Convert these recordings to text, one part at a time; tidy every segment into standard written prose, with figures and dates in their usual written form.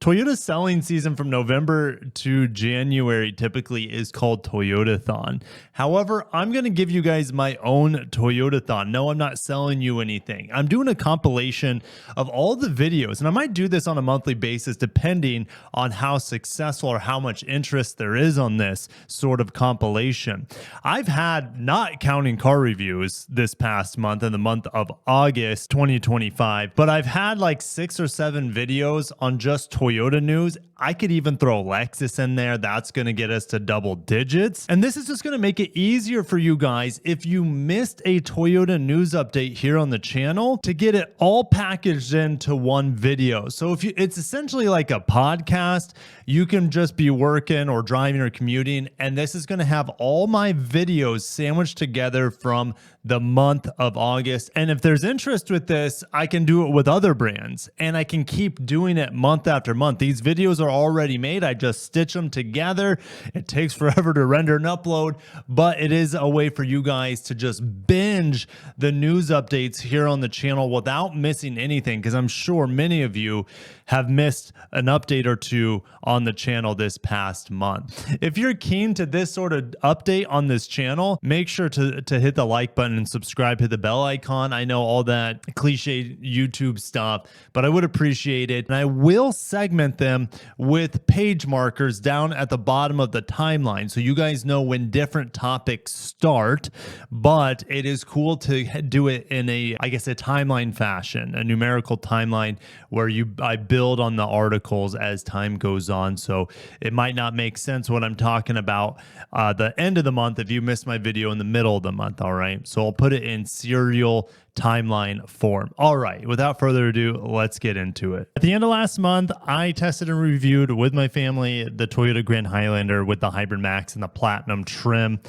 Toyota's selling season from November to January typically is called Toyotathon. However, I'm going to give you guys my own Toyotathon. No, I'm not selling you anything. I'm doing a compilation of all the videos, and I might do this on a monthly basis depending on how successful or how much interest there is on this sort of compilation. I've had, not counting car reviews this past month, in the month of August 2025, but I've had like 6 or 7 videos on just Toyota news. I could even throw Lexus in there. That's going to get us to double digits. And this is just going to make it easier for you guys if you missed a Toyota news update here on the channel to get it all packaged into one video. So if you, it's essentially like a podcast. You can just be working or driving or commuting, and this is going to have all my videos sandwiched together from the month of August. And if there's interest with this, I can do it with other brands, and I can keep doing it month after month. These videos are already made. I just stitch them together. It takes forever to render and upload, but it is a way for you guys to just binge the news updates here on the channel without missing anything, because I'm sure many of you have missed an update or two on the channel this past month. If you're keen to this sort of update on this channel, make sure to hit the like button and subscribe, hit the bell icon. I know all that cliche YouTube stuff, but I would appreciate it. And I will segment them with page markers down at the bottom of the timeline, so you guys know when different topics start. But it is cool to do it in a, I guess, a timeline fashion, a numerical timeline where I build on the articles as time goes on. So it might not make sense what I'm talking about the end of the month if you missed my video in the middle of the month. All right, so I'll put it in serial timeline form. All right, without further ado, let's get into it. At the end of last month, I tested and reviewed with my family the Toyota Grand Highlander with the Hybrid Max and the Platinum trim.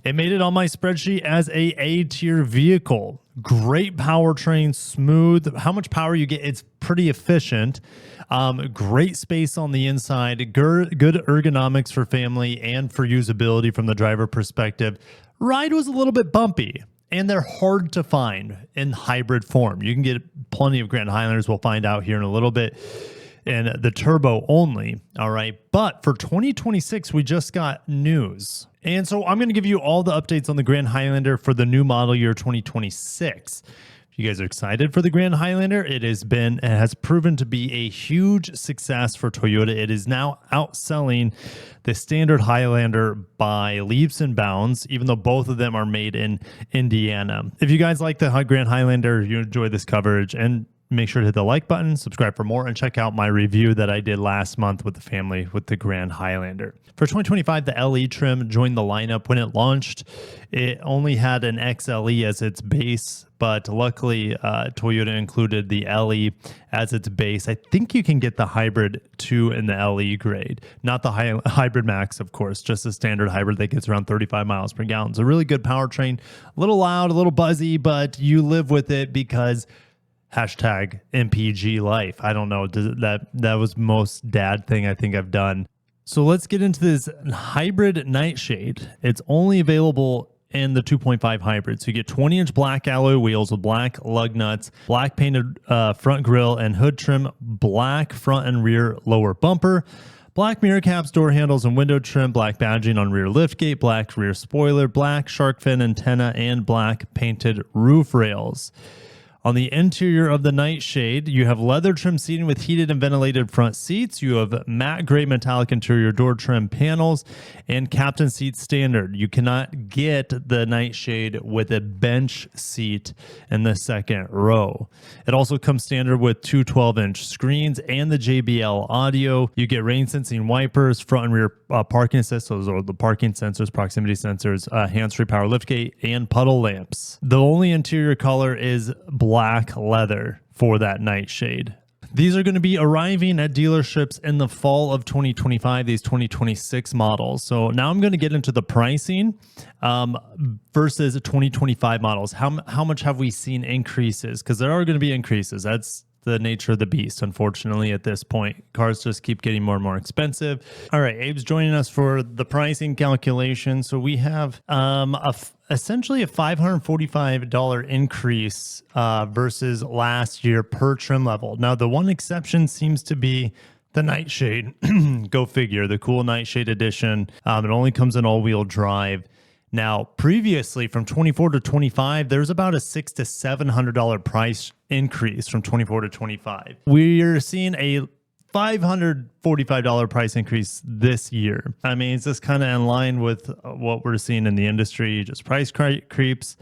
It made it on my spreadsheet as a A-tier vehicle. Great powertrain, smooth. How much power you get, it's pretty efficient. Great space on the inside, good ergonomics for family and for usability from the driver perspective. Ride was a little bit bumpy, and they're hard to find in hybrid form. You can get plenty of Grand Highlanders, we'll find out here in a little bit, and the turbo only. All right, but for 2026, we just got news. And so I'm going to give you all the updates on the Grand Highlander for the new model year 2026. If you guys are excited for the Grand Highlander, it has proven to be a huge success for Toyota. It is now outselling the standard Highlander by leaps and bounds, even though both of them are made in Indiana. If you guys like the Grand Highlander, you enjoy this coverage, and make sure to hit the like button, subscribe for more, and check out my review that I did last month with the family with the Grand Highlander. For 2025, the LE trim joined the lineup. When it launched, it only had an XLE as its base, but luckily Toyota included the LE as its base. I think you can get the Hybrid 2 in the LE grade, not the Hybrid Max, of course, just a standard hybrid that gets around 35 miles per gallon. It's a really good powertrain, a little loud, a little buzzy, but you live with it because hashtag MPG life. I don't know. That was most dad thing I think I've done. So let's get into this hybrid nightshade. It's only available in the 2.5 hybrid. So you get 20-inch black alloy wheels with black lug nuts, black painted front grille and hood trim, black front and rear lower bumper, black mirror caps, door handles, and window trim, black badging on rear liftgate, black rear spoiler, black shark fin antenna, and black painted roof rails. On the interior of the nightshade, you have leather trim seating with heated and ventilated front seats. You have matte gray metallic interior door trim panels and captain seat standard. You cannot get the nightshade with a bench seat in the second row. It also comes standard with two 12-inch screens and the JBL audio. You get rain sensing wipers, front and rear parking assist, those are the parking sensors, proximity sensors, hands-free power liftgate, and puddle lamps. The only interior color is black leather for that nightshade. These are going to be arriving at dealerships in the fall of 2025, these 2026 models. So now I'm going to get into the pricing versus 2025 models. How much have we seen increases? Because there are going to be increases. That's the nature of the beast, unfortunately, at this point. Cars just keep getting more and more expensive. All right, Abe's joining us for the pricing calculation. So we have essentially a $545 increase versus last year per trim level. Now, the one exception seems to be The Nightshade, go figure, the cool Nightshade edition. It only comes in all-wheel drive. Now, previously from 24 to 25, there's about a $600 to $700 price increase from 24 to 25. We're seeing a $545 price increase this year. I mean, it's just kind of in line with what we're seeing in the industry, just price creeps.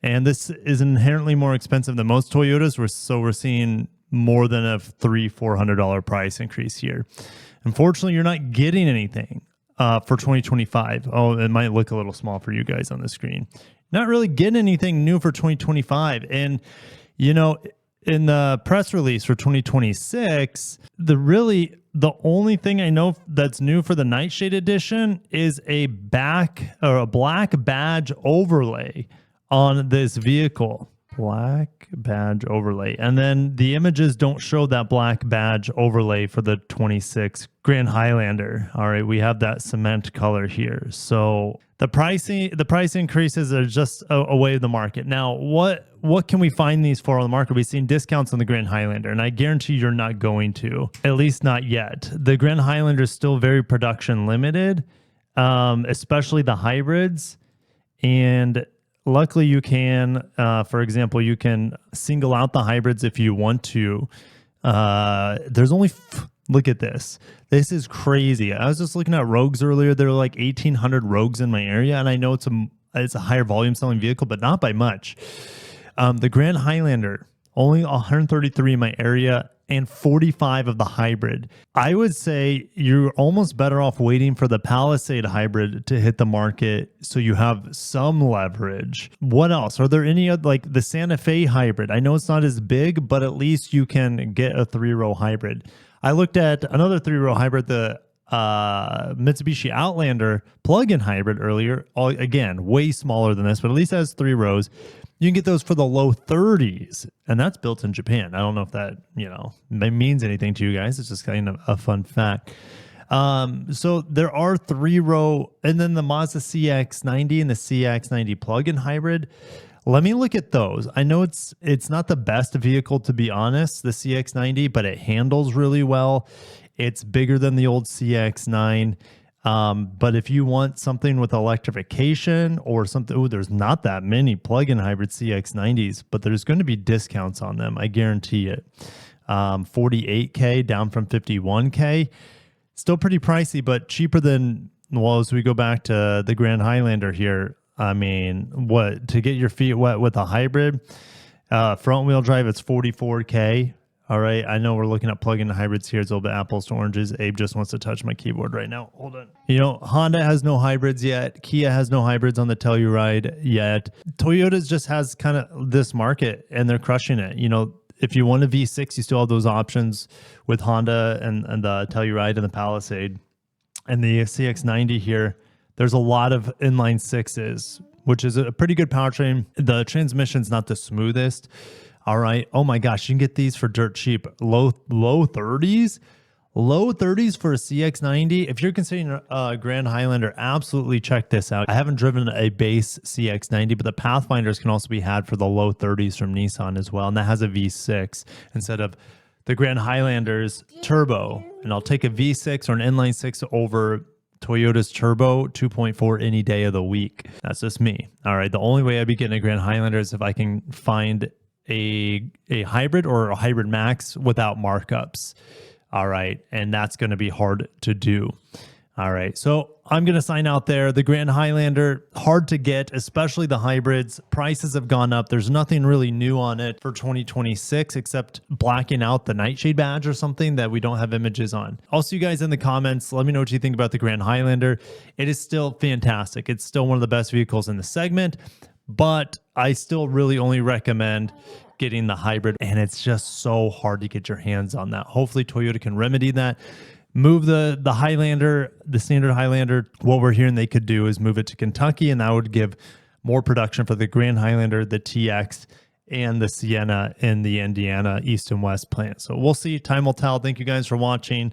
And this is inherently more expensive than most Toyotas, so we're seeing more than a $300-400 price increase here. Unfortunately, you're not getting anything for 2025. Oh, it might look a little small for you guys on the screen. Not really getting anything new for 2025. And, you know, in the press release for 2026, the only thing I know that's new for the Nightshade edition is a black badge overlay on this vehicle. Black badge overlay. And then the images don't show that black badge overlay for the 26 Grand Highlander. All right, we have that cement color here. So the price increases are just a way of the market. Now, what can we find these for on the market? We've seen discounts on the Grand Highlander, and I guarantee you're not going to, at least not yet. The Grand Highlander is still very production limited, especially the hybrids. And luckily, you can, for example, you can single out the hybrids if you want to. There's only, look at this. This is crazy. I was just looking at Rogues earlier. There were like 1,800 Rogues in my area, and I know it's a higher volume selling vehicle, but not by much. The Grand Highlander, only 133 in my area, and 45 of the hybrid. I would say you're almost better off waiting for the Palisade hybrid to hit the market so you have some leverage. What else? Are there any other, like the Santa Fe hybrid? I know it's not as big, but at least you can get a 3-row hybrid. I looked at another 3-row hybrid, the Mitsubishi Outlander plug-in hybrid earlier. Again, way smaller than this, but at least has 3 rows. You can get those for the low 30s, and that's built in Japan. I don't know if that, means anything to you guys. It's just kind of a fun fact. So there are 3-row, and then the Mazda CX-90 and the CX-90 plug-in hybrid. Let me look at those. I know it's not the best vehicle, to be honest, the CX-90, but it handles really well. It's bigger than the old CX-9. But if you want something with electrification or something, there's not that many plug-in hybrid CX-90s, but there's going to be discounts on them. I guarantee it. 48K down from 51K. Still pretty pricey, but cheaper than, well, as we go back to the Grand Highlander here. I mean, to get your feet wet with a hybrid, front wheel drive, it's 44K. All right, I know we're looking at plug-in hybrids here. It's a little bit apples to oranges. Abe just wants to touch my keyboard right now. Hold on. Honda has no hybrids yet. Kia has no hybrids on the Telluride yet. Toyota's just has kind of this market, and they're crushing it. If you want a V6, you still have those options with Honda and the Telluride and the Palisade. And the CX-90 here, there's a lot of inline 6s, which is a pretty good powertrain. The transmission's not the smoothest. All right. Oh my gosh, you can get these for dirt cheap. Low 30s? Low 30s for a CX-90. If you're considering a Grand Highlander, absolutely check this out. I haven't driven a base CX-90, but the Pathfinders can also be had for the low 30s from Nissan as well. And that has a V6 instead of the Grand Highlander's turbo. And I'll take a V6 or an inline 6 over Toyota's turbo 2.4 any day of the week. That's just me. All right. The only way I'd be getting a Grand Highlander is if I can find a hybrid or a hybrid max without markups. All right. And that's going to be hard to do. All right. So I'm going to sign out there. The Grand Highlander, hard to get, especially the hybrids. Prices have gone up. There's nothing really new on it for 2026 except blacking out the Nightshade badge or something that we don't have images on. I'll see you guys in the comments. Let me know what you think about the Grand Highlander. It is still fantastic. It's still one of the best vehicles in the segment, but I still really only recommend getting the hybrid, and it's just so hard to get your hands on that. Hopefully Toyota can remedy that. Move the Highlander, the standard Highlander. What we're hearing they could do is move it to Kentucky, and that would give more production for the Grand Highlander, the TX, and the Sienna in the Indiana East and West plant. So we'll see. Time will tell. Thank you guys for watching.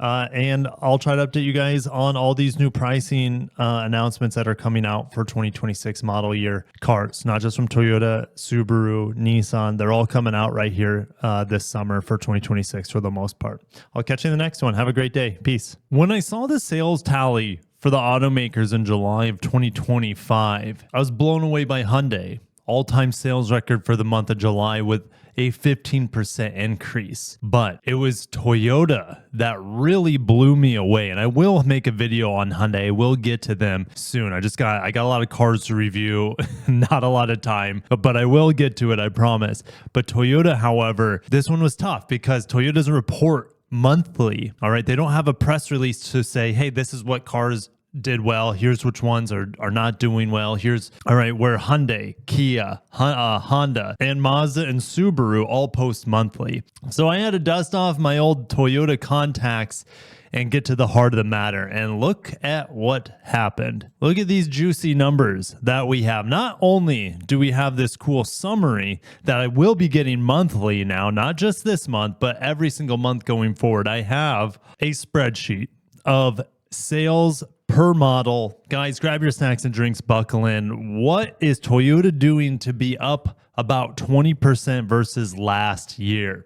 And I'll try to update you guys on all these new pricing announcements that are coming out for 2026 model year cars, not just from Toyota, Subaru, Nissan. They're all coming out right here this summer for 2026 for the most part. I'll catch you in the next one. Have a great day. Peace. When I saw the sales tally for the automakers in July of 2025, I was blown away by Hyundai. All-time sales record for the month of July with a 15% increase. But it was Toyota that really blew me away. And I will make a video on Hyundai. I will get to them soon. I got a lot of cars to review, not a lot of time, but I will get to it, I promise. But Toyota, however, this one was tough because Toyota doesn't report monthly. All right. They don't have a press release to say, hey, this is what cars did well. Here's which ones are not doing well. Where Hyundai, Kia, Honda, and Mazda and Subaru all post monthly. So I had to dust off my old Toyota contacts and get to the heart of the matter. And look at what happened. Look at these juicy numbers that we have. Not only do we have this cool summary that I will be getting monthly now, not just this month, but every single month going forward. I have a spreadsheet of sales per model. Guys, grab your snacks and drinks, buckle in. What is Toyota doing to be up about 20% versus last year?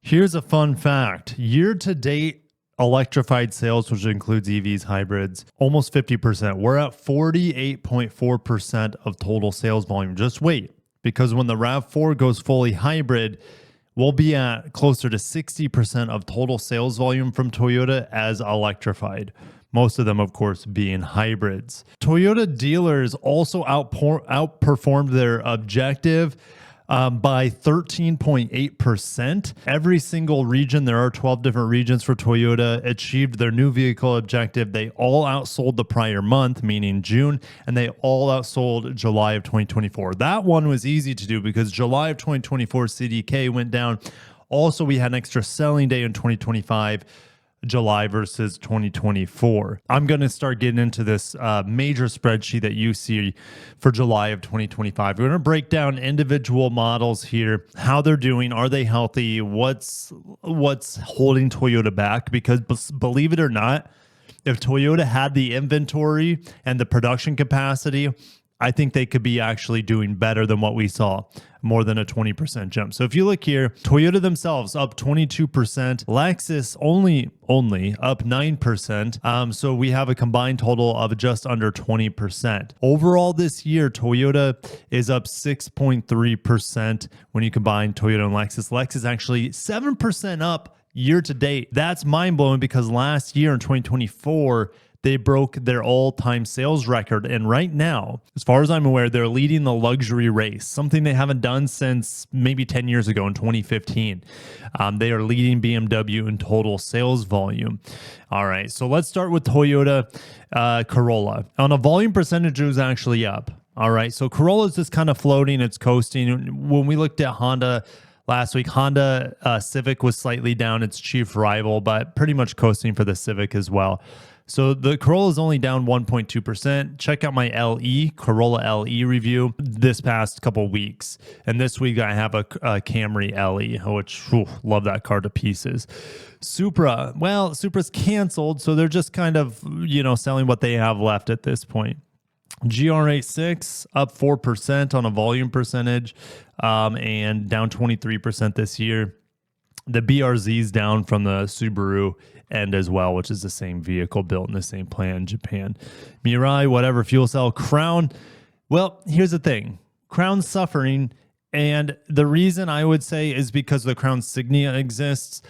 Here's a fun fact. Year to date, electrified sales, which includes EVs, hybrids, almost 50%. We're at 48.4% of total sales volume. Just wait, because when the RAV4 goes fully hybrid, we'll be at closer to 60% of total sales volume from Toyota as electrified. Most of them, of course, being hybrids. Toyota dealers also outperformed their objective by 13.8%. Every single region, there are 12 different regions for Toyota, achieved their new vehicle objective. They all outsold the prior month, meaning June, and they all outsold July of 2024. That one was easy to do because July of 2024 CDK went down. Also, we had an extra selling day in 2025. July versus 2024. I'm going to start getting into this major spreadsheet that you see for July of 2025. We're going to break down individual models here, how they're doing, are they healthy, what's holding Toyota back, because believe it or not, if Toyota had the inventory and the production capacity, I think they could be actually doing better than what we saw, more than a 20% jump. So if you look here, Toyota themselves up 22%, Lexus only up 9%. So we have a combined total of just under 20%. Overall this year, Toyota is up 6.3% when you combine Toyota and Lexus. Lexus actually 7% up year to date. That's mind blowing because last year in 2024, they broke their all-time sales record. And right now, as far as I'm aware, they're leading the luxury race, something they haven't done since maybe 10 years ago in 2015. They are leading BMW in total sales volume. All right, so let's start with Toyota Corolla. On a volume percentage, it was actually up. All right, so Corolla is just kind of floating. It's coasting. When we looked at Honda last week, Honda Civic was slightly down, its chief rival, but pretty much coasting for the Civic as well. So the Corolla is only down 1.2%. Check out my Corolla LE review this past couple weeks. And this week I have a Camry LE, which love that car to pieces. Supra, well, Supra's canceled, so they're just kind of, selling what they have left at this point. GR86 up 4% on a volume percentage and down 23% this year. The BRZ's down from the Subaru end as well, which is the same vehicle built in the same plant in Japan. Mirai, whatever, fuel cell. Crown, well, here's the thing. Crown's suffering, and the reason I would say is because the Crown Signia exists,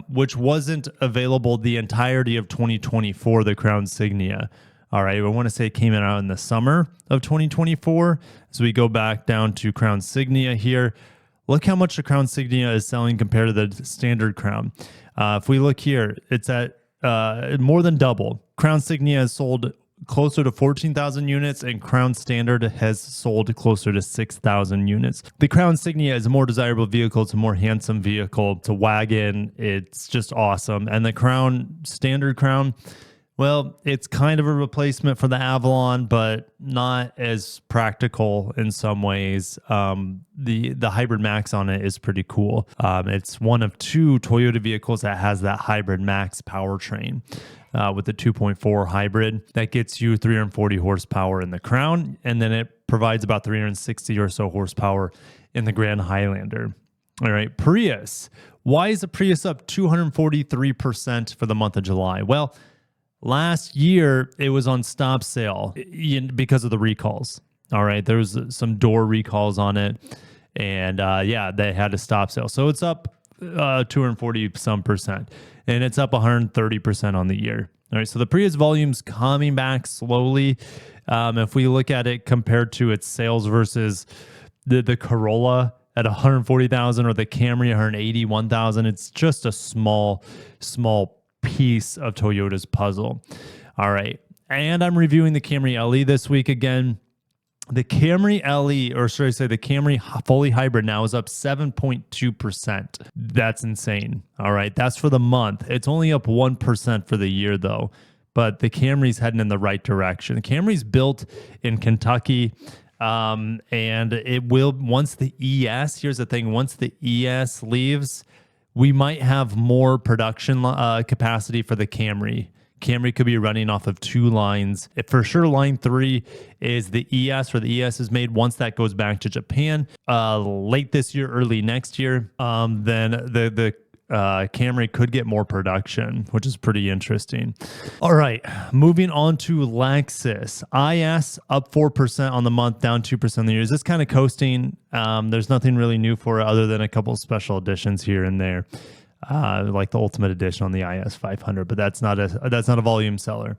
which wasn't available the entirety of 2024, the Crown Signia. All right, I want to say it came out in the summer of 2024. So we go back down to Crown Signia here. Look how much the Crown Signia is selling compared to the standard Crown. If we look here, it's at more than double. Crown Signia has sold closer to 14,000 units and Crown Standard has sold closer to 6,000 units. The Crown Signia is a more desirable vehicle. It's a more handsome vehicle. It's a wagon. It's just awesome. And the Standard Crown, Well, it's kind of a replacement for the Avalon, but not as practical in some ways. The Hybrid Max on it is pretty cool. It's one of two Toyota vehicles that has that Hybrid Max powertrain. With the 2.4 hybrid that gets you 340 horsepower in the Crown, and then it provides about 360 or so horsepower in the Grand Highlander. All right, Prius. Why is the Prius up 243% for the month of July? Well, last year, it was on stop sale because of the recalls. All right, there was some door recalls on it, and yeah, they had a stop sale. So it's up 240 some percent, and it's up 130% on the year. All right, so the Prius volume's coming back slowly. If we look at it compared to its sales versus the Corolla at 140,000 or the Camry 181,000, it's just a small piece of Toyota's puzzle. All right. And I'm reviewing the Camry LE this week again. The Camry LE, or should I say the Camry fully hybrid now is up 7.2%. That's insane. All right. That's for the month. It's only up 1% for the year though. But the Camry's heading in the right direction. The Camry's built in Kentucky. And it will, once the ES, here's the thing, once the ES leaves, we might have more production capacity for the Camry. Camry could be running off of two lines. For sure, line 3 is the ES, or the ES is made. Once that goes back to Japan late this year, early next year, then the Camry could get more production, which is pretty interesting. All right, moving on to Lexus. IS up 4% on the month, down 2% on the year. Is this kind of coasting? There's nothing really new for it other than a couple special editions here and there, like the Ultimate Edition on the IS 500, but that's not a volume seller.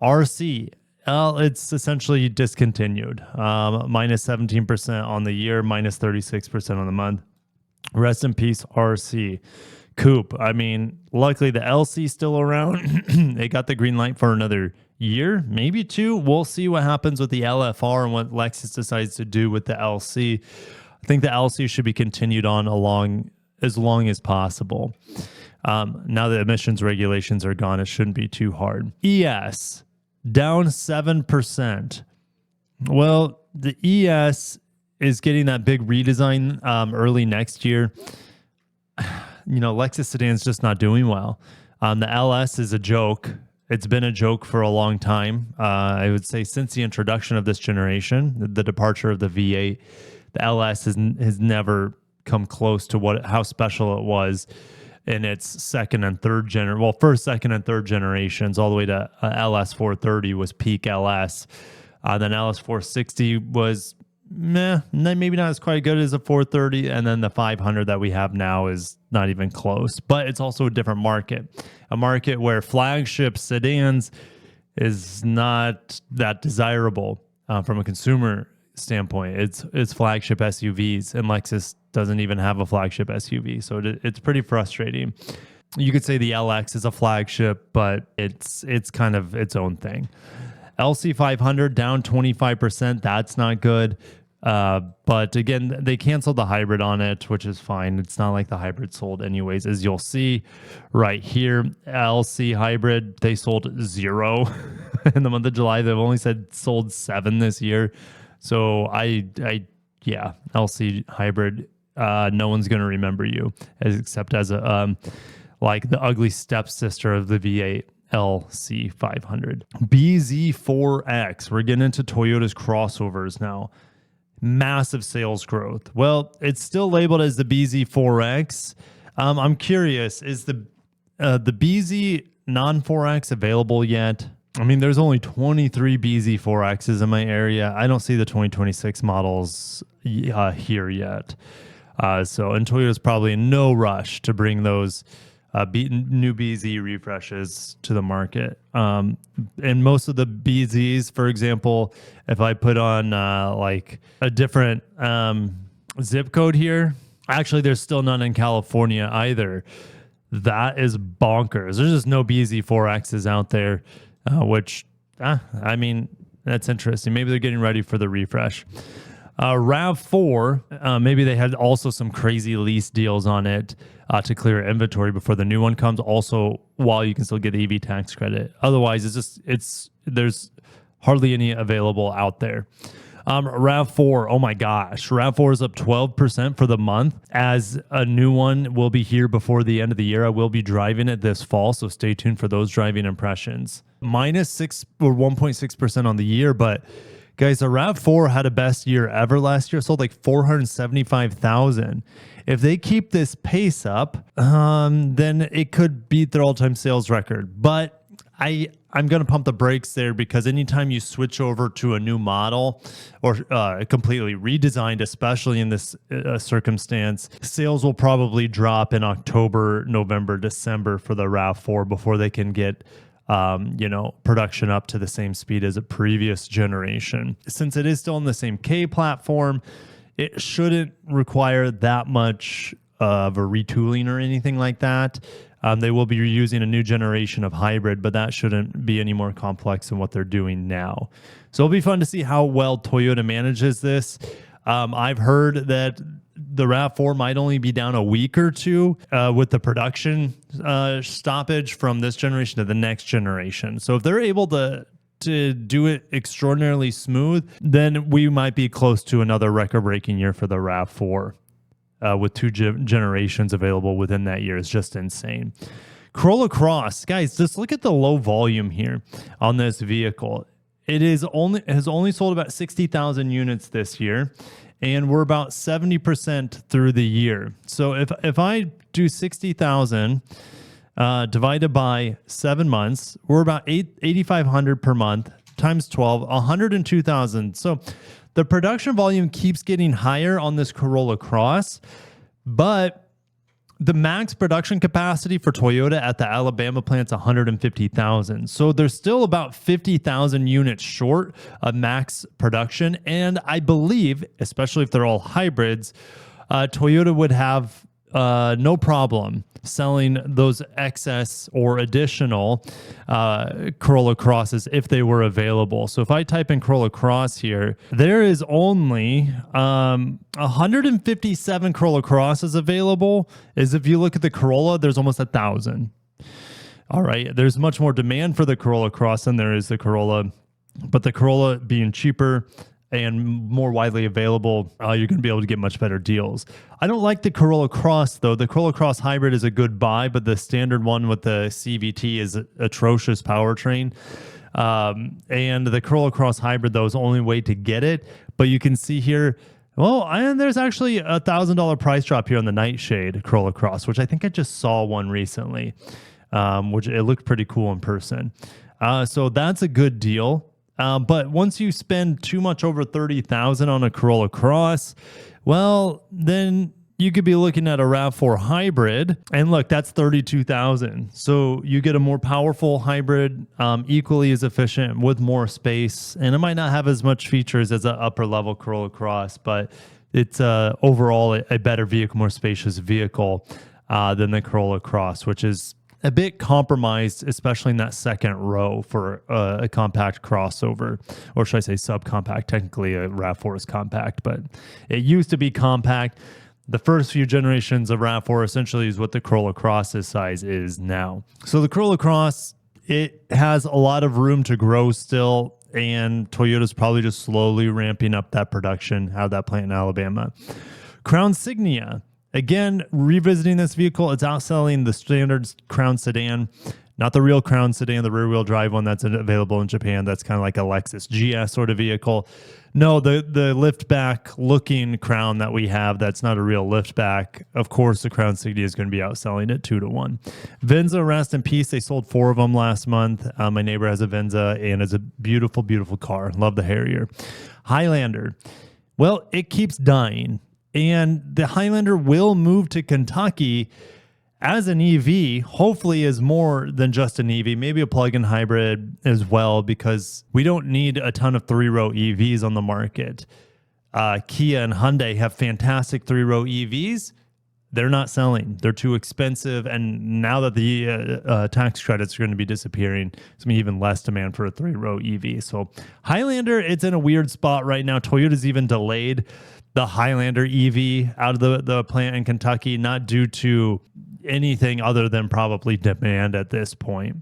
RC. Well, it's essentially discontinued. Minus 17% on the year, minus 36% on the month. Rest in peace, RC. Coupe. I mean, luckily the LC's still around. They got the green light for another year, maybe 2. We'll see what happens with the LFR and what Lexus decides to do with the LC. I think the LC should be continued on as long as possible. Now that emissions regulations are gone, it shouldn't be too hard. ES, down 7%. Well, the ES is getting that big redesign early next year. You know, Lexus sedan's just not doing well. The LS is a joke. It's been a joke for a long time. I would say since the introduction of this generation, the departure of the V8, the LS has never come close to how special it was in its first, second, and third generations, all the way to LS 430 was peak LS. Then LS 460 was maybe not as quite good as a 430, and then the 500 that we have now is not even close. But it's also a different market, a market where flagship sedans is not that desirable from a consumer standpoint. It's flagship SUVs, and Lexus doesn't even have a flagship SUV, so it's pretty frustrating. You could say the LX is a flagship, but it's kind of its own thing. LC 500 down 25%. That's not good. But again, they canceled the hybrid on it, which is fine. It's not like the hybrid sold anyways, as you'll see right here. LC hybrid, they sold 0 in the month of July. They've only sold 7 this year. So yeah, LC hybrid, no one's going to remember you except as a, like the ugly stepsister of the V8 LC 500. BZ4X. We're getting into Toyota's crossovers now. Massive sales growth. Well, it's still labeled as the BZ4X. I'm curious, is the BZ non-4X available yet? I mean, there's only 23 BZ4Xs in my area. I don't see the 2026 models here yet. And Toyota's probably in no rush to bring those new BZ refreshes to the market. And most of the BZs, for example, if I put on like a different zip code here, actually there's still none in California either. That is bonkers. There's just no BZ4Xs out there, which, I mean, that's interesting. Maybe they're getting ready for the refresh. RAV4, maybe they had also some crazy lease deals on it to clear inventory before the new one comes. Also, while you can still get the EV tax credit, otherwise there's hardly any available out there. RAV4, oh my gosh, RAV4 is up 12% for the month, as a new one will be here before the end of the year. I will be driving it this fall, so stay tuned for those driving impressions. -6 or 1.6% on the year, but guys, the RAV4 had a best year ever last year. Sold like 475,000. If they keep this pace up, then it could beat their all-time sales record. But I'm going to pump the brakes there, because anytime you switch over to a new model or completely redesigned, especially in this circumstance, sales will probably drop in October, November, December for the RAV4 before they can get production up to the same speed as a previous generation. Since it is still on the same K platform, it shouldn't require that much of a retooling or anything like that. They will be using a new generation of hybrid, but that shouldn't be any more complex than what they're doing now. So it'll be fun to see how well Toyota manages this. I've heard that the RAV4 might only be down a week or two with the production stoppage from this generation to the next generation. So if they're able to do it extraordinarily smooth, then we might be close to another record-breaking year for the RAV4 with two generations available within that year. Is just insane. Corolla Cross, guys, just look at the low volume here on this vehicle. It has only sold about 60,000 units this year, and we're about 70% through the year. So if I do 60,000 divided by 7 months, we're about 8,500 per month times 12, 102,000. So the production volume keeps getting higher on this Corolla Cross, but the max production capacity for Toyota at the Alabama plant's 150,000. So they're still about 50,000 units short of max production. And I believe, especially if they're all hybrids, Toyota would have no problem selling those excess or additional Corolla Crosses if they were available. So if I type in Corolla Cross here, there is only 157 Corolla Crosses available. As if you look at the Corolla, there's almost 1,000. All right, there's much more demand for the Corolla Cross than there is the Corolla, but the Corolla being cheaper and more widely available, you're going to be able to get much better deals. I don't like the Corolla Cross, though. The Corolla Cross Hybrid is a good buy, but the standard one with the CVT is an atrocious powertrain. And the Corolla Cross Hybrid, though, is the only way to get it. But you can see here, well, and there's actually a $1,000 price drop here on the Nightshade Corolla Cross, which I think I just saw one recently, which it looked pretty cool in person. So that's a good deal. But once you spend too much over 30,000 on a Corolla Cross, well, then you could be looking at a RAV4 hybrid, and look, that's 32,000. So you get a more powerful hybrid, equally as efficient with more space, and it might not have as much features as an upper level Corolla Cross, but it's overall a better vehicle, more spacious vehicle than the Corolla Cross, which is a bit compromised, especially in that second row for a compact crossover, or should I say subcompact? Technically, a RAV4 is compact, but it used to be compact. The first few generations of RAV4 essentially is what the Corolla Cross's size is now. So the Corolla Cross, it has a lot of room to grow still, and Toyota's probably just slowly ramping up that production out of that plant in Alabama. Crown Signia. Again, revisiting this vehicle, it's outselling the standard Crown sedan, not the real Crown sedan, the rear-wheel drive one that's available in Japan. That's kind of like a Lexus GS sort of vehicle. No, the liftback looking Crown that we have, that's not a real liftback. Of course, the Crown Signia is going to be outselling it 2-1. Venza, rest in peace. They sold 4 of them last month. My neighbor has a Venza, and it's a beautiful, beautiful car. Love the Harrier. Highlander. Well, it keeps dying. And the Highlander will move to Kentucky as an EV, hopefully as more than just an EV, maybe a plug-in hybrid as well, because we don't need a ton of 3-row EVs on the market. Kia and Hyundai have fantastic 3-row EVs. they're not selling. They're too expensive. And now that the tax credits are going to be disappearing, it's going to be even less demand for a 3-row EV. So Highlander, it's in a weird spot right now. Toyota's even delayed the Highlander EV out of the plant in Kentucky, not due to anything other than probably demand at this point.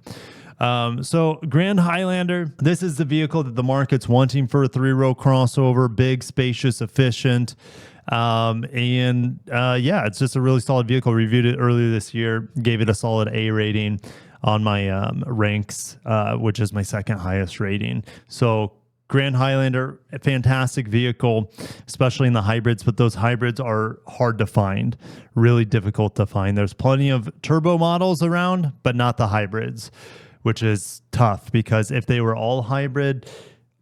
So Grand Highlander, this is the vehicle that the market's wanting for a 3-row crossover, big, spacious, efficient. Yeah, it's just a really solid vehicle. Reviewed it earlier this year, gave it a solid A rating on my ranks, which is my second highest rating. So Grand Highlander, a fantastic vehicle, especially in the hybrids, but those hybrids are hard to find, really difficult to find. There's plenty of turbo models around, but not the hybrids, which is tough because if they were all hybrid,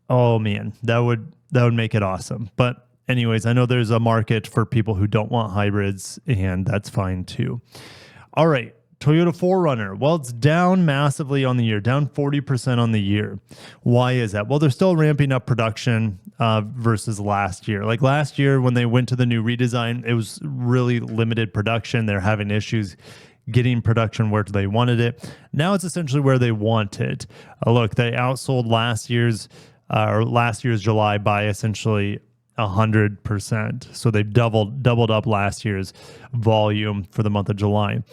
oh man, that would make it awesome. But anyways, I know there's a market for people who don't want hybrids, and that's fine too. All right, Toyota 4Runner. Well, it's down massively on the year, down 40% on the year. Why is that? Well, they're still ramping up production versus last year. Like last year when they went to the new redesign, it was really limited production. They're having issues getting production where they wanted it. Now it's essentially where they want it. Look, they outsold last year's July by essentially 100%. So they've doubled up last year's volume for the month of July.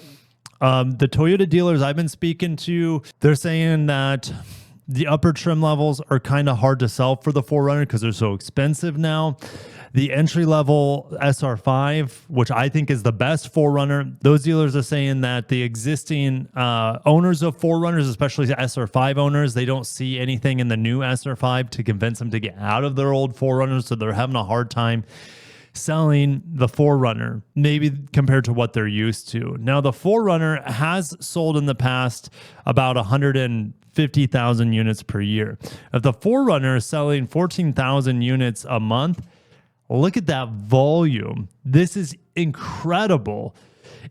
The Toyota dealers I've been speaking to, they're saying that the upper trim levels are kind of hard to sell for the 4Runner because they're so expensive now. The entry-level SR5, which I think is the best 4Runner, those dealers are saying that the existing owners of 4Runners, especially SR5 owners, they don't see anything in the new SR5 to convince them to get out of their old 4Runners, so they're having a hard time selling the 4Runner, maybe compared to what they're used to. Now, the 4Runner has sold in the past about 150,000 units per year. If the 4Runner is selling 14,000 units a month, look at that volume. This is incredible.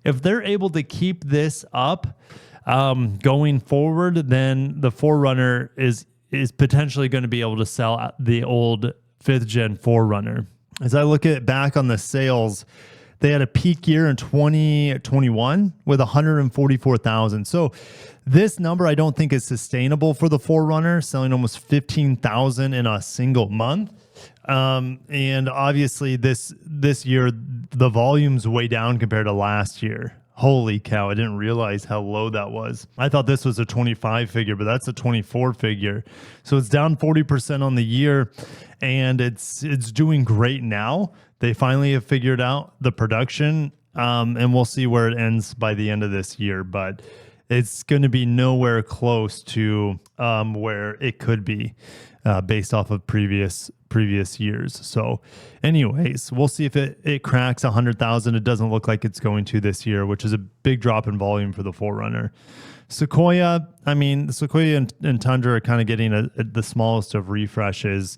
If they're able to keep this up going forward, then the 4Runner is potentially going to be able to sell the old 5th gen 4Runner. As I look back on the sales, they had a peak year in 2021 with 144,000. So this number I don't think is sustainable for the 4Runner, selling almost 15,000 in a single month. And obviously this year, the volume's way down compared to last year. Holy cow, I didn't realize how low that was. I thought this was a 25 figure, but that's a 24 figure. So it's down 40% on the year, and it's doing great now. They finally have figured out the production, and we'll see where it ends by the end of this year. But it's going to be nowhere close to where it could be based off of previous years. So anyways, we'll see if it cracks 100,000. It doesn't look like it's going to this year, which is a big drop in volume for the 4Runner. Sequoia, Sequoia and Tundra are kind of getting the smallest of refreshes.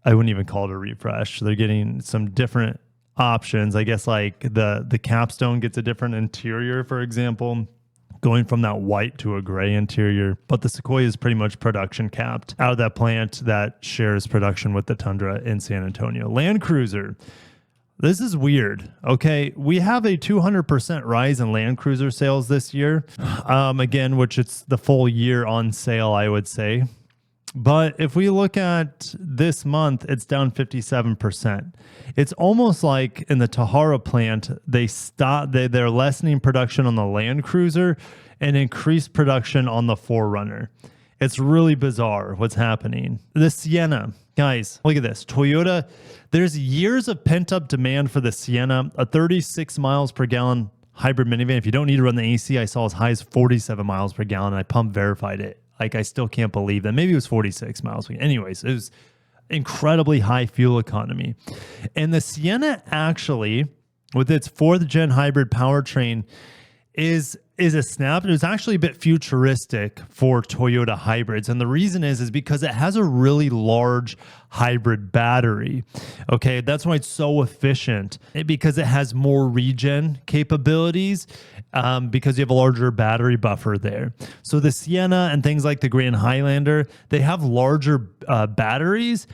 I wouldn't even call it a refresh. They're getting some different options. I guess like the Capstone gets a different interior, for example, going from that white to a gray interior. But the Sequoia is pretty much production capped out of that plant that shares production with the Tundra in San Antonio. Land Cruiser. This is weird. Okay, we have a 200% rise in Land Cruiser sales this year. Again, which it's the full year on sale, I would say. But if we look at this month, it's down 57%. It's almost like in the Tahara plant, they're lessening production on the Land Cruiser and increased production on the 4Runner. It's really bizarre what's happening. The Sienna, guys, look at this. Toyota, there's years of pent-up demand for the Sienna, a 36 miles per gallon hybrid minivan. If you don't need to run the AC, I saw as high as 47 miles per gallon. I pump verified it. Like, I still can't believe that. Maybe it was 46 miles. Anyways, it was incredibly high fuel economy. And the Sienna actually, with its 4th gen hybrid powertrain, is a snap. It's actually a bit futuristic for Toyota hybrids. And the reason is because it has a really large hybrid battery. Okay, that's why it's so efficient, because it has more regen capabilities, because you have a larger battery buffer there. So the Sienna and things like the Grand Highlander, they have larger batteries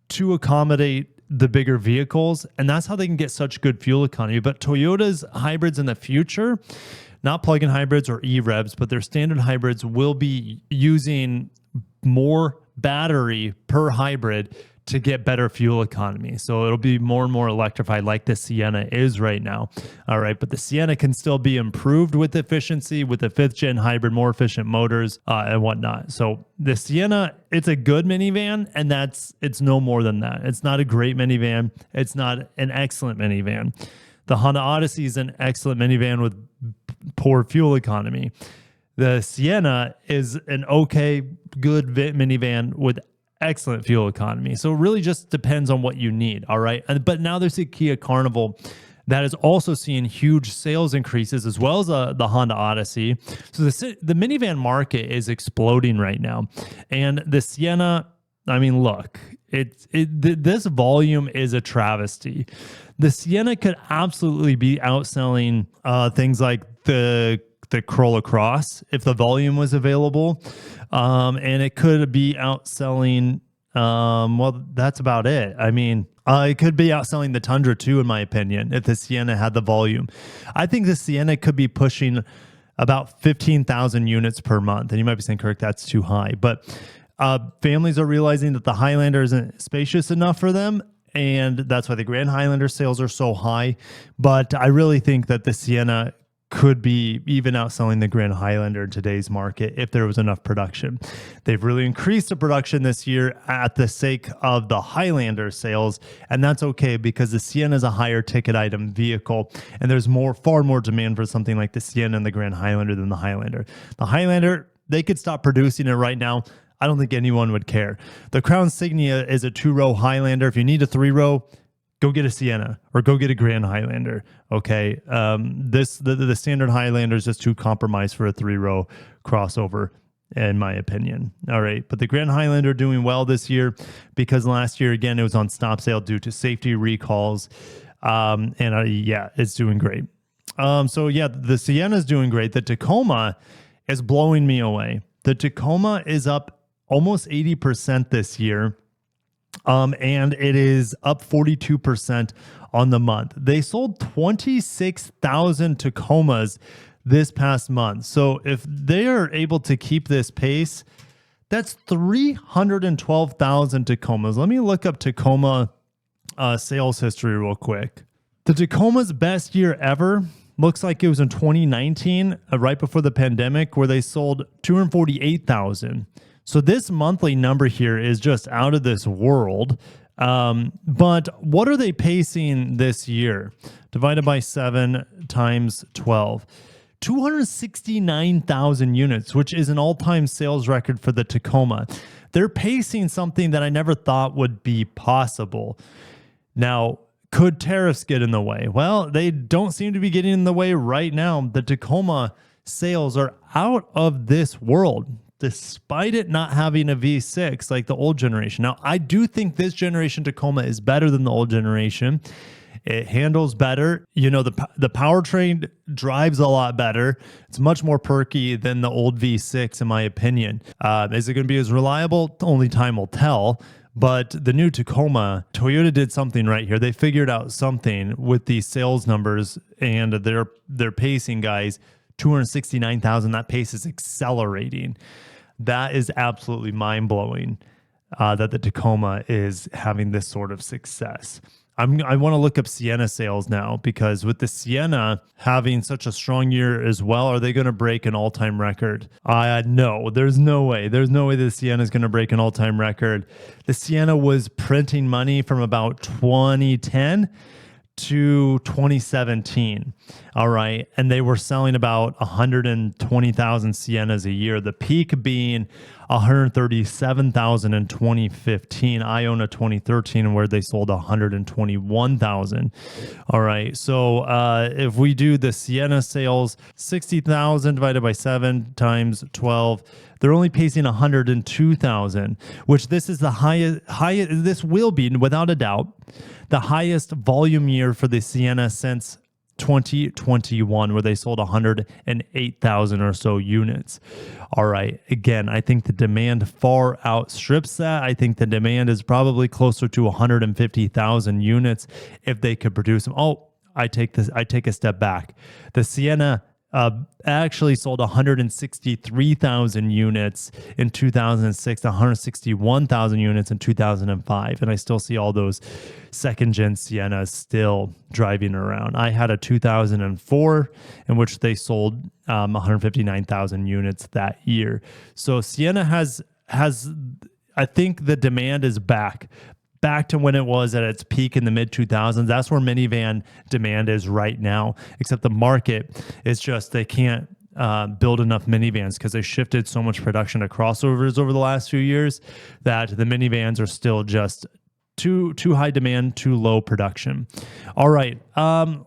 to accommodate the bigger vehicles, and that's how they can get such good fuel economy. But Toyota's hybrids in the future, not plug-in hybrids or e-revs, but their standard hybrids will be using more battery per hybrid to get better fuel economy. So it'll be more and more electrified like the Sienna is right now. All right. But the Sienna can still be improved with efficiency, with the 5th gen hybrid, more efficient motors and whatnot. So the Sienna, it's a good minivan, and it's no more than that. It's not a great minivan. It's not an excellent minivan. The Honda Odyssey is an excellent minivan with poor fuel economy. The Sienna is an okay, good minivan with excellent fuel economy. So it really just depends on what you need. All right. But now there's a Kia Carnival that is also seeing huge sales increases, as well as the Honda Odyssey. So the minivan market is exploding right now. And the Sienna, I mean, look, this volume is a travesty. The Sienna could absolutely be outselling things like the Corolla Cross if the volume was available. And it could be outselling, well, that's about it. I mean, it could be outselling the Tundra too, in my opinion, if the Sienna had the volume. I think the Sienna could be pushing about 15,000 units per month. And you might be saying, Kirk, that's too high. But families are realizing that the Highlander isn't spacious enough for them. And that's why the Grand Highlander sales are so high. But I really think that the Sienna could be even outselling the Grand Highlander in today's market if there was enough production. They've really increased the production this year at the sake of the Highlander sales, and that's okay because the Sienna is a higher ticket item vehicle, and there's far more demand for something like the Sienna and the Grand Highlander than the Highlander. The Highlander, they could stop producing it right now. I don't think anyone would care. The Crown Signia is a 2-row Highlander. If you need a 3-row, go get a Sienna or go get a Grand Highlander. Okay. The standard Highlander is just too compromised for a 3-row crossover, in my opinion. All right. But the Grand Highlander doing well this year because last year, again, it was on stop sale due to safety recalls. Yeah, it's doing great. So yeah, the Sienna is doing great. The Tacoma is blowing me away. The Tacoma is up almost 80% this year. And it is up 42% on the month. They sold 26,000 Tacomas this past month. So if they are able to keep this pace, that's 312,000 Tacomas. Let me look up Tacoma sales history real quick. The Tacoma's best year ever looks like it was in 2019, right before the pandemic, where they sold 248,000. So this monthly number here is just out of this world. But what are they pacing this year? Divided by 7 times 12. 269,000 units, which is an all-time sales record for the Tacoma. They're pacing something that I never thought would be possible. Now, could tariffs get in the way? Well, they don't seem to be getting in the way right now. The Tacoma sales are out of this world, despite it not having a V6 like the old generation. Now, I do think this generation Tacoma is better than the old generation. It handles better. You know, the powertrain drives a lot better. It's much more perky than the old V6, in my opinion. Is it going to be as reliable? Only time will tell. But the new Tacoma, Toyota did something right here. They figured out something with these sales numbers and their pacing, guys. 269,000. That pace is accelerating. That is absolutely mind-blowing that the Tacoma is having this sort of success. I want to look up Sienna sales now, because with the Sienna having such a strong year as well, are they going to break an all-time record? No, there's no way. There's no way the Sienna is going to break an all-time record. The Sienna was printing money from about 2010 to 2017. All right. And they were selling about 120,000 Siennas a year, the peak being 137,000 in 2015. I own a 2013 where they sold 121,000. All right. So if we do the Sienna sales, 60,000 divided by 7 times 12, they're only pacing 102,000, which this is the highest, this will be, without a doubt, the highest volume year for the Sienna since 2021, where they sold 108,000 or so units. All right. Again, I think the demand far outstrips that. I think the demand is probably closer to 150,000 units if they could produce them. Oh, I take a step back. The Sienna actually sold 163,000 units in 2006, 161,000 units in 2005. And I still see all those second gen Siennas still driving around. I had a 2004 in which they sold 159,000 units that year. So Sienna has, I think the demand is back to when it was at its peak in the mid 2000s. That's where minivan demand is right now, except the market is just, they can't build enough minivans because they shifted so much production to crossovers over the last few years that the minivans are still just too high demand, too low production. All right,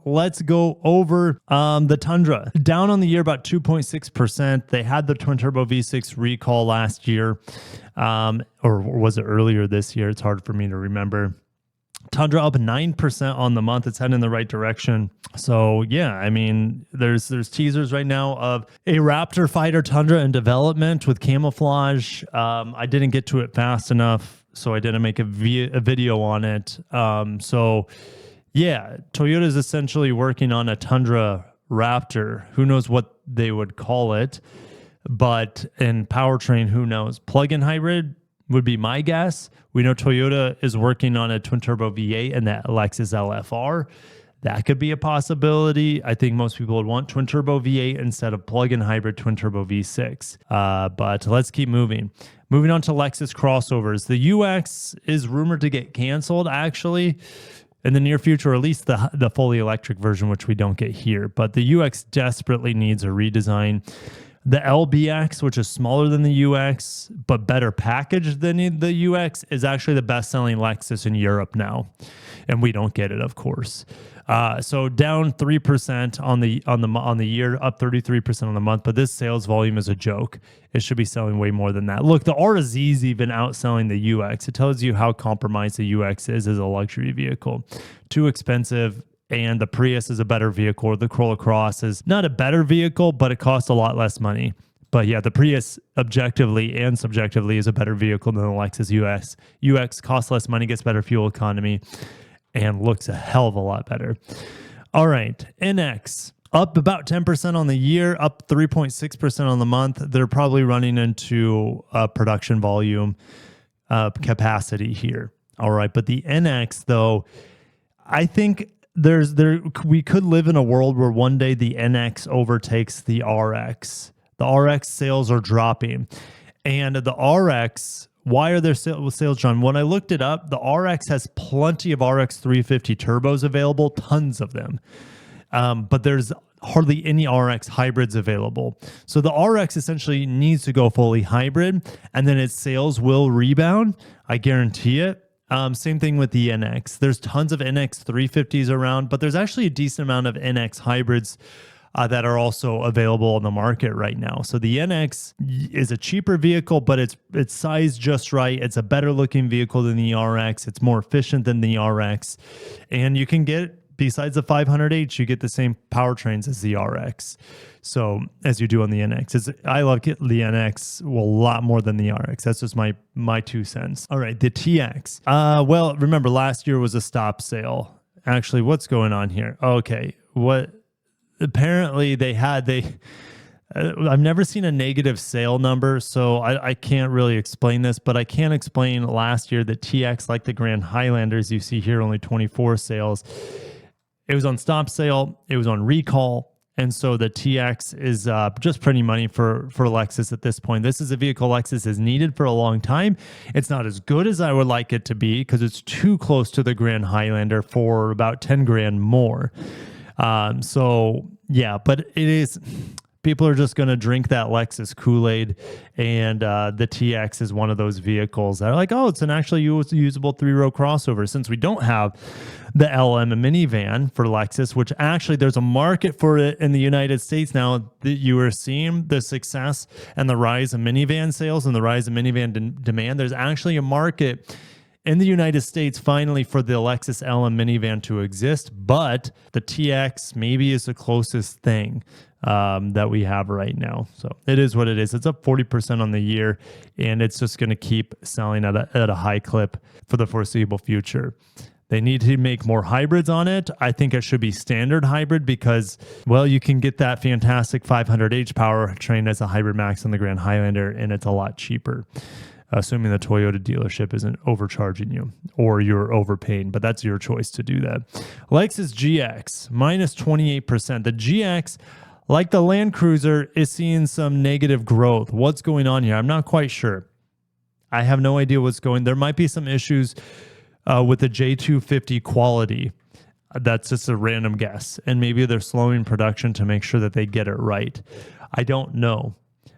let's go over the Tundra. Down on the year about 2.6%. They had the twin turbo V6 recall last year, or was it earlier this year? It's hard for me to remember. Tundra up 9% on the month. It's heading in the right direction. So yeah, I mean, there's teasers right now of a Raptor fighter Tundra in development with camouflage. I didn't get to it fast enough, so I didn't make a video on it. So yeah, Toyota is essentially working on a Tundra Raptor. Who knows what they would call it? But in powertrain, who knows? Plug-in hybrid would be my guess. We know Toyota is working on a twin-turbo V8 and that Lexus LFR. That could be a possibility. I think most people would want twin-turbo V8 instead of plug-in hybrid twin-turbo V6. But let's keep moving. Moving on to Lexus crossovers. The UX is rumored to get canceled, actually, in the near future, or at least the fully electric version, which we don't get here. But the UX desperately needs a redesign. The LBX, which is smaller than the UX, but better packaged than the UX, is actually the best-selling Lexus in Europe now, and we don't get it, of course. So down 3% on the year, up 33% on the month. But this sales volume is a joke. It should be selling way more than that. Look, the RZ is even outselling the UX. It tells you how compromised the UX is as a luxury vehicle. Too expensive. And the Prius is a better vehicle. The Corolla Cross is not a better vehicle, but it costs a lot less money. But yeah, the Prius objectively and subjectively is a better vehicle than the Lexus UX. UX costs less money, gets better fuel economy, and looks a hell of a lot better. All right, NX. Up about 10% on the year, up 3.6% on the month. They're probably running into production volume capacity here. All right, but the NX, though, I think we could live in a world where one day the NX overtakes the RX. The RX sales are dropping. And the RX, why are there sales, John? When I looked it up, the RX has plenty of RX 350 turbos available, tons of them. But there's hardly any RX hybrids available. So the RX essentially needs to go fully hybrid, and then its sales will rebound. I guarantee it. Same thing with the NX. There's tons of NX 350s around, but there's actually a decent amount of NX hybrids that are also available on the market right now. So the NX is a cheaper vehicle, but it's sized just right. It's a better looking vehicle than the RX. It's more efficient than the RX. And you can get, besides the 500H, you get the same powertrains as the RX. So as you do on the NX. I like the NX a lot more than the RX. That's just my 2 cents. All right, the TX. Well, remember last year was a stop sale. Actually, what's going on here? Okay, apparently I've never seen a negative sale number, so I can't really explain this, but I can explain last year that TX, like the Grand Highlander, as you see here, only 24 sales. It was on stop sale. It was on recall. And so the TX is just printing money for Lexus at this point. This is a vehicle Lexus has needed for a long time. It's not as good as I would like it to be because it's too close to the Grand Highlander for about 10 grand more. So yeah, but it is, people are just going to drink that Lexus Kool-Aid, and the TX is one of those vehicles that are like, oh, it's an actually usable 3-row crossover. Since we don't have the LM minivan for Lexus, which actually there's a market for it in the United States now, that you are seeing the success and the rise of minivan sales and the rise of minivan demand. There's actually a market in the United States finally for the Lexus LM minivan to exist, but the TX maybe is the closest thing that we have right now. So it is what it is. It's up 40% on the year, and it's just going to keep selling at a high clip for the foreseeable future. They need to make more hybrids on it. I think it should be standard hybrid because, well, you can get that fantastic 500h powertrain as a Hybrid Max on the Grand Highlander, and it's a lot cheaper, assuming the Toyota dealership isn't overcharging you or you're overpaying, but that's your choice to do that. Lexus GX, minus 28%. The GX, like the Land Cruiser, is seeing some negative growth. What's going on here? I'm not quite sure. I have no idea what's going. There might be some issues with the J250 quality. That's just a random guess. And maybe they're slowing production to make sure that they get it right. I don't know.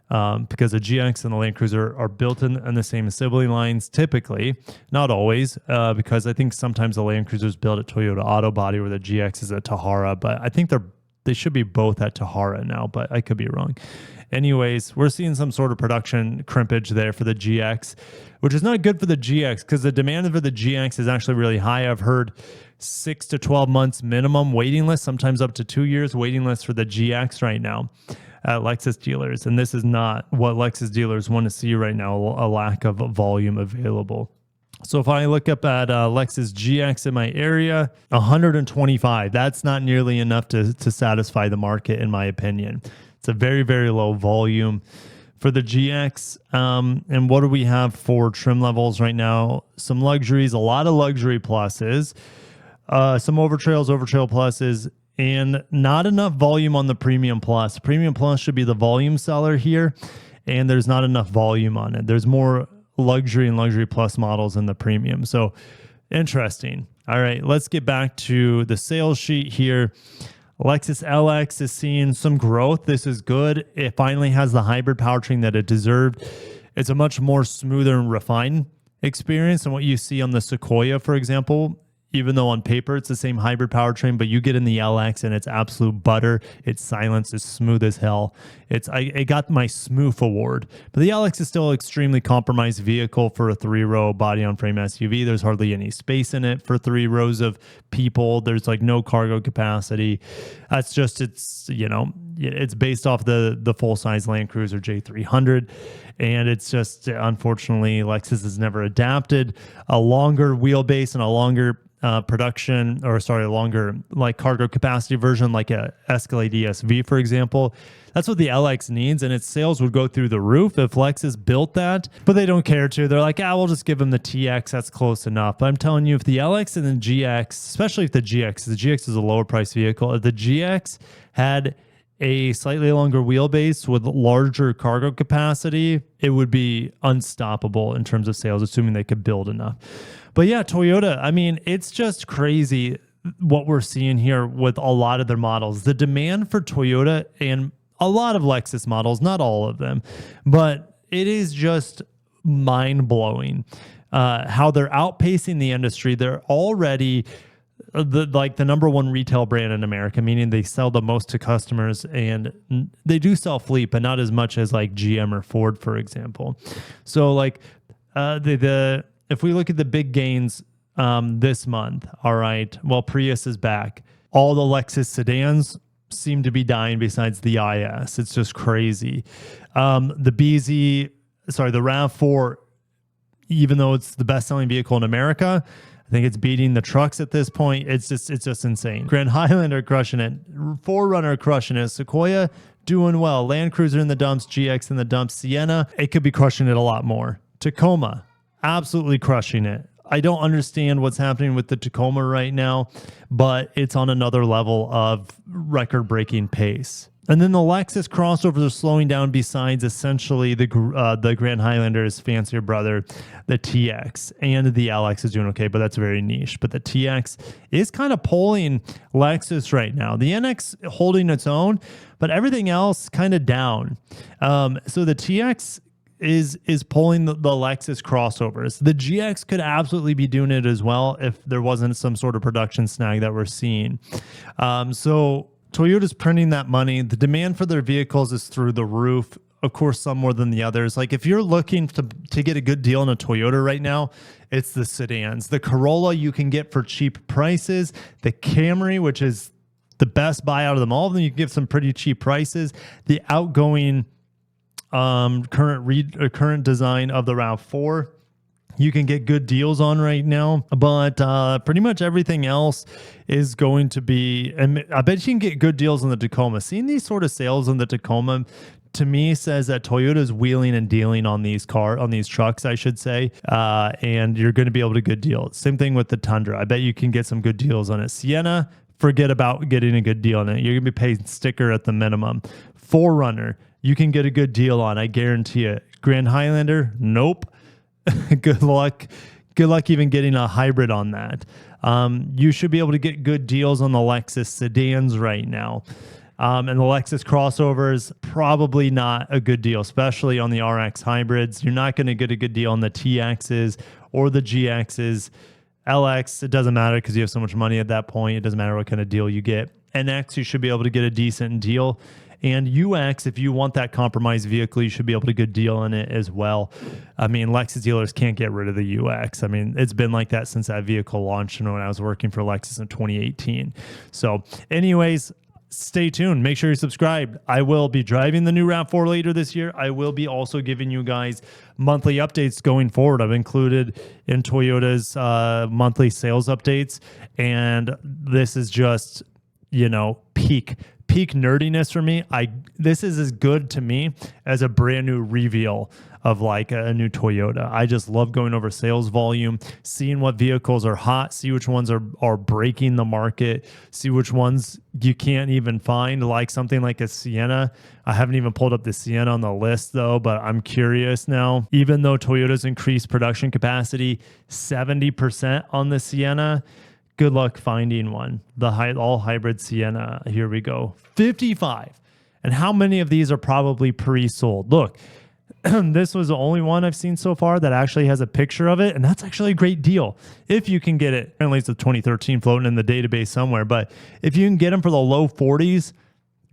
Because the GX and the Land Cruiser are built in the same assembly lines typically, not always, because I think sometimes the Land Cruiser is built at Toyota Auto Body where the GX is at Tahara, but I think they should be both at Tahara now, but I could be wrong. Anyways, we're seeing some sort of production crimpage there for the GX, which is not good for the GX because the demand for the GX is actually really high. I've heard 6 to 12 months minimum waiting list, sometimes up to 2 years waiting list for the GX right now at Lexus dealers. And this is not what Lexus dealers want to see right now, a lack of volume available. So if I look up at Lexus GX in my area, 125, that's not nearly enough to satisfy the market, in my opinion. It's a very, very low volume for the GX. And what do we have for trim levels right now? Some luxuries, a lot of luxury pluses, some overtrails, overtrail pluses, and not enough volume on the Premium Plus. Premium Plus should be the volume seller here, and there's not enough volume on it. There's more luxury and luxury plus models in the Premium. So interesting. All right, let's get back to the sales sheet here. Lexus LX is seeing some growth. This is good. It finally has the hybrid powertrain that it deserved. It's a much more smoother and refined experience than what you see on the Sequoia, for example. Even though on paper it's the same hybrid powertrain, but you get in the LX and it's absolute butter. Its silence is smooth as hell. It got my Smooth award. But the LX is still an extremely compromised vehicle for a 3-row body-on-frame SUV. There's hardly any space in it for 3 rows of people. There's like no cargo capacity. That's just, it's based off the full-size Land Cruiser J300. And it's just, unfortunately, Lexus has never adapted a longer wheelbase and a longer longer like cargo capacity version, like a Escalade ESV, for example. That's what the LX needs, and its sales would go through the roof if Lexus built that, but they don't care to. They're like, we'll just give them the TX. That's close enough. But I'm telling you, if the LX and the GX, especially if the GX is a lower price vehicle, if the GX had a slightly longer wheelbase with larger cargo capacity, it would be unstoppable in terms of sales, assuming they could build enough. But yeah, Toyota, I mean, it's just crazy what we're seeing here with a lot of their models. The demand for Toyota and a lot of Lexus models, not all of them, but it is just mind-blowing how they're outpacing the industry. They're already the #1 retail brand in America, meaning they sell the most to customers, and they do sell fleet, but not as much as like GM or Ford, for example. So like if we look at the big gains this month, all right, well, Prius is back. All the Lexus sedans seem to be dying besides the IS. It's just crazy. The RAV4, even though it's the best-selling vehicle in America, I think it's beating the trucks at this point. It's just insane. Grand Highlander crushing it. 4Runner crushing it. Sequoia doing well. Land Cruiser in the dumps. GX in the dumps. Sienna, it could be crushing it a lot more. Tacoma, absolutely crushing it. I don't understand what's happening with the Tacoma right now, but it's on another level of record-breaking pace. And then the Lexus crossovers are slowing down besides essentially the Grand Highlander's fancier brother, the TX. And the LX is doing okay, but that's very niche. But the TX is kind of pulling Lexus right now. The NX holding its own, but everything else kind of down. So the TX is pulling the Lexus crossovers. The GX could absolutely be doing it as well if there wasn't some sort of production snag that we're seeing. So Toyota's printing that money. The demand for their vehicles is through the roof. Of course, some more than the others. Like if you're looking to get a good deal on a Toyota right now, it's the sedans. The Corolla you can get for cheap prices. The Camry, which is the best buy out of them all of them, you can get some pretty cheap prices. The outgoing current design of the RAV4, you can get good deals on right now, but pretty much everything else is going to be, and I bet you can get good deals on the Tacoma. Seeing these sort of sales on the Tacoma to me says that Toyota is wheeling and dealing on these trucks, I should say, and you're going to be able to good deals. Same thing with the Tundra. I bet you can get some good deals on it. Sienna, forget about getting a good deal on it. You're going to be paying sticker at the minimum. 4Runner, you can get a good deal on, I guarantee it. Grand Highlander, nope. Good luck. Good luck even getting a hybrid on that. You should be able to get good deals on the Lexus sedans right now. And the Lexus crossovers, probably not a good deal, especially on the RX hybrids. You're not going to get a good deal on the TXs or the GXs. LX, it doesn't matter because you have so much money at that point. It doesn't matter what kind of deal you get. NX, you should be able to get a decent deal. And UX, if you want that compromised vehicle, you should be able to get a good deal on it as well. I mean, Lexus dealers can't get rid of the UX. I mean, it's been like that since that vehicle launched and when I was working for Lexus in 2018. So anyways, stay tuned. Make sure you're subscribed. I will be driving the new RAV4 later this year. I will be also giving you guys monthly updates going forward. I've included in Toyota's monthly sales updates. And this is just, you know, peak nerdiness for me. This is as good to me as a brand new reveal of like a new Toyota. I just love going over sales volume, seeing what vehicles are hot, see which ones are breaking the market, see which ones you can't even find, like something like a Sienna. I haven't even pulled up the Sienna on the list though, but I'm curious now. Even though Toyota's increased production capacity 70% on the Sienna, good luck finding one. The all hybrid Sienna, here we go, 55. And how many of these are probably pre-sold? Look, this was the only one I've seen so far that actually has a picture of it, and that's actually a great deal if you can get it. Apparently it's a 2013 floating in the database somewhere, but if you can get them for the low 40s,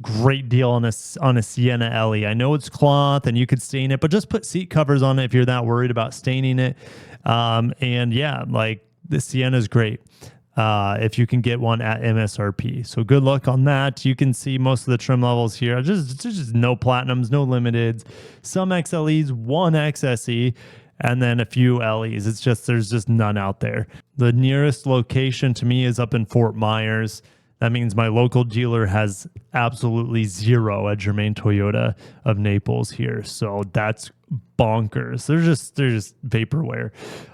great deal on a Sienna LE. I know it's cloth and you could stain it, but just put seat covers on it if you're that worried about staining it. And yeah, like the Sienna is great. If you can get one at MSRP. So good luck on that. You can see most of the trim levels here. Just no platinums, no limiteds, some XLEs, one XSE, and then a few LEs. It's just, there's just none out there. The nearest location to me is up in Fort Myers. That means my local dealer has absolutely zero at Germain Toyota of Naples here. So that's bonkers. They're just vaporware.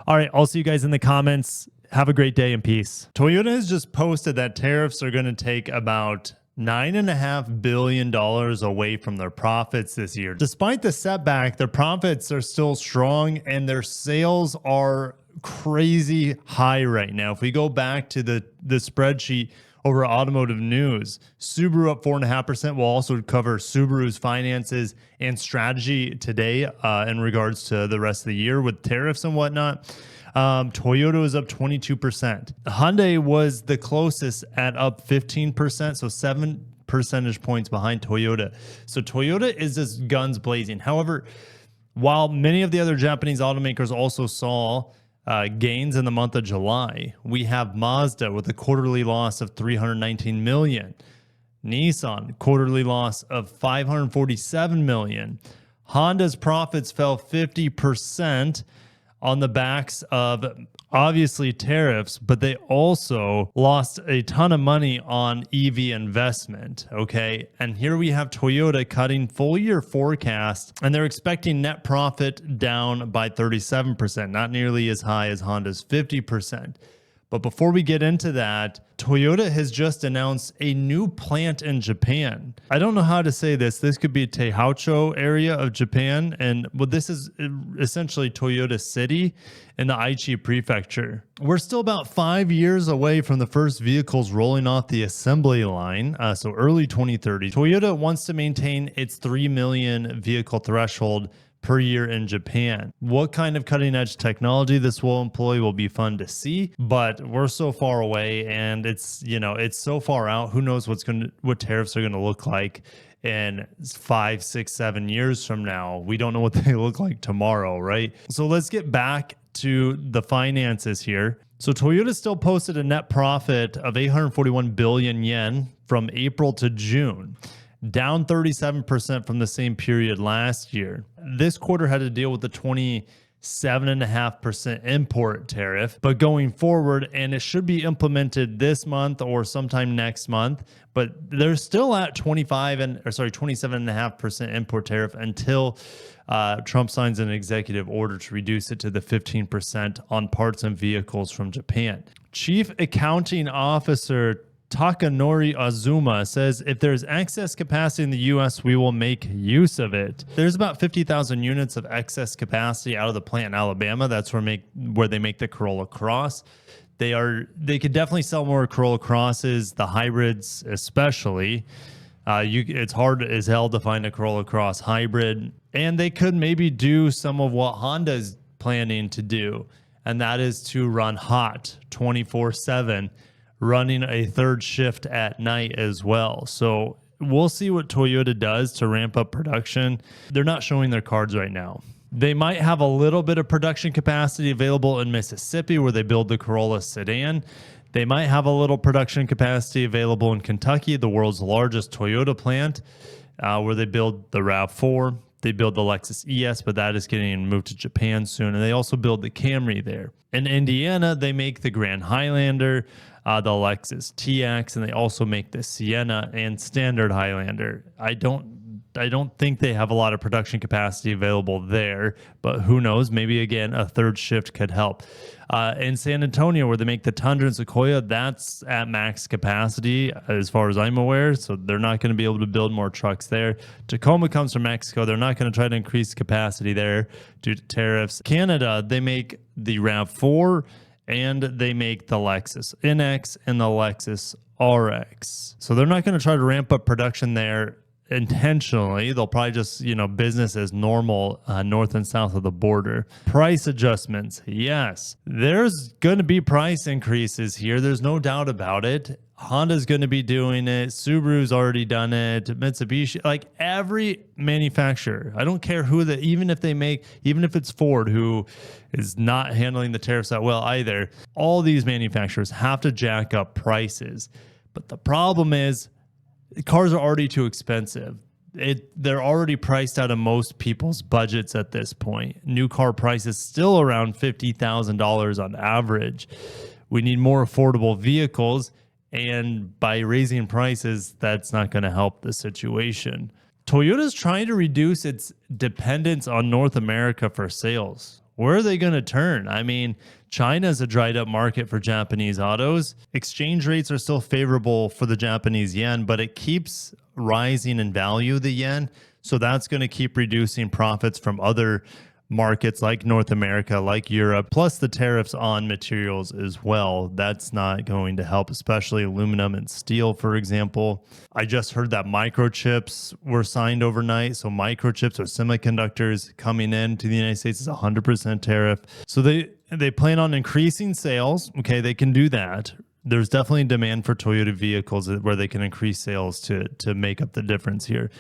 All right. I'll see you guys in the comments. Have a great day and peace. Toyota has just posted that tariffs are going to take about $9.5 billion away from their profits this year. Despite the setback, their profits are still strong and their sales are crazy high right now. If we go back to the spreadsheet over automotive news, Subaru up 4.5%. We'll also cover Subaru's finances and strategy today in regards to the rest of the year with tariffs and whatnot. Toyota was up 22%. Hyundai was the closest at up 15%, so 7 percentage points behind Toyota. So Toyota is just guns blazing. However, while many of the other Japanese automakers also saw gains in the month of July, we have Mazda with a quarterly loss of $319 million. Nissan, quarterly loss of $547 million. Honda's profits fell 50%. On the backs of obviously tariffs, but they also lost a ton of money on EV investment. Okay. And here we have Toyota cutting full year forecast, and they're expecting net profit down by 37%, not nearly as high as Honda's 50%. But before we get into that, Toyota has just announced a new plant in Japan. I don't know how to say this. This could be Teihachou area of Japan. And well, this is essentially Toyota City in the Aichi prefecture. We're still about 5 years away from the first vehicles rolling off the assembly line. So early 2030. Toyota wants to maintain its 3 million vehicle threshold per year in Japan. What kind of cutting edge technology this will employ will be fun to see, but we're so far away and it's, it's so far out. Who knows what tariffs are going to look like in 5, 6, 7 years from now. We don't know what they look like tomorrow, right? So let's get back to the finances here. So Toyota still posted a net profit of 841 billion yen from April to June, down 37% from the same period last year. This quarter had to deal with the 27.5% import tariff, but going forward, and it should be implemented this month or sometime next month, but they're still at 27.5% import tariff until Trump signs an executive order to reduce it to the 15% on parts and vehicles from Japan. Chief Accounting Officer Takanori Azuma says, if there's excess capacity in the U.S., we will make use of it. There's about 50,000 units of excess capacity out of the plant in Alabama. That's where they make the Corolla Cross. They could definitely sell more Corolla Crosses, the hybrids especially. It's hard as hell to find a Corolla Cross hybrid. And they could maybe do some of what Honda's planning to do, and that is to run hot 24/7, running a third shift at night as well. So we'll see what Toyota does to ramp up production. They're not showing their cards right now. They might have a little bit of production capacity available in Mississippi where they build the Corolla sedan. They might have a little production capacity available in Kentucky, the world's largest Toyota plant, where they build the RAV4. They build the Lexus ES, but that is getting moved to Japan soon. And they also build the Camry there. In Indiana, they make the Grand Highlander, the Lexus TX, and they also make the Sienna and standard Highlander. I don't think they have a lot of production capacity available there, but who knows? Maybe again, a third shift could help. In San Antonio, where they make the Tundra and Sequoia, that's at max capacity as far as I'm aware, so they're not going to be able to build more trucks there. Tacoma comes from Mexico. They're not going to try to increase capacity there due to tariffs. Canada, they make the RAV4 and they make the Lexus NX and the Lexus RX. So they're not going to try to ramp up production there intentionally. They'll probably just, business as normal north and south of the border. Price adjustments. Yes, there's going to be price increases here. There's no doubt about it. Honda's going to be doing it. Subaru's already done it. Mitsubishi, like every manufacturer. I don't care who even if it's Ford, who is not handling the tariffs that well either. All these manufacturers have to jack up prices. But the problem is, cars are already too expensive. They're already priced out of most people's budgets at this point. New car prices still around $50,000 on average. We need more affordable vehicles, and by raising prices, that's not going to help the situation. Toyota's trying to reduce its dependence on North America for sales. Where are they going to turn? I mean, China's a dried up market for Japanese autos. Exchange rates are still favorable for the Japanese yen, but it keeps rising in value, the yen. So that's going to keep reducing profits from other markets like North America, like Europe, plus the tariffs on materials as well. That's not going to help, especially aluminum and steel, for example. I just heard that microchips were signed overnight. So microchips or semiconductors coming into the United States is 100% tariff. So they plan on increasing sales. Okay, they can do that. There's definitely demand for Toyota vehicles where they can increase sales to make up the difference here.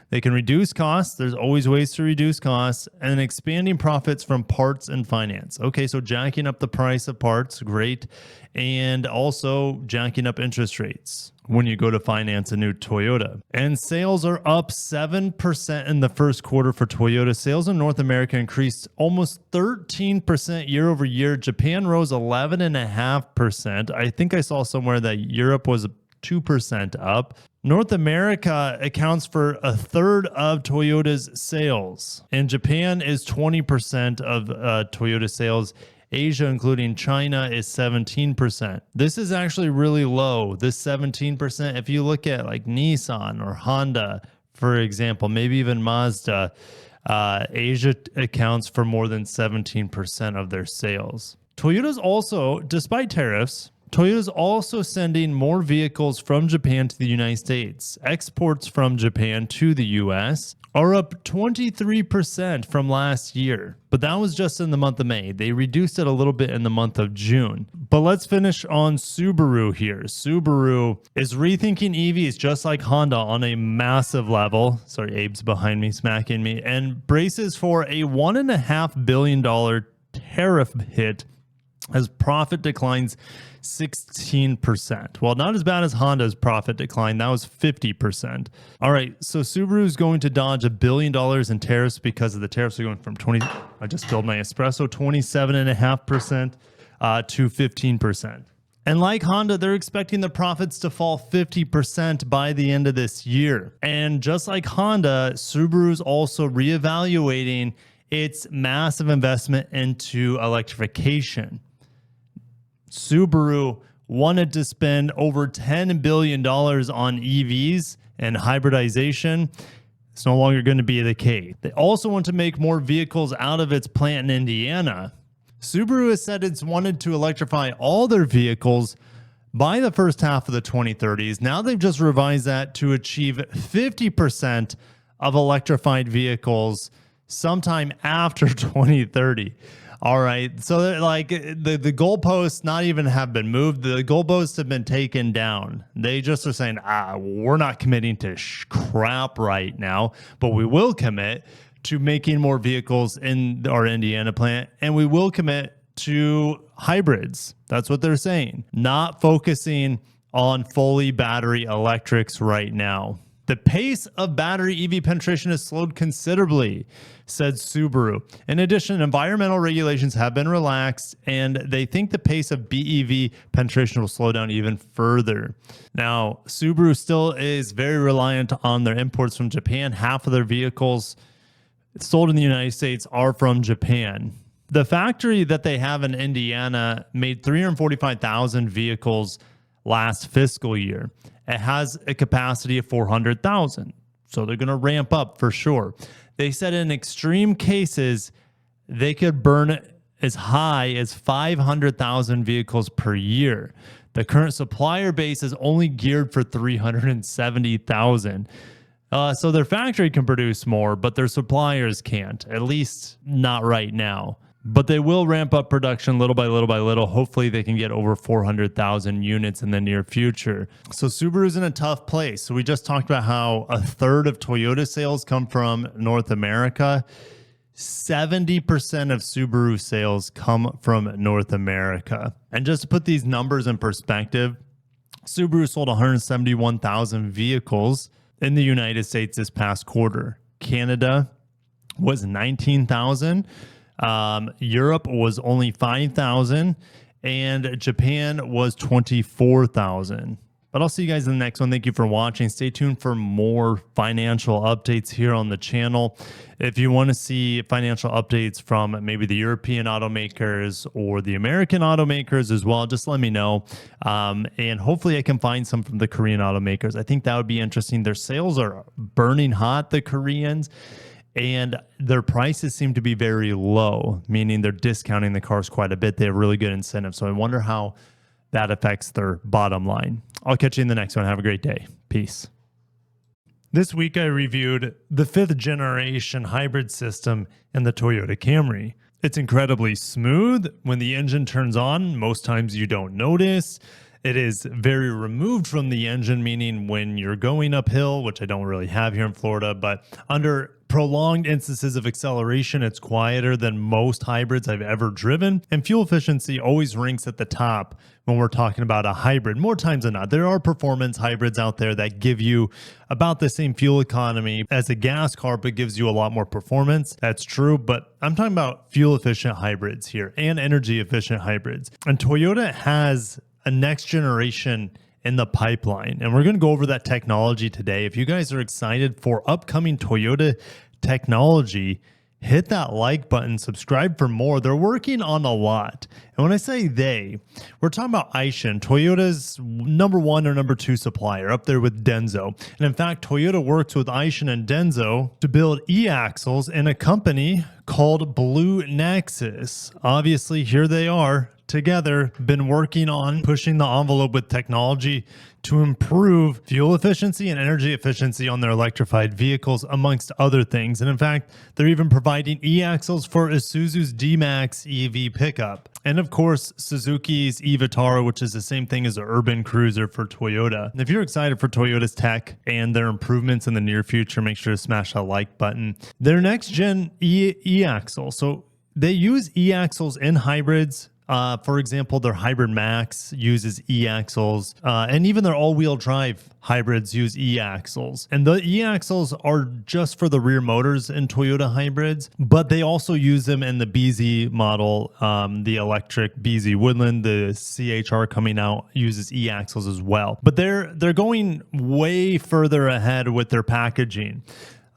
They can reduce costs. There's always ways to reduce costs, and expanding profits from parts and finance. Okay, so jacking up the price of parts, great. And also jacking up interest rates when you go to finance a new Toyota. And sales are up 7% in the first quarter for Toyota. Sales in North America increased almost 13% year over year. Japan rose 11.5%. I think I saw somewhere that Europe was 2% up. North America accounts for a third of Toyota's sales, and Japan is 20% of Toyota sales. Asia, including China, is 17%. This is actually really low, this 17%. If you look at like Nissan or Honda, for example, maybe even Mazda, Asia accounts for more than 17% of their sales. Toyota's also, despite tariffs, Toyota's also sending more vehicles from Japan to the United States. Exports from Japan to the US are up 23% from last year, but that was just in the month of May. They reduced it a little bit in the month of June. But let's finish on Subaru here. Subaru is rethinking EVs just like Honda on a massive level. Sorry, Abe's behind me smacking me. And braces for a $1.5 billion tariff hit as profit declines 16%. Well, not as bad as Honda's profit decline. That was 50%. All right, so Subaru is going to dodge $1 billion in tariffs because of the tariffs are going from 20. I just spilled my espresso, 27.5% to 15%. And like Honda, they're expecting the profits to fall 50% by the end of this year. And just like Honda, Subaru's also reevaluating its massive investment into electrification. Subaru wanted to spend over $10 billion on EVs and hybridization. It's no longer going to be the case. They also want to make more vehicles out of its plant in Indiana. Subaru has said it's wanted to electrify all their vehicles by the first half of the 2030s. Now they've just revised that to achieve 50% of electrified vehicles sometime after 2030. All right, so like the goalposts not even have been moved. The goalposts have been taken down. They just are saying, we're not committing to crap right now, but we will commit to making more vehicles in our Indiana plant, and we will commit to hybrids. That's what they're saying. Not focusing on fully battery electrics right now. The pace of battery EV penetration has slowed considerably, said Subaru. In addition, environmental regulations have been relaxed, and they think the pace of BEV penetration will slow down even further. Now, Subaru still is very reliant on their imports from Japan. Half of their vehicles sold in the United States are from Japan. The factory that they have in Indiana made 345,000 vehicles last fiscal year. It has a capacity of 400,000. So they're going to ramp up for sure. They said in extreme cases, they could burn as high as 500,000 vehicles per year. The current supplier base is only geared for 370,000. So their factory can produce more, but their suppliers can't, at least not right now. But they will ramp up production little by little by little. Hopefully they can get over 400,000 units in the near future. So Subaru's in a tough place. So we just talked about how a third of Toyota sales come from North America. 70% of Subaru sales come from North America. And just to put these numbers in perspective, Subaru sold 171,000 vehicles in the United States this past quarter. Canada was 19,000. Europe was only 5,000, and Japan was 24,000. But I'll see you guys in the next one. Thank you for watching. Stay tuned for more financial updates here on the channel. If you want to see financial updates from maybe the European automakers or the American automakers as well, just let me know. And hopefully I can find some from the Korean automakers. I think that would be interesting. Their sales are burning hot, the Koreans. And their prices seem to be very low, meaning they're discounting the cars quite a bit. They have really good incentives. So I wonder how that affects their bottom line. I'll catch you in the next one. Have a great day. Peace. This week I reviewed the 5th generation hybrid system in the Toyota Camry. It's incredibly smooth. When the engine turns on, most times you don't notice. It is very removed from the engine, meaning when you're going uphill, which I don't really have here in Florida, but under prolonged instances of acceleration, it's quieter than most hybrids I've ever driven. And fuel efficiency always ranks at the top when we're talking about a hybrid, more times than not. There are performance hybrids out there that give you about the same fuel economy as a gas car, but gives you a lot more performance. That's true, but I'm talking about fuel efficient hybrids here and energy efficient hybrids. And Toyota has a next generation in the pipeline, and we're going to go over that technology today. If you guys are excited for upcoming Toyota technology, hit that like button, subscribe for more. They're working on a lot. And when I say they, we're talking about Aishin, Toyota's #1 or #2 supplier, up there with Denso. And in fact, Toyota works with Aishin and Denso to build e-axles in a company called Blue Nexus. Obviously, here they are together, been working on pushing the envelope with technology to improve fuel efficiency and energy efficiency on their electrified vehicles, amongst other things. And in fact, they're even providing e-axles for Isuzu's D-Max EV pickup. And of course, Suzuki's e-Vitara, which is the same thing as an urban cruiser for Toyota. And if you're excited for Toyota's tech and their improvements in the near future, make sure to smash that like button. Their next gen e-axle. So they use e-axles in hybrids. For example, their Hybrid Max uses e-axles, and even their all-wheel drive hybrids use e-axles. And the e-axles are just for the rear motors in Toyota hybrids, but they also use them in the BZ model, the electric BZ Woodland. The CHR coming out uses e-axles as well. But they're going way further ahead with their packaging.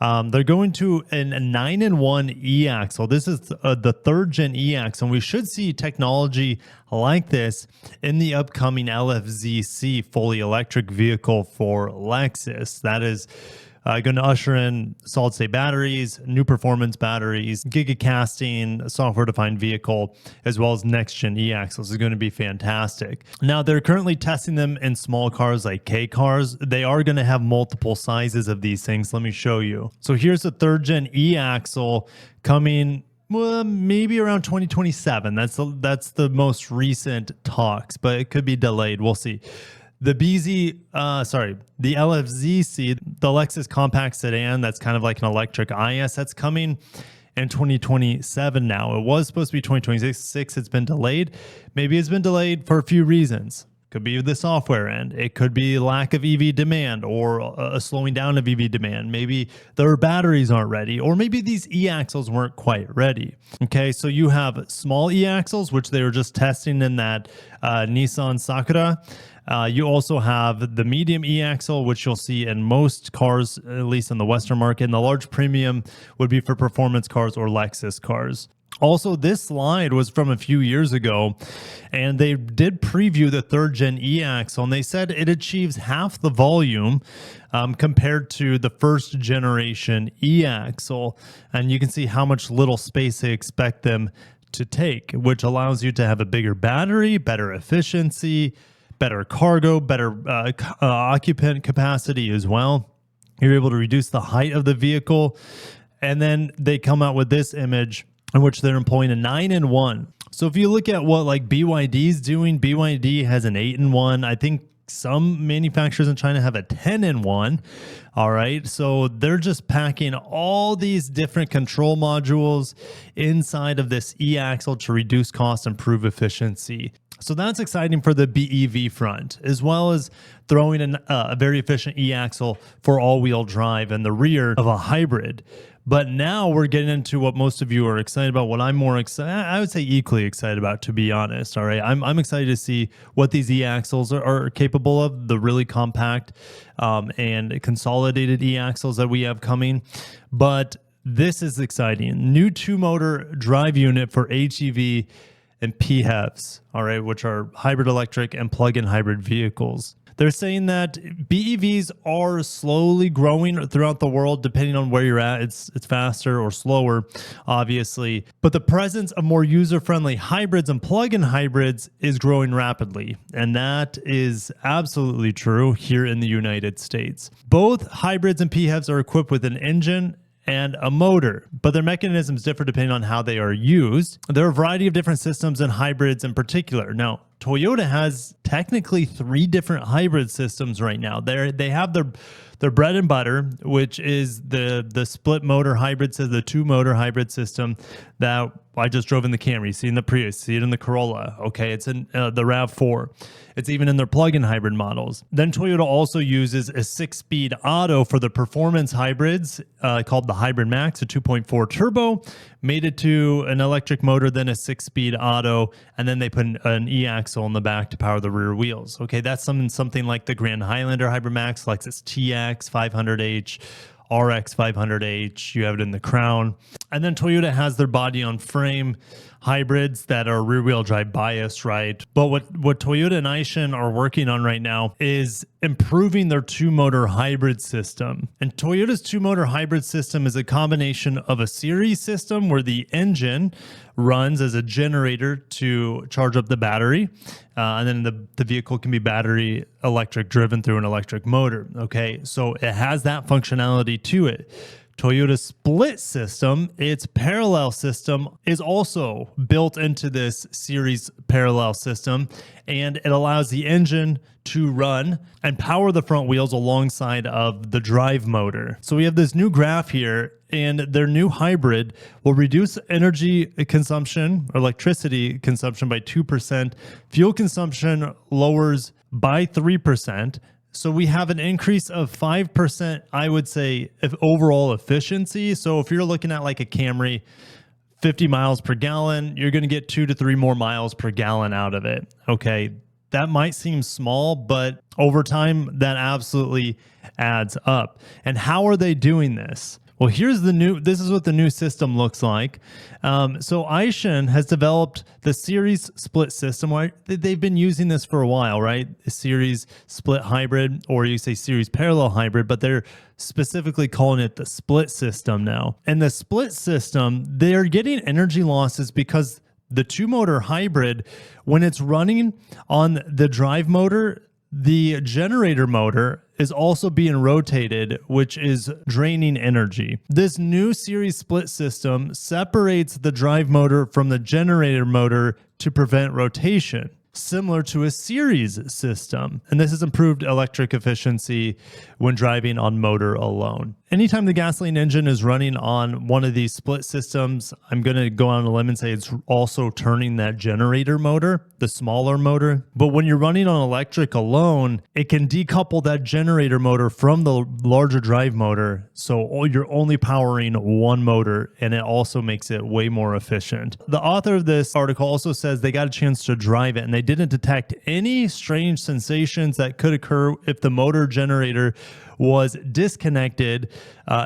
They're going to a 9-in-1 e-axle. This is the third gen e-axle, and we should see technology like this in the upcoming LFZC fully electric vehicle for Lexus. That is going to usher in solid state batteries, new performance batteries, gigacasting, software defined vehicle, as well as next gen e-axles is going to be fantastic. Now they're currently testing them in small cars like K cars. They are going to have multiple sizes of these things. Let me show you. So here's a third gen e-axle coming maybe around 2027. That's the most recent talks, but it could be delayed. We'll see. The the LFZC, the Lexus compact sedan, that's kind of like an electric IS, that's coming in 2027 now. It was supposed to be 2026. It's been delayed. Maybe it's been delayed for a few reasons. Could be the software end. It could be lack of EV demand or a slowing down of EV demand. Maybe their batteries aren't ready, or maybe these e-axles weren't quite ready. Okay, so you have small e-axles, which they were just testing in that Nissan Sakura. You also have the medium e-axle, which you'll see in most cars, at least in the Western market. And the large premium would be for performance cars or Lexus cars. Also, this slide was from a few years ago, and they did preview the third gen e-axle, and they said it achieves half the volume compared to the first generation e-axle. And you can see how much little space they expect them to take, which allows you to have a bigger battery, better efficiency, better cargo, better occupant capacity as well. You're able to reduce the height of the vehicle. And then they come out with this image in which they're employing a 9-in-1. So if you look at what like BYD is doing, BYD has an 8-in-1. I think some manufacturers in China have a 10-in-1. All right. So they're just packing all these different control modules inside of this e-axle to reduce cost, improve efficiency. So that's exciting for the BEV front, as well as throwing in a very efficient e-axle for all-wheel drive in the rear of a hybrid. But now we're getting into what most of you are excited about, what I'm more excited, I would say equally excited about, to be honest. All right. I'm excited to see what these e-axles are capable of, the really compact and consolidated e-axles that we have coming. But this is exciting. New 2-motor drive unit for HEV and PHEVs, all right, which are hybrid electric and plug-in hybrid vehicles. They're saying that BEVs are slowly growing throughout the world, depending on where you're at. It's faster or slower, obviously. But the presence of more user-friendly hybrids and plug-in hybrids is growing rapidly. And that is absolutely true here in the United States. Both hybrids and PHEVs are equipped with an engine and a motor, but their mechanisms differ depending on how they are used. There are a variety of different systems and hybrids in particular. Now, Toyota has technically 3 different hybrid systems right now. They have their bread and butter, which is the split motor hybrid, so the 2-motor hybrid system that I just drove in the Camry. See in the Prius, see it in the Corolla. Okay, it's in the RAV4. It's even in their plug-in hybrid models. Then Toyota also uses a 6-speed auto for the performance hybrids called the Hybrid Max, a 2.4 turbo, made it to an electric motor, then a 6-speed auto, and then they put an e-axle in the back to power the rear wheels. Okay, that's something like the Grand Highlander Hybrid Max, Lexus TX, 500H, RX 500H, you have it in the Crown. And then Toyota has their body on frame hybrids that are rear wheel drive biased, right? But what Toyota and Aishin are working on right now is improving their two motor hybrid system. And Toyota's two motor hybrid system is a combination of a series system where the engine runs as a generator to charge up the battery. And then the vehicle can be battery electric driven through an electric motor. Okay, so it has that functionality to it. Toyota's split system, its parallel system, is also built into this series parallel system, and it allows the engine to run and power the front wheels alongside of the drive motor. So we have this new graph here, and their new hybrid will reduce energy consumption or electricity consumption by 2%. Fuel consumption lowers by 3%. So we have an increase of 5%, I would say, of overall efficiency. So if you're looking at like a Camry, 50 miles per gallon, you're going to get 2 to 3 more miles per gallon out of it. Okay, that might seem small, but over time, that absolutely adds up. And how are they doing this? Well, this is what the new system looks like. So Aishin has developed the series split system. Right? They've been using this for a while, right? A series split hybrid, or you say series parallel hybrid, but they're specifically calling it the split system now. And the split system, they're getting energy losses because the two motor hybrid, when it's running on the drive motor, the generator motor is also being rotated, which is draining energy. This new series split system separates the drive motor from the generator motor to prevent rotation, similar to a series system. And this has improved electric efficiency when driving on motor alone. Anytime the gasoline engine is running on one of these split systems, I'm going to go on a limb and say it's also turning that generator motor, the smaller motor. But when you're running on electric alone, it can decouple that generator motor from the larger drive motor. So you're only powering one motor, and it also makes it way more efficient. The author of this article also says they got a chance to drive it, and they didn't detect any strange sensations that could occur if the motor generator was disconnected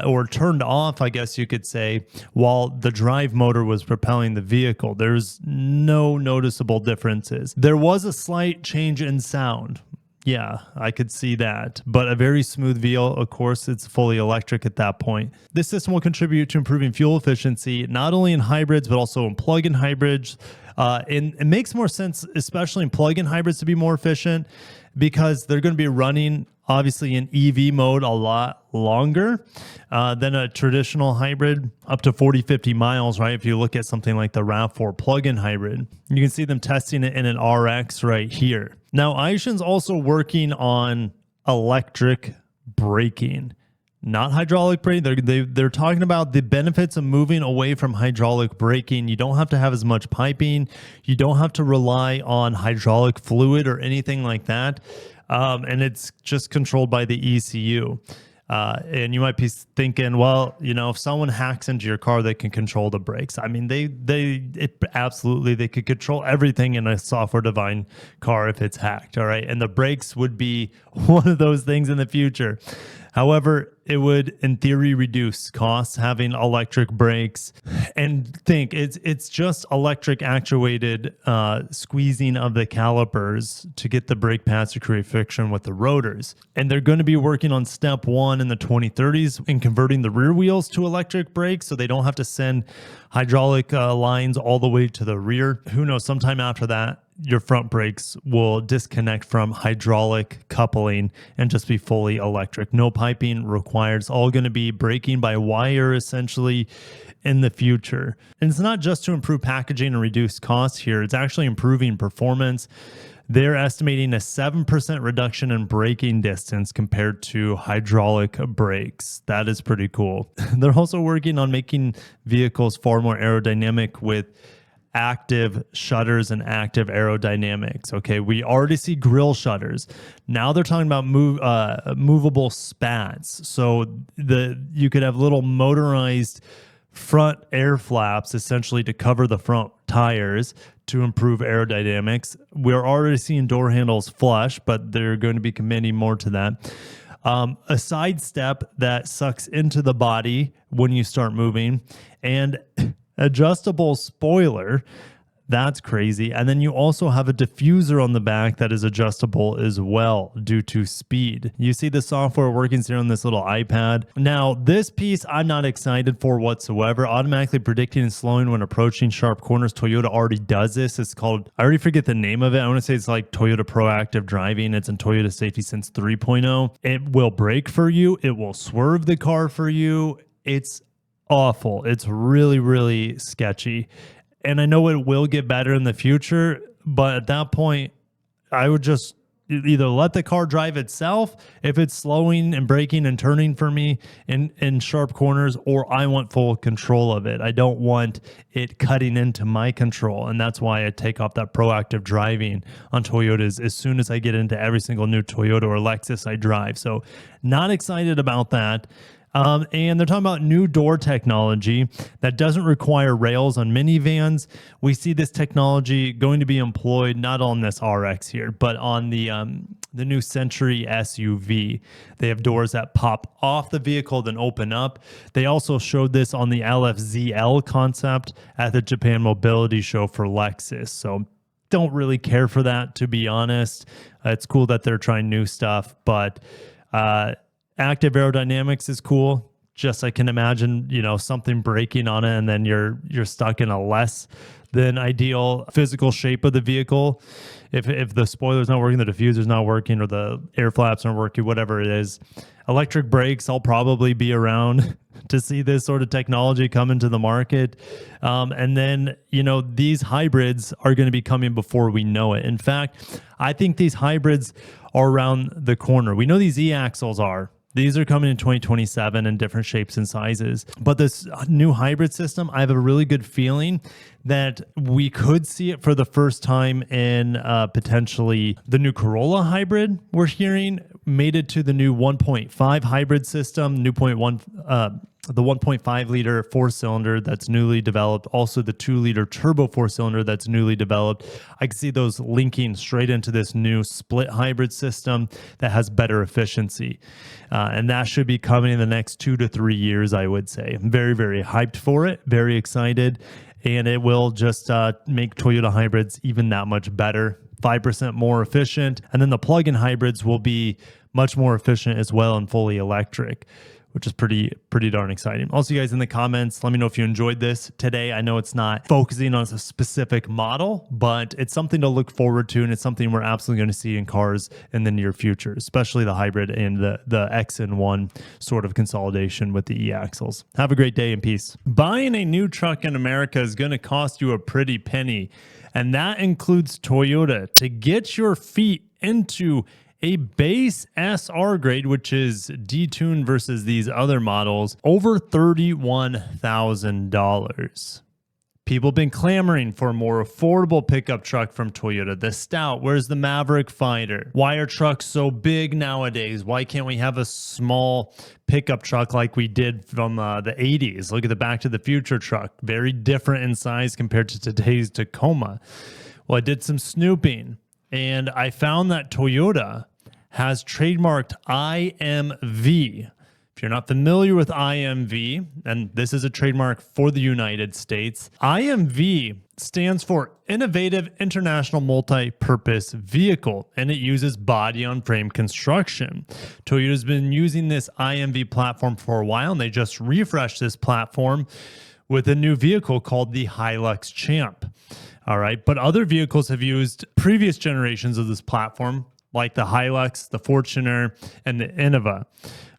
or turned off, I guess you could say, while the drive motor was propelling the vehicle. There's no noticeable differences. There was a slight change in sound. Yeah, I could see that, but a very smooth vehicle. Of course, it's fully electric at that point. This system will contribute to improving fuel efficiency, not only in hybrids, but also in plug-in hybrids. And it makes more sense, especially in plug-in hybrids, to be more efficient because they're going to be running obviously in EV mode a lot longer than a traditional hybrid, up to 40, 50 miles, right? If you look at something like the RAV4 plug-in hybrid, you can see them testing it in an RX right here. Now, Aishin's also working on electric braking, not hydraulic braking. They're talking about the benefits of moving away from hydraulic braking. You don't have to have as much piping. You don't have to rely on hydraulic fluid or anything like that. And it's just controlled by the ECU. And you might be thinking, well, if someone hacks into your car, they can control the brakes. I mean, absolutely, they could control everything in a software-defined car if it's hacked. All right. And the brakes would be one of those things in the future. However, it would, in theory, reduce costs having electric brakes. And think it's just electric actuated squeezing of the calipers to get the brake pads to create friction with the rotors. And they're going to be working on step 1 in the 2030s in converting the rear wheels to electric brakes, so they don't have to send hydraulic lines all the way to the rear. Who knows? Sometime after that, your front brakes will disconnect from hydraulic coupling and just be fully electric. No piping required. It's all going to be braking by wire essentially in the future. And it's not just to improve packaging and reduce costs here. It's actually improving performance. They're estimating a 7% reduction in braking distance compared to hydraulic brakes. That is pretty cool. They're also working on making vehicles far more aerodynamic with active shutters and active aerodynamics. Okay, we already see grille shutters. Now they're talking about movable spats. So you could have little motorized front air flaps essentially to cover the front tires to improve aerodynamics. We're already seeing door handles flush, but they're going to be committing more to that. a side step that sucks into the body when you start moving, and adjustable spoiler. That's crazy. And then you also have a diffuser on the back that is adjustable as well due to speed. You see the software working here on this little iPad. Now, this piece I'm not excited for whatsoever. Automatically predicting and slowing when approaching sharp corners. Toyota already does this. It's called, I already forget the name of it. I want to say it's like Toyota Proactive Driving. It's in Toyota Safety Sense 3.0. It will brake for you. It will swerve the car for you. It's awful. It's really, really sketchy. And I know it will get better in the future, but at that point, I would just either let the car drive itself if it's slowing and braking and turning for me in sharp corners, or I want full control of it. I don't want it cutting into my control. And that's why I take off that proactive driving on Toyotas as soon as I get into every single new Toyota or Lexus I drive. So not excited about that. And they're talking about new door technology that doesn't require rails on minivans. We see this technology going to be employed not on this RX here, but on the new Century SUV. They have doors that pop off the vehicle, then open up. They also showed this on the LFZL concept at the Japan Mobility Show for Lexus. So don't really care for that, to be honest. It's cool that they're trying new stuff, but active aerodynamics is cool. Just I can imagine, something breaking on it, and then you're stuck in a less than ideal physical shape of the vehicle. If the spoiler's not working, the diffuser's not working, or the air flaps aren't working, whatever it is. Electric brakes, I'll probably be around to see this sort of technology come into the market. And then, these hybrids are going to be coming before we know it. In fact, I think these hybrids are around the corner. We know these e-axles are. These are coming in 2027 in different shapes and sizes. But this new hybrid system, I have a really good feeling that we could see it for the first time in potentially the new Corolla hybrid we're hearing, made it to the new 1.5 hybrid system, the 1.5 liter four-cylinder that's newly developed, also the 2-liter turbo four-cylinder that's newly developed. I can see those linking straight into this new split hybrid system that has better efficiency. And that should be coming in the next 2 to 3 years, I would say. I'm very, very hyped for it, very excited, and it will just make Toyota hybrids even that much better, 5% more efficient. And then the plug-in hybrids will be much more efficient as well and fully electric, which is pretty darn exciting. Also, you guys in the comments, let me know if you enjoyed this today. I know it's not focusing on a specific model, but it's something to look forward to, and it's something we're absolutely going to see in cars in the near future, especially the hybrid and the X in one sort of consolidation with the e-axles. Have a great day and peace. Buying a new truck in America is going to cost you a pretty penny, and that includes Toyota. To get your feet into a base SR grade, which is detuned versus these other models, over $31,000. People have been clamoring for a more affordable pickup truck from Toyota. The Stout, where's the Maverick Fighter? Why are trucks so big nowadays? Why can't we have a small pickup truck like we did from the 80s? Look at the Back to the Future truck. Very different in size compared to today's Tacoma. Well, I did some snooping, and I found that Toyota has trademarked IMV. If you're not familiar with IMV, and this is a trademark for the United States, IMV stands for Innovative International Multi-Purpose Vehicle, and it uses body-on-frame construction. Toyota's been using this IMV platform for a while, and they just refreshed this platform with a new vehicle called the Hilux Champ. All right, but other vehicles have used previous generations of this platform, like the Hilux, the Fortuner, and the Innova.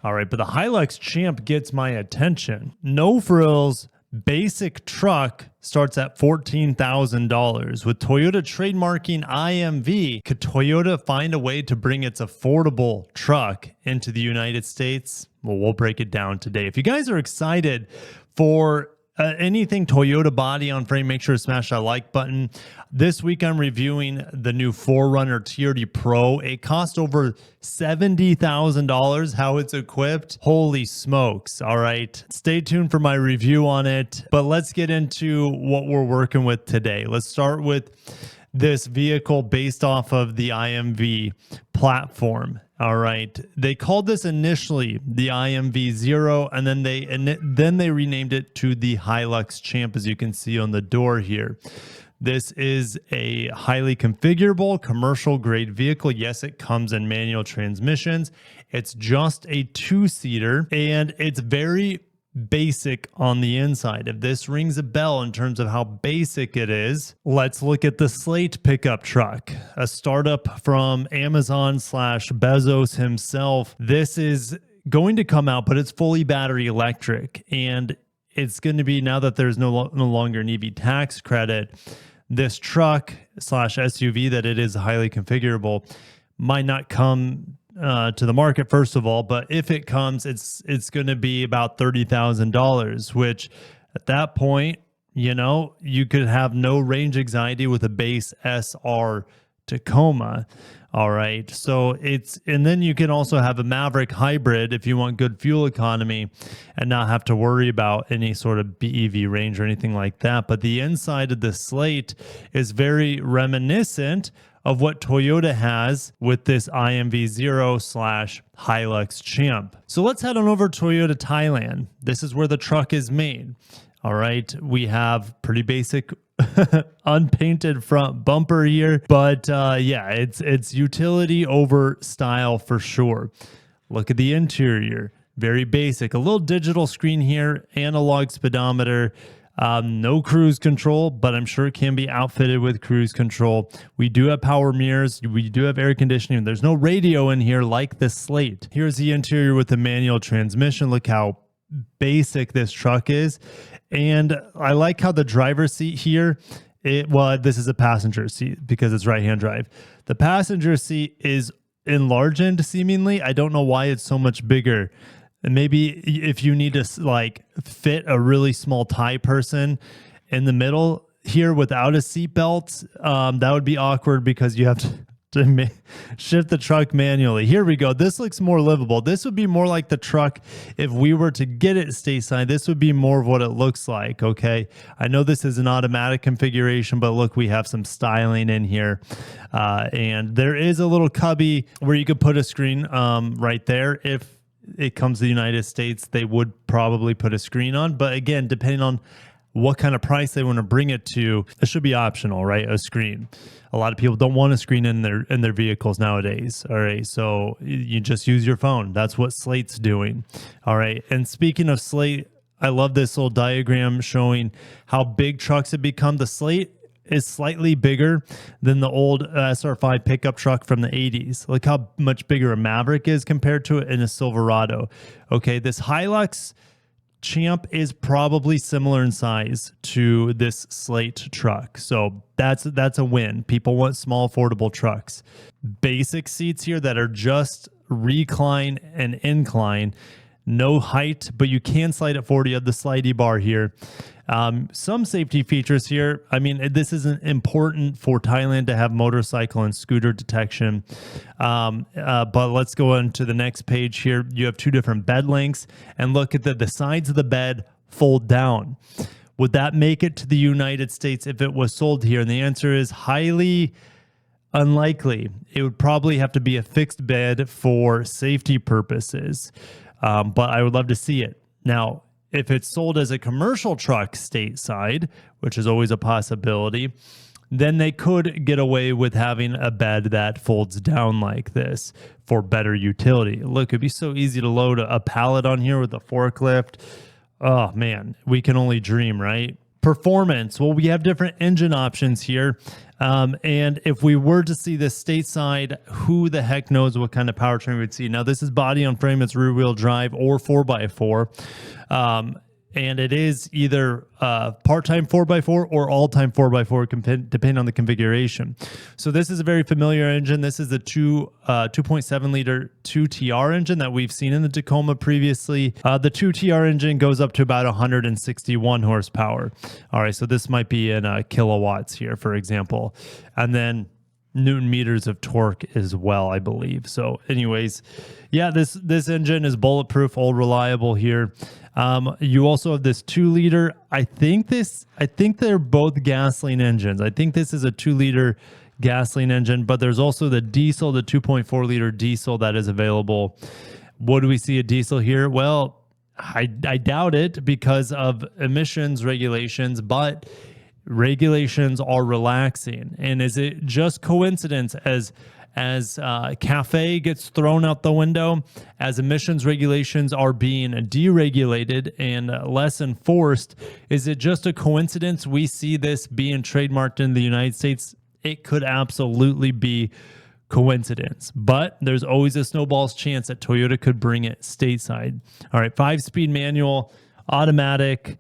All right, but the Hilux Champ gets my attention. No frills, basic truck starts at $14,000. With Toyota trademarking IMV, could Toyota find a way to bring its affordable truck into the United States? Well, we'll break it down today. If you guys are excited for anything Toyota body on frame, make sure to smash that like button. This week I'm reviewing the new 4Runner TRD Pro. It cost over $70,000 how it's equipped. Holy smokes. All right. Stay tuned for my review on it. But let's get into what we're working with today. Let's start with this vehicle based off of the IMV platform. All right. They called this initially the IMV0, and then they renamed it to the Hilux Champ, as you can see on the door here. This is a highly configurable commercial grade vehicle. Yes, it comes in manual transmissions. It's just a two-seater, and it's very basic on the inside. If this rings a bell in terms of how basic it is, let's look at the Slate pickup truck, a startup from Amazon / Bezos himself. This is going to come out, but it's fully battery electric, and it's going to be, now that there's no longer an EV tax credit, this truck / SUV that it is highly configurable might not come to the market, first of all, but if it comes, it's going to be about $30,000, which at that point, you know, you could have no range anxiety with a base SR Tacoma. All right. So and then you can also have a Maverick hybrid if you want good fuel economy and not have to worry about any sort of BEV range or anything like that. But the inside of the Slate is very reminiscent of what Toyota has with this IMV0 / Hilux Champ. So let's head on over to Toyota Thailand. This is where the truck is made. All right, we have pretty basic unpainted front bumper here, but yeah, it's utility over style for sure. Look at the interior, very basic. A little digital screen here, analog speedometer. No cruise control, but I'm sure it can be outfitted with cruise control. We do have power mirrors. We do have air conditioning. There's no radio in here like the Slate. Here's the interior with the manual transmission. Look how basic this truck is. And I like how the driver's seat here, this is a passenger seat because it's right-hand drive. The passenger seat is enlarged seemingly. I don't know why it's so much bigger. And maybe if you need to like fit a really small Thai person in the middle here without a seatbelt, that would be awkward because you have to shift the truck manually. Here we go. This looks more livable. This would be more like the truck if we were to get it stateside. This would be more of what it looks like, okay? I know this is an automatic configuration, but look, we have some styling in here. And there is a little cubby where you could put a screen right there. If it comes to the United States, they would probably put a screen on. But again, depending on what kind of price they want to bring it to, it should be optional, right? A screen. A lot of people don't want a screen in their vehicles nowadays. All right, so you just use your phone. That's what Slate's doing. All right, and speaking of Slate, I love this little diagram showing how big trucks have become. The Slate is slightly bigger than the old SR5 pickup truck from the 80s. Look how much bigger a Maverick is compared to it in a Silverado. Okay, this Hilux Champ is probably similar in size to this Slate truck. So that's a win. People want small, affordable trucks. Basic seats here that are just recline and incline. No height, but you can slide it forward. You have the slidey bar here. Some safety features here. I mean, this isn't important for Thailand to have motorcycle and scooter detection. But let's go on to the next page here. You have two different bed lengths, and look at the sides of the bed fold down. Would that make it to the United States if it was sold here? And the answer is highly unlikely. It would probably have to be a fixed bed for safety purposes. But I would love to see it. Now, if it's sold as a commercial truck stateside, which is always a possibility, then they could get away with having a bed that folds down like this for better utility. Look, it'd be so easy to load a pallet on here with a forklift. Oh, man, we can only dream, right? Performance. Well, we have different engine options here. And if we were to see this stateside, who the heck knows what kind of powertrain we'd see. Now, this is body on frame, it's rear wheel drive or 4x4. And it is either part-time 4x4 or all-time 4x4, depending on the configuration. So this is a very familiar engine. This is the 2.7-liter 2TR engine that we've seen in the Tacoma previously. The 2TR engine goes up to about 161 horsepower. All right, so this might be in kilowatts here, for example. And then Newton meters of torque as well, I believe. So anyways, yeah, this engine is bulletproof, all reliable here. You also have this 2-liter. I think they're both gasoline engines. I think this is a 2-liter gasoline engine, but there's also the diesel, the 2.4 liter diesel that is available. Would we see a diesel here? Well, I doubt it because of emissions regulations, but regulations are relaxing. And is it just coincidence as CAFE gets thrown out the window, as emissions regulations are being deregulated and less enforced? Is it just a coincidence we see this being trademarked in the United States? It could absolutely be coincidence, but there's always a snowball's chance that Toyota could bring it stateside. All right, 5-speed manual, automatic,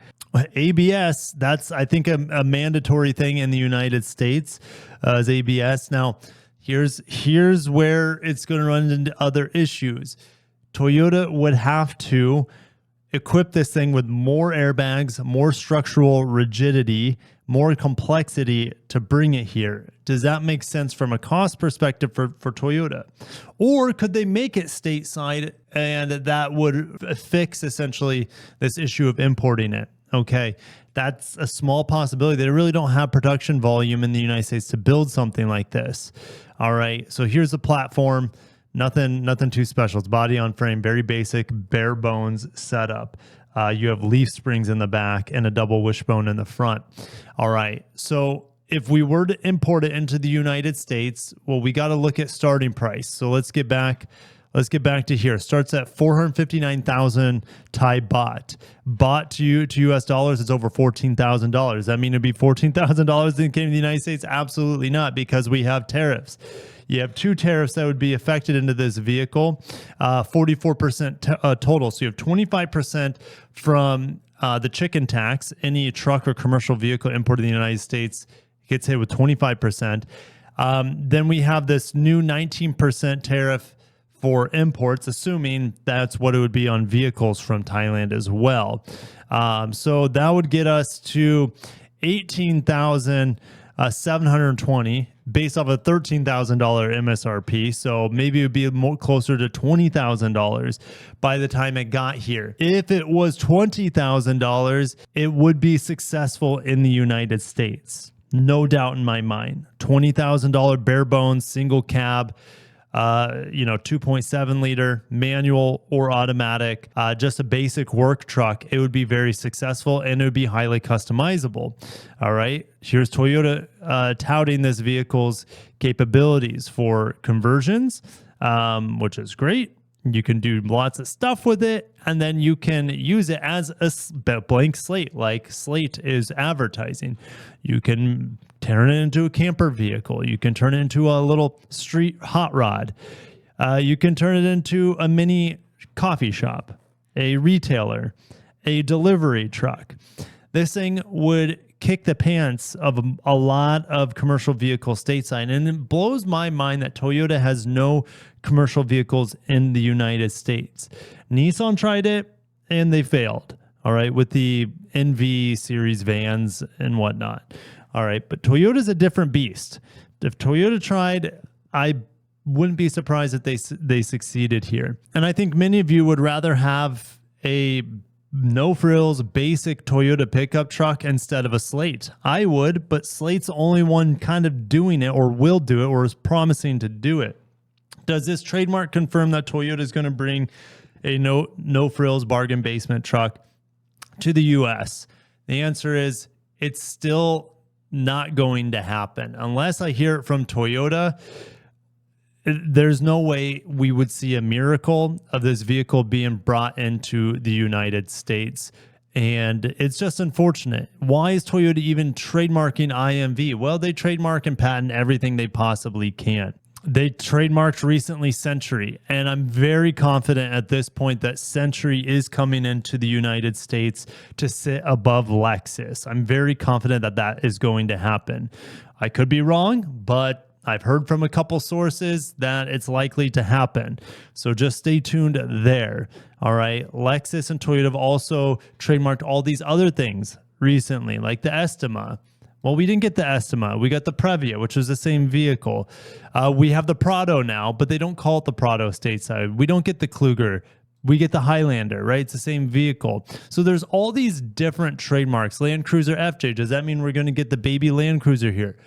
ABS. That's, I think, a mandatory thing in the United States as ABS. Now, here's where it's going to run into other issues. Toyota would have to equip this thing with more airbags, more structural rigidity, more complexity to bring it here. Does that make sense from a cost perspective for Toyota? Or could they make it stateside and that would fix essentially this issue of importing it? Okay, that's a small possibility. They really don't have production volume in the United States to build something like this. All right, so here's the platform. Nothing too special. It's body on frame, very basic, bare bones setup. You have leaf springs in the back and a double wishbone in the front. All right, so if we were to import it into the United States, well, we got to look at starting price. So let's get back to here. Starts at 459,000 Thai baht. Baht to US dollars, it's over $14,000. Does that mean it'd be $14,000 that came to the United States? Absolutely not, because we have tariffs. You have 2 tariffs that would be affected into this vehicle, 44% total. So you have 25% from the chicken tax. Any truck or commercial vehicle imported in the United States gets hit with 25%. Then we have this new 19% tariff for imports, assuming that's what it would be on vehicles from Thailand as well. So that would get us to 18,720 based off a $13,000 MSRP. So maybe it would be more closer to $20,000 by the time it got here. If it was $20,000, it would be successful in the United States. No doubt in my mind. $20,000 bare bones, single cab, 2.7 liter manual or automatic, just a basic work truck. It would be very successful and it would be highly customizable. All right. Here's Toyota touting this vehicle's capabilities for conversions, which is great. You can do lots of stuff with it, and then you can use it as a blank slate, like Slate is advertising. You can turn it into a camper vehicle. You can turn it into a little street hot rod. You can turn it into a mini coffee shop, a retailer, a delivery truck. This thing would kick the pants of a lot of commercial vehicles stateside. And it blows my mind that Toyota has no commercial vehicles in the United States. Nissan tried it and they failed. All right, with the NV series vans and whatnot. All right, but Toyota's a different beast. If Toyota tried, I wouldn't be surprised if they succeeded here. And I think many of you would rather have a no-frills basic Toyota pickup truck instead of a Slate. I would, but Slate's the only one kind of doing it or will do it or is promising to do it. Does this trademark confirm that Toyota is going to bring a no-frills bargain basement truck to the U.S.? The answer is it's still not going to happen. Unless I hear it from Toyota, there's no way we would see a miracle of this vehicle being brought into the United States. And it's just unfortunate. Why is Toyota even trademarking IMV? Well, they trademark and patent everything they possibly can. They trademarked recently Century, and I'm very confident at this point that Century is coming into the United States to sit above Lexus. I'm very confident that that is going to happen. I could be wrong, but I've heard from a couple sources that it's likely to happen. So just stay tuned there. All right. Lexus and Toyota have also trademarked all these other things recently, like the Estima. Well, we didn't get the Estima. We got the Previa, which is the same vehicle. We have the Prado now, but they don't call it the Prado stateside. We don't get the Kluger. We get the Highlander, right? It's the same vehicle. So there's all these different trademarks. Land Cruiser FJ. Does that mean we're going to get the baby Land Cruiser here?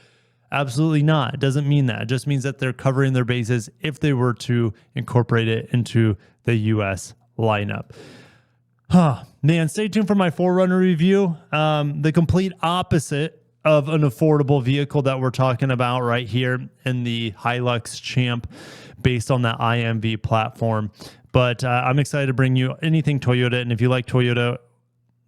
Absolutely not. It doesn't mean that. It just means that they're covering their bases if they were to incorporate it into the US lineup. Man, stay tuned for my 4Runner review. The complete opposite of an affordable vehicle that we're talking about right here in the Hilux Champ based on that IMV platform. But I'm excited to bring you anything Toyota. And if you like Toyota,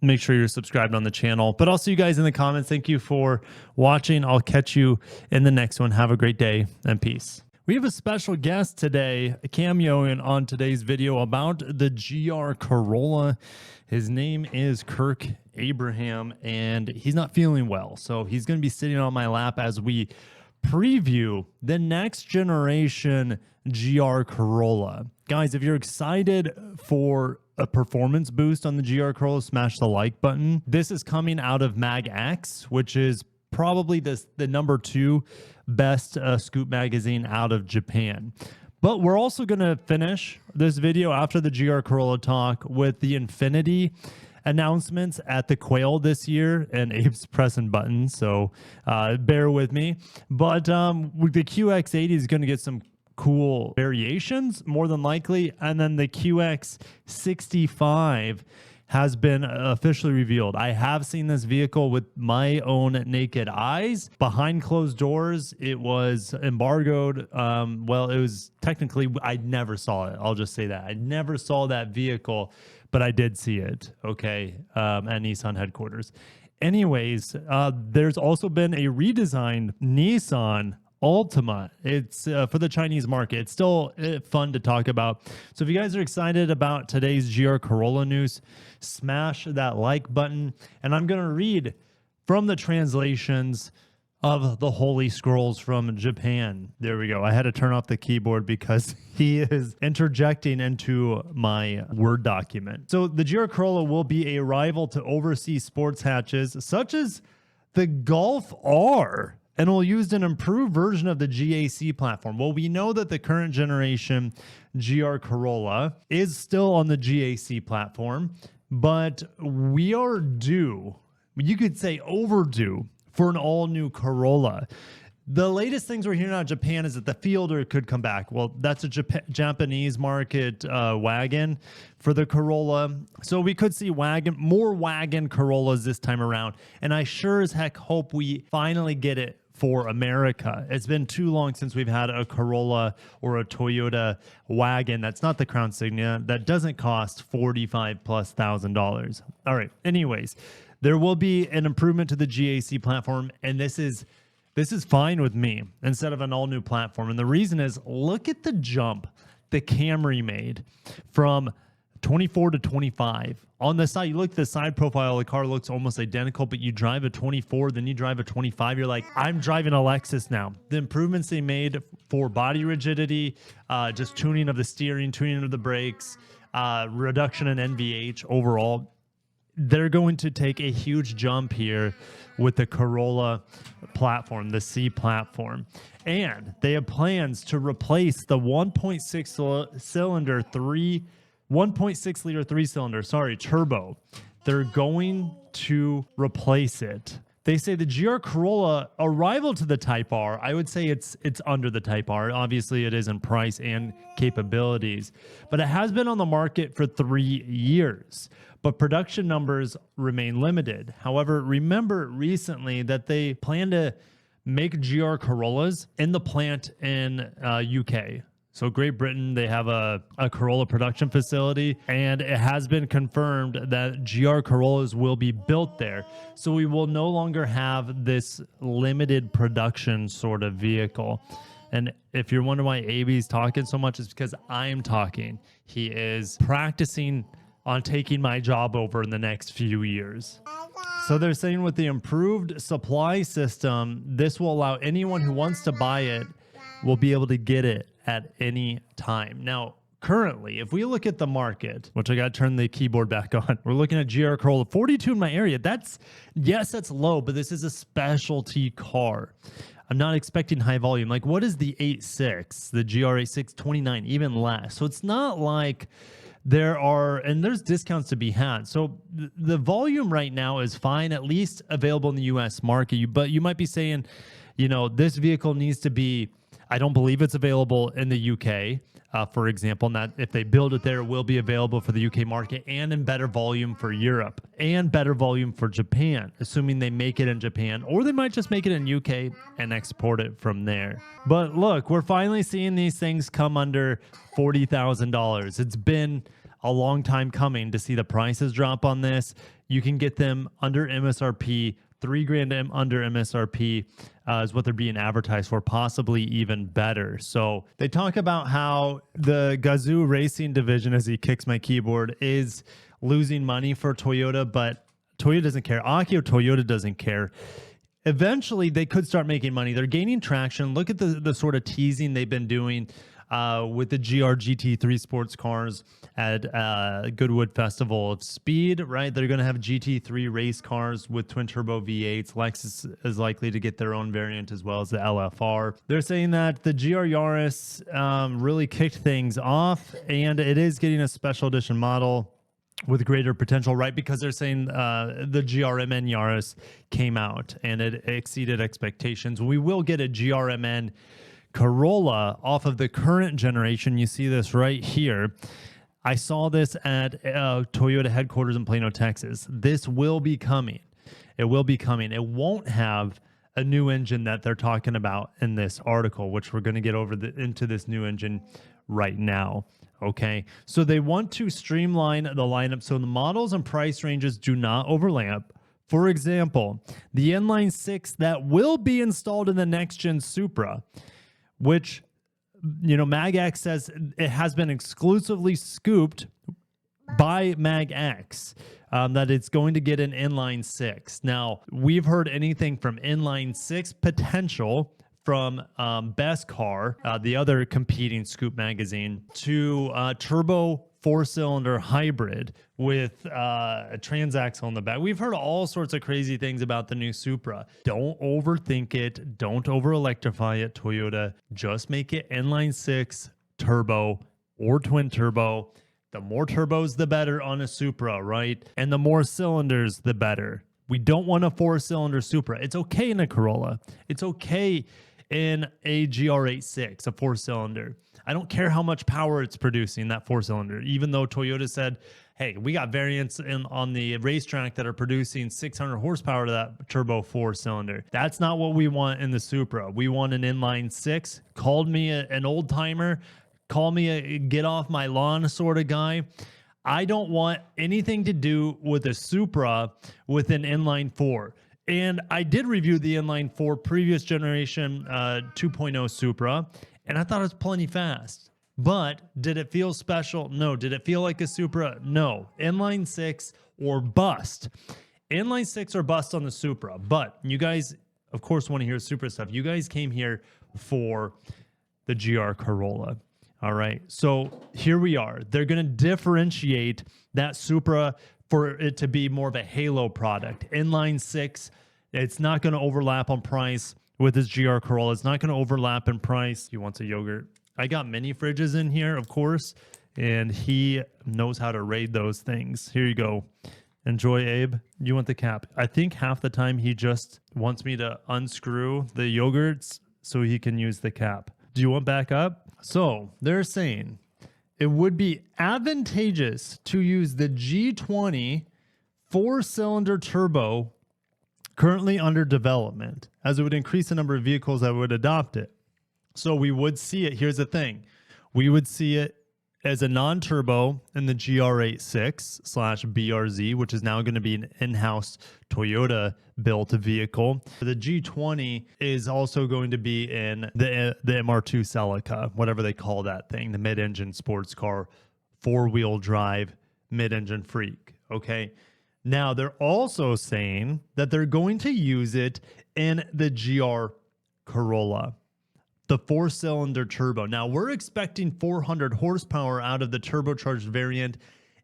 make sure you're subscribed on the channel. But I'll see you guys in the comments. Thank you for watching. I'll catch you in the next one. Have a great day and peace. We have a special guest today, cameoing on today's video about the GR Corolla. His name is Kirk Abraham, and he's not feeling well. So he's going to be sitting on my lap as we preview the next generation GR Corolla. Guys, if you're excited for a performance boost on the GR Corolla, smash the like button. This is coming out of Mag X, which is probably the number 2 best scoop magazine out of Japan. But we're also going to finish this video after the GR Corolla talk with the Infinity announcements at the Quail this year, and Abe's pressing buttons, so bear with me. But the QX80 is going to get some cool variations, more than likely, and then the QX65 has been officially revealed. I have seen this vehicle with my own naked eyes. Behind closed doors, it was embargoed. Well, it was technically, I never saw it. I'll just say that. I never saw that vehicle, but I did see it, okay, at Nissan headquarters. Anyways, there's also been a redesigned Nissan Altima. It's for the Chinese market. It's still fun to talk about. So if you guys are excited about today's GR Corolla news, smash that like button. And I'm going to read from the translations of the Holy Scrolls from Japan. There we go. I had to turn off the keyboard because he is interjecting into my Word document. So the GR Corolla will be a rival to overseas sports hatches such as the Golf R, and will use an improved version of the GAC platform. Well, we know that the current generation GR Corolla is still on the GAC platform, but we are due, you could say overdue, for an all-new Corolla. The latest things we're hearing out of Japan is that the Fielder could come back. Well, that's a Japanese market wagon for the Corolla. So we could see more wagon Corollas this time around. And I sure as heck hope we finally get it for America. It's been too long since we've had a Corolla or a Toyota wagon that's not the Crown Signia that doesn't cost $45,000+. All right. Anyways, there will be an improvement to the GAC platform, and this is fine with me instead of an all-new platform. And the reason is, look at the jump the Camry made from 24 to 25. On the side, you look at the side profile, the car looks almost identical, but you drive a 24, then you drive a 25, you're like, I'm driving a Lexus now. The improvements they made for body rigidity, just tuning of the steering, tuning of the brakes, reduction in NVH overall, they're going to take a huge jump here with the Corolla platform, the C platform. And they have plans to replace the 1.6 liter three-cylinder, turbo. They're going to replace it. They say the GR Corolla, a rival to the Type R, I would say it's under the Type R. Obviously, it is in price and capabilities, but it has been on the market for 3 years. But production numbers remain limited. However, remember recently that they plan to make GR Corollas in the plant in UK. So Great Britain, they have a Corolla production facility, and it has been confirmed that GR Corollas will be built there. So we will no longer have this limited production sort of vehicle. And if you're wondering why AB's talking so much, it's because I'm talking. He is practicing on taking my job over in the next few years. So they're saying with the improved supply system, this will allow anyone who wants to buy it will be able to get it at any time. Now, currently, if we look at the market, which I got to turn the keyboard back on, we're looking at GR Corolla 42 in my area. That's low, but this is a specialty car. I'm not expecting high volume. Like, what is the 8.6, the GR86 29, even less? So it's not like there's discounts to be had. So the volume right now is fine, at least available in the US market. But you might be saying, You know, this vehicle needs to be, I don't believe it's available in the UK, for example, not if they build it there, it will be available for the UK market and in better volume for Europe and better volume for Japan, assuming they make it in Japan, or they might just make it in UK and export it from there. But look, we're finally seeing these things come under $40,000. It's been a long time coming to see the prices drop on this. You can get them under MSRP, $3,000 under MSRP is what they're being advertised for, possibly even better. So they talk about how the Gazoo Racing division, as he kicks my keyboard, is losing money for Toyota, but Toyota doesn't care. Akio Toyota doesn't care. Eventually, they could start making money. They're gaining traction. Look at the sort of teasing they've been doing with the GR GT3 sports cars at Goodwood Festival of Speed, right? They're going to have GT3 race cars with twin turbo V8s. Lexus is likely to get their own variant as well as the LFR. They're saying that the GR Yaris really kicked things off, and it is getting a special edition model with greater potential, right? Because they're saying the GRMN Yaris came out and it exceeded expectations. We will get a GRMN Corolla off of the current generation. You see this right here. I saw this at Toyota headquarters in Plano, Texas. This will be coming. It will be coming. It won't have a new engine that they're talking about in this article, which we're going to get into this new engine right now. Okay, so they want to streamline the lineup so the models and price ranges do not overlap. For example, the inline 6 that will be installed in the next gen Supra, which, you know, MagX says it has been exclusively scooped by MagX, that it's going to get an inline 6. Now, we've heard anything from inline 6 potential from Best Car, the other competing scoop magazine, to turbo 4-cylinder hybrid with a transaxle on the back. We've heard all sorts of crazy things about the new Supra. Don't overthink it. Don't over-electrify it, Toyota. Just make it inline 6 turbo or twin turbo. The more turbos, the better on a Supra, right? And the more cylinders, the better. We don't want a 4-cylinder Supra. It's okay in a Corolla. It's okay in a GR86, a 4-cylinder. I don't care how much power it's producing, that 4-cylinder, even though Toyota said, hey, we got variants on the racetrack that are producing 600 horsepower to that turbo 4-cylinder. That's not what we want in the Supra. We want an inline 6. Called me an old timer. Call me a get off my lawn sort of guy. I don't want anything to do with a Supra with an inline 4. And I did review the inline 4 previous generation 2.0 Supra, and I thought it was plenty fast. But did it feel special? No. Did it feel like a Supra? No. Inline 6 or bust. Inline 6 or bust on the Supra. But you guys, of course, want to hear Supra stuff. You guys came here for the GR Corolla. All right. So here we are. They're going to differentiate that Supra for it to be more of a halo product. Inline 6, it's not going to overlap on price with this GR Corolla. It's not going to overlap in price. He wants a yogurt. I got mini fridges in here, of course, and he knows how to raid those things. Here you go. Enjoy, Abe. You want the cap. I think half the time he just wants me to unscrew the yogurts so he can use the cap. Do you want back up? So they're saying it would be advantageous to use the G20 4-cylinder turbo currently under development, as it would increase the number of vehicles that would adopt it. So we would see it. Here's the thing. We would see it as a non-turbo in the GR86/BRZ, which is now going to be an in-house Toyota-built vehicle. The G20 is also going to be in the MR2 Celica, whatever they call that thing, the mid-engine sports car, 4-wheel drive, mid-engine freak, okay? Now, they're also saying that they're going to use it in the GR Corolla, the 4-cylinder turbo. Now, we're expecting 400 horsepower out of the turbocharged variant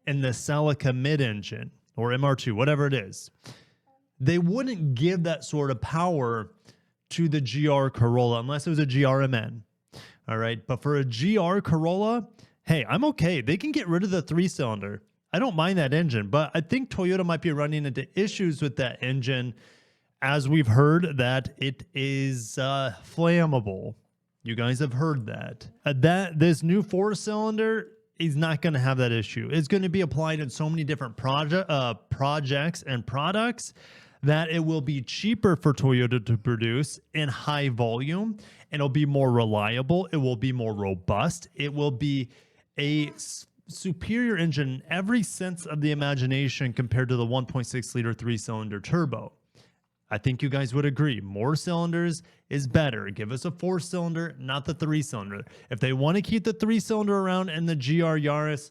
in the Celica mid-engine or MR2, whatever it is. They wouldn't give that sort of power to the GR Corolla unless it was a GRMN. All right, but for a GR Corolla, hey, I'm okay. They can get rid of the 3-cylinder. I don't mind that engine, but I think Toyota might be running into issues with that engine as we've heard, that it is flammable. You guys have heard that. That this new 4-cylinder is not going to have that issue. It's going to be applied in so many different projects and products that it will be cheaper for Toyota to produce in high volume, and it'll be more reliable. It will be more robust. It will be a superior engine in every sense of the imagination compared to the 1.6 liter 3-cylinder turbo. I think you guys would agree. More cylinders is better. Give us a 4-cylinder, not the 3-cylinder. If they want to keep the 3-cylinder around in the GR Yaris,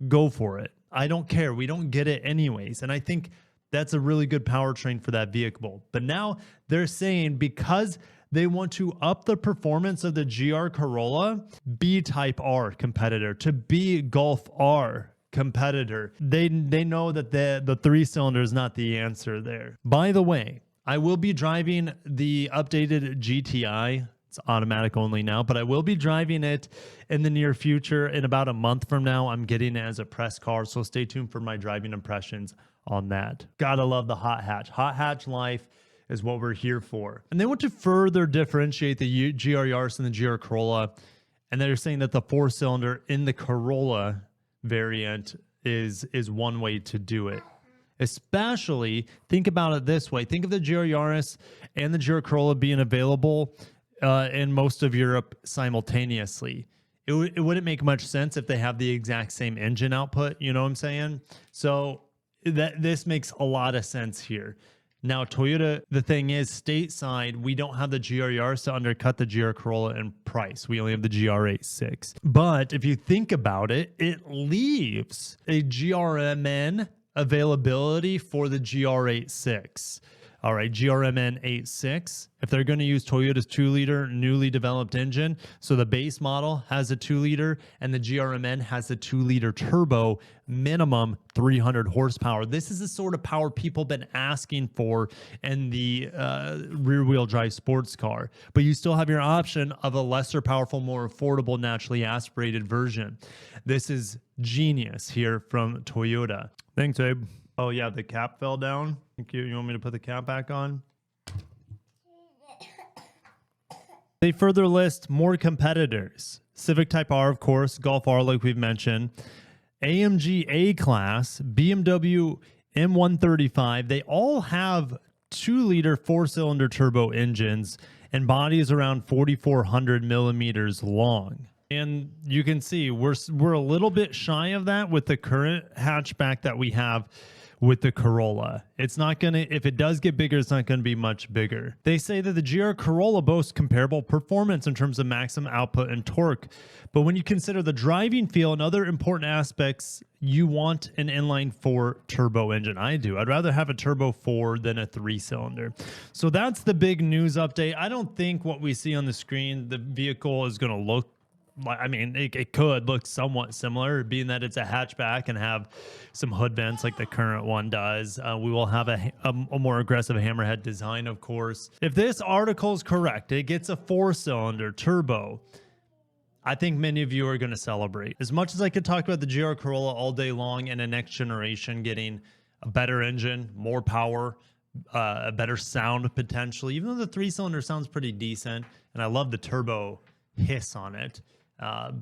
go for it. I don't care. We don't get it anyways. And I think that's a really good powertrain for that vehicle. But now they're saying because they want to up the performance of the GR Corolla, B-Type R competitor, to be Golf R competitor. They know that the 3-cylinder is not the answer there. By the way, I will be driving the updated GTI. It's automatic only now, but I will be driving it in the near future. In about a month from now, I'm getting it as a press car, so stay tuned for my driving impressions on that. Gotta love the hot hatch. Hot hatch life is what we're here for. And they want to further differentiate the GR Yaris and the GR Corolla, and they're saying that the 4-cylinder in the Corolla variant is one way to do it. Especially, think about it this way. Think of the GR Yaris and the GR Corolla being available in most of Europe simultaneously. It wouldn't make much sense if they have the exact same engine output, you know what I'm saying? So this makes a lot of sense here. Now, Toyota, the thing is, stateside, we don't have the GR Yaris to undercut the GR Corolla in price. We only have the GR86. But if you think about it, it leaves a GRMN availability for the GR86. All right, GRMN 86. If they're going to use Toyota's 2-liter newly developed engine, so the base model has a 2-liter and the GRMN has a 2-liter turbo, minimum 300 horsepower. This is the sort of power people have been asking for in the rear-wheel drive sports car. But you still have your option of a lesser powerful, more affordable, naturally aspirated version. This is genius here from Toyota. Thanks, Abe. Oh, yeah, the cap fell down. Thank you. You want me to put the cap back on? They further list more competitors. Civic Type R, of course, Golf R, like we've mentioned. AMG A-Class, BMW M135. They all have 2-liter 4-cylinder turbo engines and bodies around 4,400 millimeters long. And you can see we're a little bit shy of that with the current hatchback that we have with the Corolla. It's not going to, if it does get bigger, it's not going to be much bigger. They say that the GR Corolla boasts comparable performance in terms of maximum output and torque. But when you consider the driving feel and other important aspects, you want an inline 4 turbo engine. I do. I'd rather have a turbo 4 than a 3-cylinder. So that's the big news update. I don't think what we see on the screen, the vehicle is going to look, I mean, it could look somewhat similar, being that it's a hatchback and have some hood vents like the current one does. We will have a more aggressive hammerhead design, of course. If this article is correct, it gets a 4-cylinder turbo. I think many of you are going to celebrate. As much as I could talk about the GR Corolla all day long and a next generation getting a better engine, more power, a better sound potentially, even though the 3-cylinder sounds pretty decent, and I love the turbo hiss on it.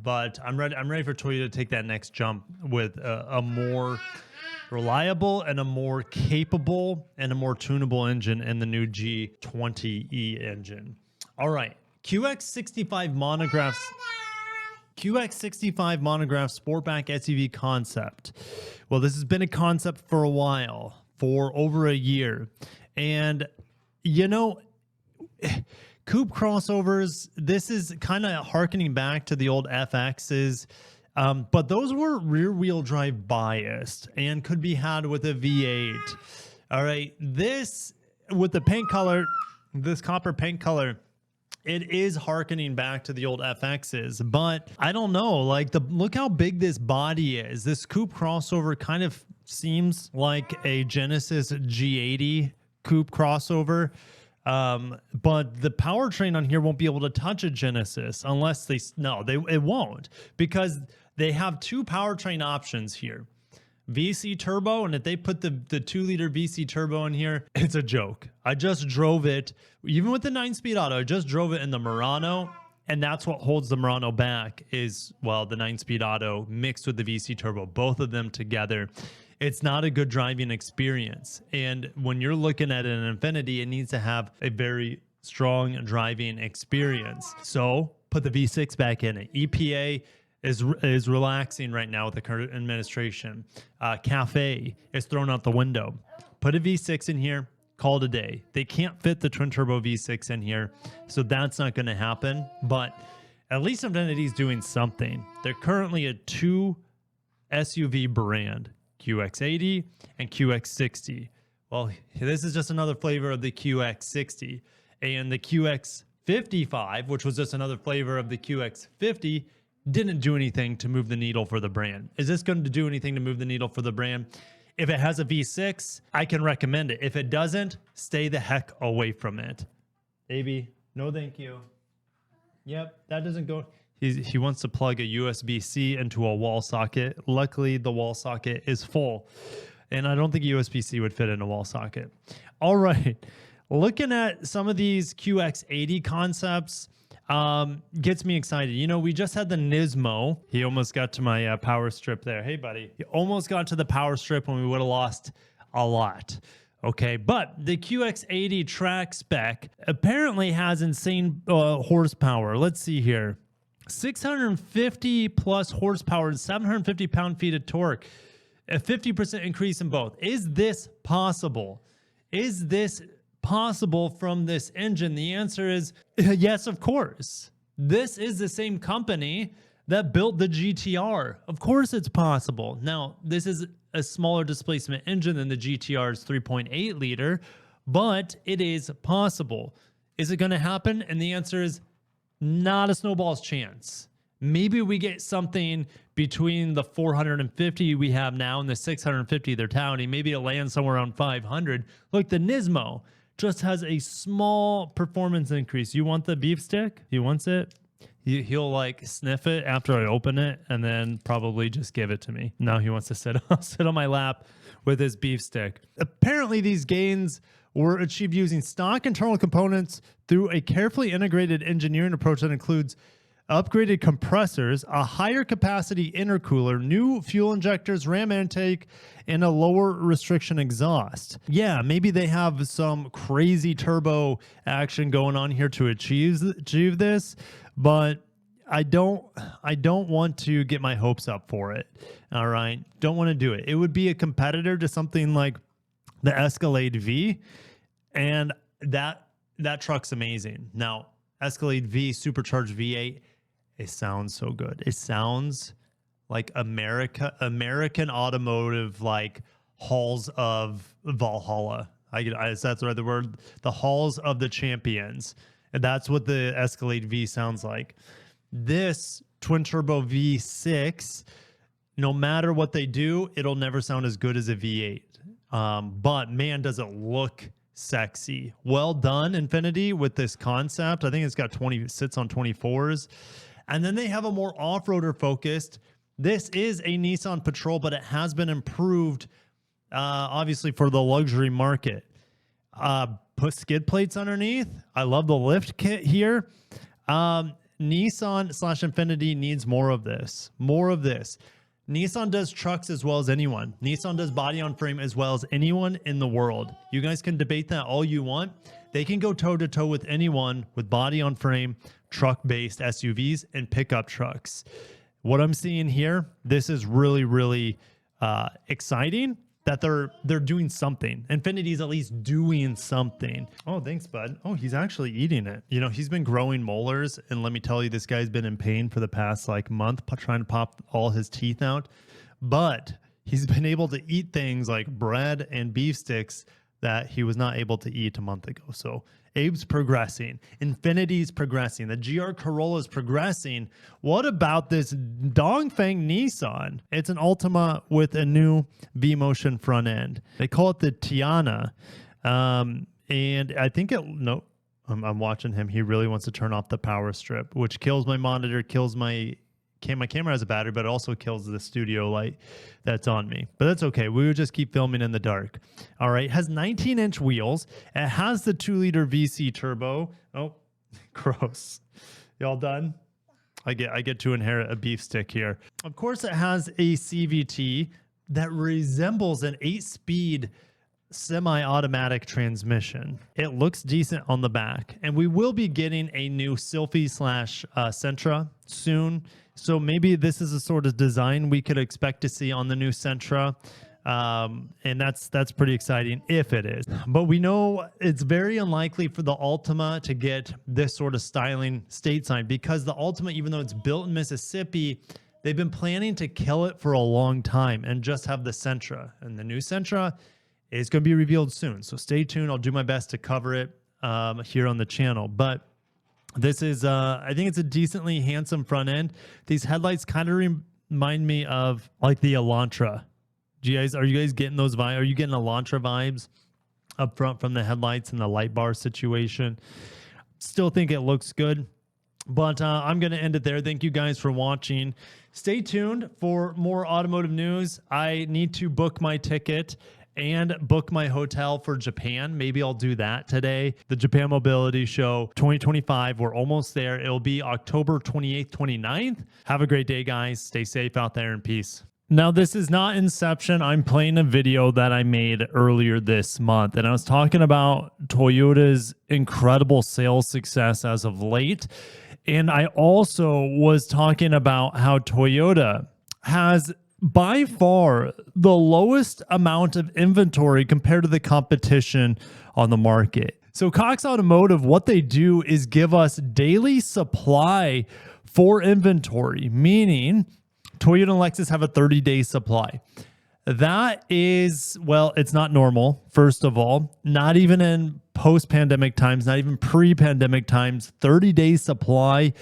But I'm ready for Toyota to take that next jump with a more reliable and a more capable and a more tunable engine in the new G20E engine. All right, QX65 monographs. QX65 monograph Sportback SUV concept. Well, this has been a concept for a while, for over a year. And, you know, coupe crossovers, this is kind of harkening back to the old FXs, but those were rear-wheel drive biased and could be had with a V8. All right, this, with the paint color, this copper paint color, it is harkening back to the old FXs, but I don't know, like look how big this body is. This coupe crossover kind of seems like a Genesis G80 coupe crossover. But the powertrain on here won't be able to touch a Genesis unless it won't, because they have two powertrain options here. VC turbo, and if they put the 2-liter VC turbo in here, it's a joke. I just drove it, even with the 9-speed auto, I just drove it in the Murano, and that's what holds the Murano back is, well, the 9-speed auto mixed with the VC turbo, both of them together. It's not a good driving experience. And when you're looking at an Infiniti, it needs to have a very strong driving experience. So put the V6 back in it. EPA is relaxing right now with the current administration. Cafe is thrown out the window. Put a V6 in here, call it a day. They can't fit the twin turbo V6 in here, so that's not going to happen. But at least Infiniti's doing something. They're currently a 2 SUV brand, QX80 and QX60. Well, this is just another flavor of the QX60. And the QX55, which was just another flavor of the QX50, didn't do anything to move the needle for the brand. Is this going to do anything to move the needle for the brand? If it has a V6, I can recommend it. If it doesn't, stay the heck away from it. AB, no thank you. Yep, that doesn't go. He wants to plug a USB-C into a wall socket. Luckily, the wall socket is full. And I don't think USB-C would fit in a wall socket. All right. Looking at some of these QX80 concepts gets me excited. You know, we just had the Nismo. He almost got to my power strip there. Hey, buddy. He almost got to the power strip when we would have lost a lot. Okay, but the QX80 track spec apparently has insane horsepower. Let's see here. 650 plus horsepower and 750 pound-feet of torque. A 50% increase in both. Is this possible? Is this possible from this engine? The answer is yes, of course. This is the same company that built the GTR. Of course it's possible. Now, this is a smaller displacement engine than the GTR's 3.8 liter, but it is possible. Is it going to happen? And the answer is not a snowball's chance. Maybe we get something between the 450 we have now and the 650 they're touting. Maybe it lands somewhere around 500. Look, the Nismo just has a small performance increase. You want the beef stick? He wants it. He'll like sniff it after I open it and then probably just give it to me. Now he wants to sit on my lap with his beef stick. Apparently these gains were achieved using stock internal components through a carefully integrated engineering approach that includes upgraded compressors, a higher capacity intercooler, new fuel injectors, ram intake, and a lower restriction exhaust. Yeah, maybe they have some crazy turbo action going on here to achieve this, but I don't want to get my hopes up for it. All right, don't want to do it. It would be a competitor to something like the Escalade V, and that truck's amazing. Now, Escalade V supercharged V8. It sounds so good. It sounds like American automotive, like halls of Valhalla. Is that the right word? The halls of the champions. And that's what the Escalade V sounds like. This twin turbo V6, no matter what they do, it'll never sound as good as a V8. But man, does it look sexy. Well done, Infiniti, with this concept. I think it's got sits on 24s. And then they have a more off-roader focused. This is a Nissan Patrol, but it has been improved, obviously, for the luxury market. Put skid plates underneath. I love the lift kit here. Nissan/Infiniti needs more of this. More of this. Nissan does trucks as well as anyone. Nissan does body on frame as well as anyone in the world. You guys can debate that all you want. They can go toe-to-toe with anyone with body on frame, truck-based SUVs, and pickup trucks. What I'm seeing here, this is really, really exciting that they're doing something. Infiniti's at least doing something. Oh, thanks, bud. Oh, he's actually eating it. You know, he's been growing molars, and let me tell you, this guy's been in pain for the past like month trying to pop all his teeth out. But he's been able to eat things like bread and beef sticks that he was not able to eat a month ago. So Abe's progressing. Infiniti's progressing. The GR Corolla's progressing. What about this Dongfeng Nissan? It's an Altima with a new V-Motion front end. They call it the Tiana. And I think I'm watching him. He really wants to turn off the power strip, which kills my monitor, kills my my camera has a battery, but it also kills the studio light that's on me. But that's okay. We would just keep filming in the dark. All right. It has 19-inch wheels. It has the 2-liter VC turbo. Oh, gross. Y'all done? I get to inherit a beef stick here. Of course, it has a CVT that resembles an 8-speed semi-automatic transmission. It looks decent on the back, and we will be getting a new Sylphy / Sentra soon. So maybe this is a sort of design we could expect to see on the new Sentra. And that's pretty exciting if it is. But we know it's very unlikely for the Altima to get this sort of styling stateside, because the Altima, even though it's built in Mississippi, they've been planning to kill it for a long time and just have the Sentra. And the new Sentra is going to be revealed soon. So stay tuned. I'll do my best to cover it here on the channel. But this is, I think it's a decently handsome front end. These headlights kind of remind me of like the Elantra. Are you guys getting those vibes? Are you getting Elantra vibes up front from the headlights and the light bar situation? Still think it looks good, but I'm going to end it there. Thank you guys for watching. Stay tuned for more automotive news. I need to book my ticket and book my hotel for Japan. Maybe I'll do that today. The Japan Mobility Show 2025. We're almost there. It'll be October 28th, 29th. Have a great day, guys. Stay safe out there and peace. Now, this is not Inception. I'm playing a video that I made earlier this month, and I was talking about Toyota's incredible sales success as of late. And I also was talking about how Toyota has by far the lowest amount of inventory compared to the competition on the market. So Cox Automotive, what they do is give us daily supply for inventory, meaning Toyota and Lexus have a 30-day supply. That is, well, it's not normal, first of all. Not even in post-pandemic times, not even pre-pandemic times. 30-day supply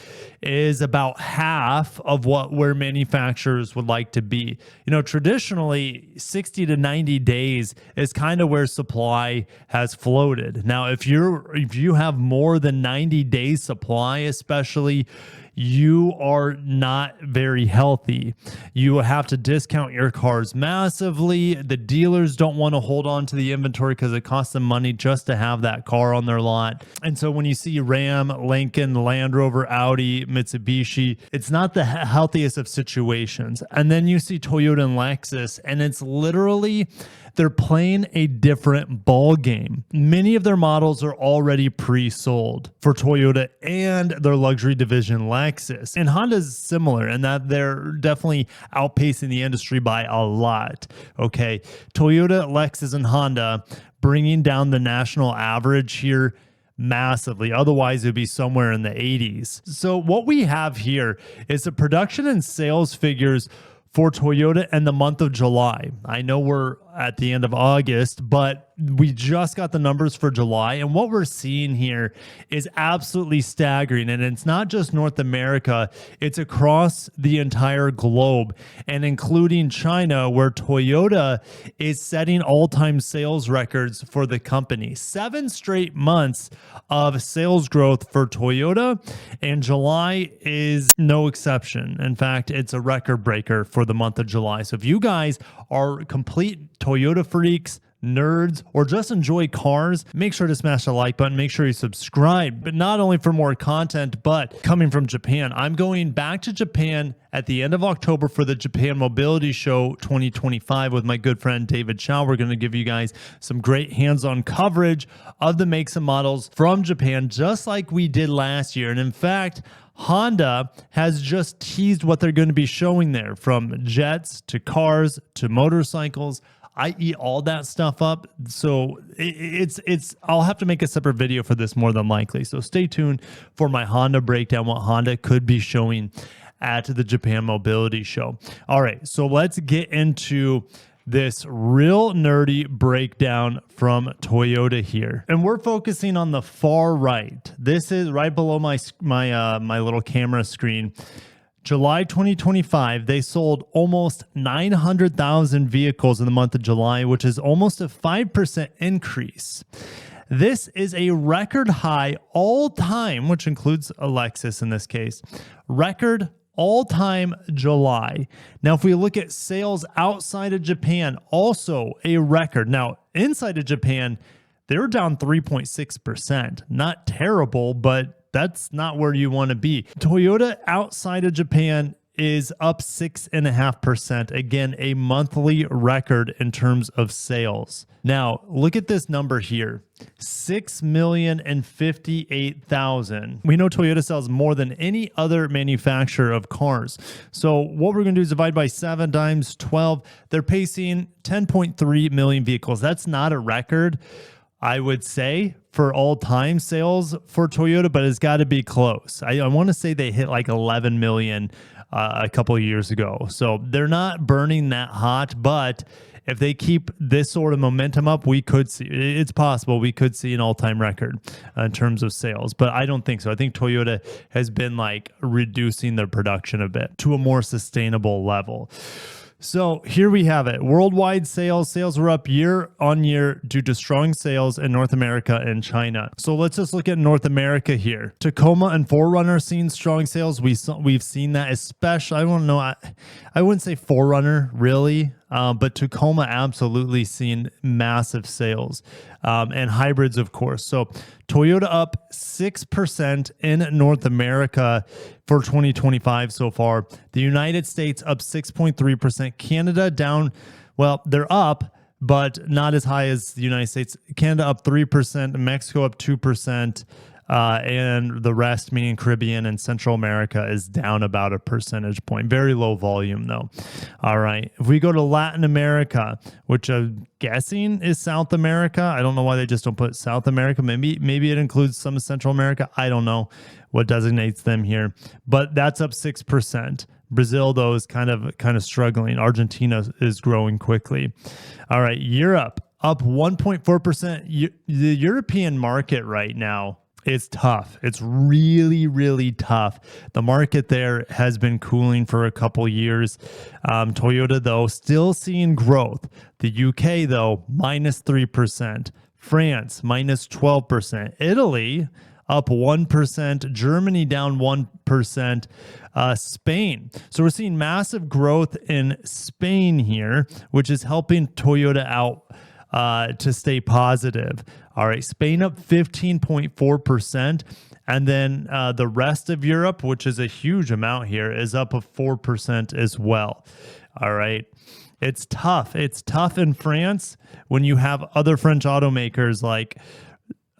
is about half of where manufacturers would like to be. You know, traditionally, 60 to 90 days is kind of where supply has floated. Now, if you have more than 90 days supply, especially, you are not very healthy. You have to discount your cars massively. The dealers don't want to hold on to the inventory because it costs them money just to have that car on their lot. And so when you see Ram, Lincoln, Land Rover, Audi, Mitsubishi, it's not the healthiest of situations. And then you see Toyota and Lexus, and it's literally, they're playing a different ball game. Many of their models are already pre-sold for Toyota and their luxury division Lexus. And Honda is similar in that they're definitely outpacing the industry by a lot. Okay, Toyota, Lexus, and Honda bringing down the national average here massively. Otherwise, it would be somewhere in the 80s. So what we have here is the production and sales figures for Toyota in the month of July. I know we're at the end of August, but we just got the numbers for July. And what we're seeing here is absolutely staggering. And it's not just North America, it's across the entire globe, and including China, where Toyota is setting all-time sales records for the company. 7 straight months of sales growth for Toyota, and July is no exception. In fact, it's a record breaker for the month of July. So if you guys are complete Toyota freaks, nerds, or just enjoy cars, make sure to smash the like button. Make sure you subscribe, but not only for more content, but coming from Japan. I'm going back to Japan at the end of October for the Japan Mobility Show 2025 with my good friend David Chow. We're going to give you guys some great hands-on coverage of the makes and models from Japan, just like we did last year. And in fact, Honda has just teased what they're going to be showing there, from jets to cars to motorcycles. I eat all that stuff up. So I'll have to make a separate video for this more than likely. So stay tuned for my Honda breakdown, what Honda could be showing at the Japan Mobility Show. All right, so let's get into this real nerdy breakdown from Toyota here. And we're focusing on the far right. This is right below my little camera screen. July 2025, they sold almost 900,000 vehicles in the month of July, which is almost a 5% increase. This is a record high all time, which includes a Lexus in this case, record all-time July. Now, if we look at sales outside of Japan, also a record. Now, inside of Japan, they're down 3.6%. Not terrible, but that's not where you want to be. Toyota outside of Japan is up 6.5%. Again, a monthly record in terms of sales. Now, look at this number here, 6,058,000. We know Toyota sells more than any other manufacturer of cars. So what we're going to do is divide by 7 times 12. They're pacing 10.3 million vehicles. That's not a record, I would say, for all-time sales for Toyota, but it's got to be close. I want to say they hit like 11 million a couple of years ago. So they're not burning that hot, but if they keep this sort of momentum up, we could see, it's possible we could see an all-time record in terms of sales, but I don't think so. I think Toyota has been like reducing their production a bit to a more sustainable level. So here we have it. Worldwide sales. Sales were up year on year due to strong sales in North America and China. So let's just look at North America here. Tacoma and 4Runner seeing strong sales. We've seen that, especially, I don't know, I wouldn't say 4Runner really, but Tacoma absolutely seen massive sales, and hybrids, of course. So Toyota up 6% in North America for 2025 so far. The United States up 6.3%. Canada down, well, they're up, but not as high as the United States. Canada up 3%, Mexico up 2%. And the rest, meaning Caribbean and Central America, is down about a percentage point. Very low volume, though. All right. If we go to Latin America, which I'm guessing is South America, I don't know why they just don't put South America. Maybe it includes some of Central America. I don't know what designates them here, but that's up 6%. Brazil, though, is kind of struggling. Argentina is growing quickly. All right. Europe up 1.4%. The European market right now, it's tough. It's really, really tough. The market there has been cooling for a couple years. Toyota, though, still seeing growth. The UK, though, minus 3%. France, minus 12%. Italy, up 1%. Germany, down 1%. Spain. So we're seeing massive growth in Spain here, which is helping Toyota out to stay positive. All right, Spain up 15.4%. And then the rest of Europe, which is a huge amount here, is up a 4% as well. All right. It's tough. It's tough in France when you have other French automakers like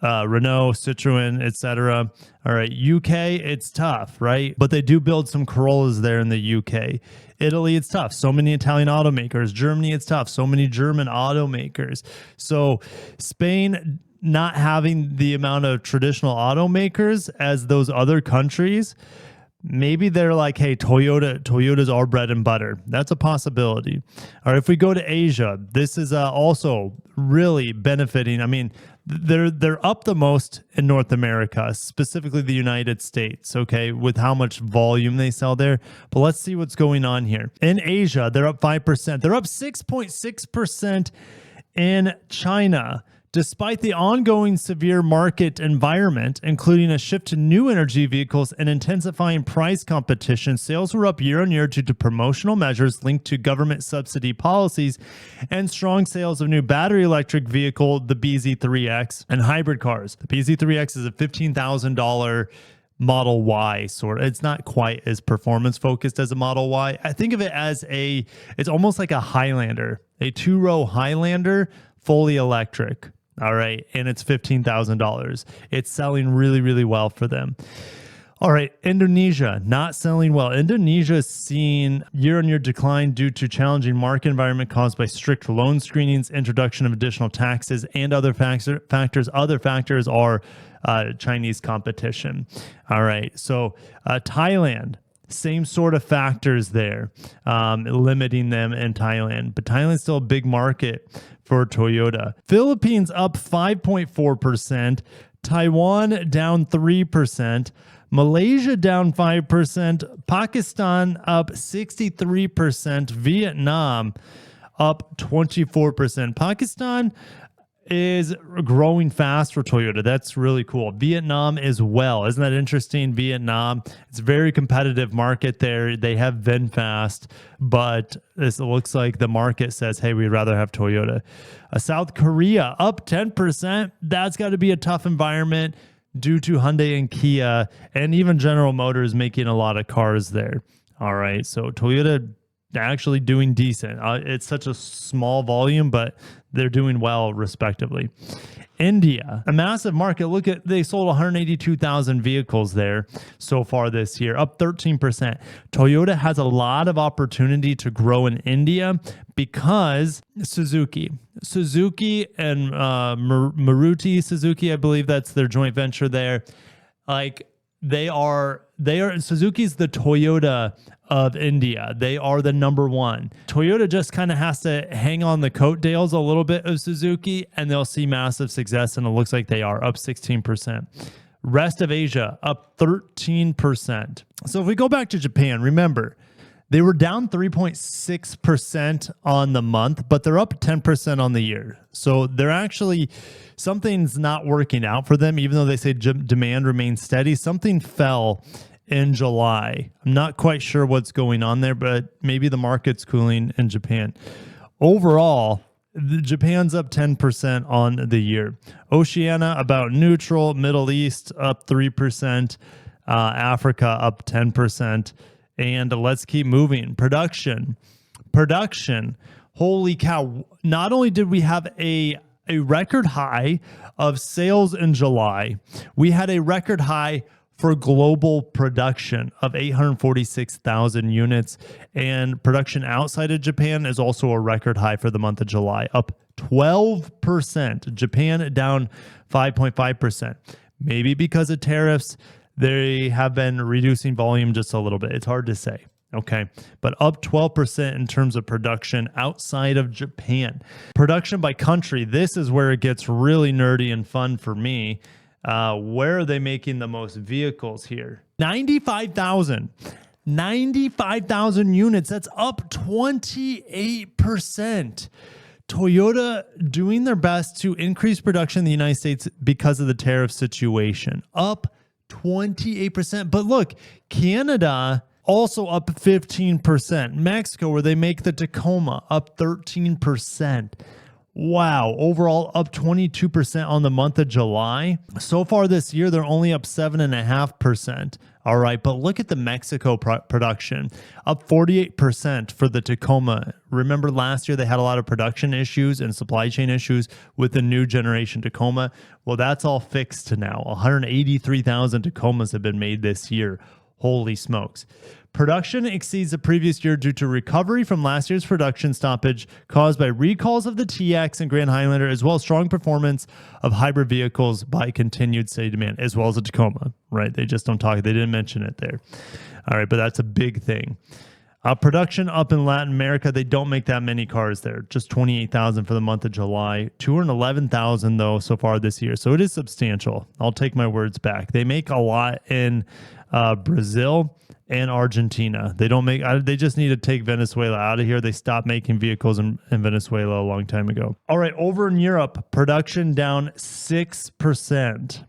Renault, Citroën, etc. All right, UK, it's tough, right? But they do build some Corollas there in the UK. Italy, it's tough. So many Italian automakers. Germany, it's tough. So many German automakers. So Spain not having the amount of traditional automakers as those other countries, maybe they're like, hey, Toyota's our bread and butter. That's a possibility. All right, if we go to Asia, this is also really benefiting. I mean, they're up the most in North America, specifically the United States, okay, with how much volume they sell there. But let's see what's going on here. In Asia, they're up 5%. They're up 6.6% in China. Despite the ongoing severe market environment, including a shift to new energy vehicles and intensifying price competition, sales were up year on year due to promotional measures linked to government subsidy policies and strong sales of new battery electric vehicle, the BZ3X, and hybrid cars. The BZ3X is a $15,000 Model Y sort of. It's not quite as performance focused as a Model Y. I think of it as it's almost like a Highlander, a 2-row Highlander, fully electric. All right. And it's $15,000. It's selling really, really well for them. All right. Indonesia, not selling well. Indonesia is seeing year-on-year decline due to challenging market environment caused by strict loan screenings, introduction of additional taxes, and other factors. Other factors are Chinese competition. All right. So Thailand, same sort of factors there, limiting them in Thailand. But Thailand's still a big market for Toyota. Philippines up 5.4%. Taiwan down 3%. Malaysia down 5%. Pakistan up 63%. Vietnam up 24%. Pakistan is growing fast for Toyota. That's really cool. Vietnam as well. Isn't that interesting? Vietnam, it's a very competitive market there. They have VinFast, but this looks like the market says, hey, we'd rather have Toyota. South Korea up 10%. That's got to be a tough environment due to Hyundai and Kia and even General Motors making a lot of cars there. All right, so Toyota actually doing decent. It's such a small volume, but they're doing well respectively. India, a massive market. Look at, they sold 182,000 vehicles there so far this year, up 13%. Toyota has a lot of opportunity to grow in India because Suzuki and Maruti Suzuki, I believe that's their joint venture there. Like they are Suzuki's the Toyota of India. They are the number one. Toyota just kind of has to hang on the coattails a little bit of Suzuki and they'll see massive success, and it looks like they are up 16%. Rest of Asia up 13%. So if we go back to Japan, remember, they were down 3.6% on the month, but they're up 10% on the year. So they're actually, something's not working out for them, even though they say demand remains steady. Something fell in July. I'm not quite sure what's going on there, but maybe the market's cooling in Japan. Overall, Japan's up 10% on the year. Oceania about neutral. Middle East up 3%. Africa up 10%. And let's keep moving. Production. Holy cow. Not only did we have a record high of sales in July, we had a record high for global production of 846,000 units. And production outside of Japan is also a record high for the month of July, up 12%. Japan down 5.5%. Maybe because of tariffs, they have been reducing volume just a little bit. It's hard to say. Okay, but up 12% in terms of production outside of Japan. Production by country, this is where it gets really nerdy and fun for me. Where are they making the most vehicles here? 95,000 units. That's up 28%. Toyota doing their best to increase production in the United States because of the tariff situation. Up 28%. But look, Canada also up 15%. Mexico, where they make the Tacoma, up 13%. Wow. Overall, up 22% on the month of July. So far this year, they're only up 7.5%. All right. But look at the Mexico production, up 48% for the Tacoma. Remember last year, they had a lot of production issues and supply chain issues with the new generation Tacoma. Well, that's all fixed now. 183,000 Tacomas have been made this year. Holy smokes. Production exceeds the previous year due to recovery from last year's production stoppage caused by recalls of the TX and Grand Highlander, as well as strong performance of hybrid vehicles by continued steady demand, as well as the Tacoma, right? They just don't talk. They didn't mention it there. All right, but that's a big thing. Production up in Latin America. They don't make that many cars there, just 28,000 for the month of July, 211,000 though so far this year. So it is substantial. I'll take my words back. They make a lot in Brazil and Argentina. They don't make, they just need to take Venezuela out of here. They stopped making vehicles in Venezuela a long time ago. All right, over in Europe, production down 6%.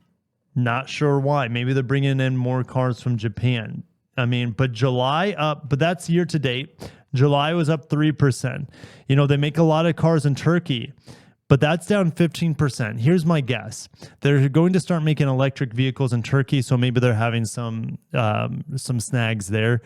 Not sure why. Maybe they're bringing in more cars from Japan. I mean, but July up, but that's year to date. July was up 3%. You know, they make a lot of cars in Turkey, but that's down 15%. Here's my guess. They're going to start making electric vehicles in Turkey, so maybe they're having some snags there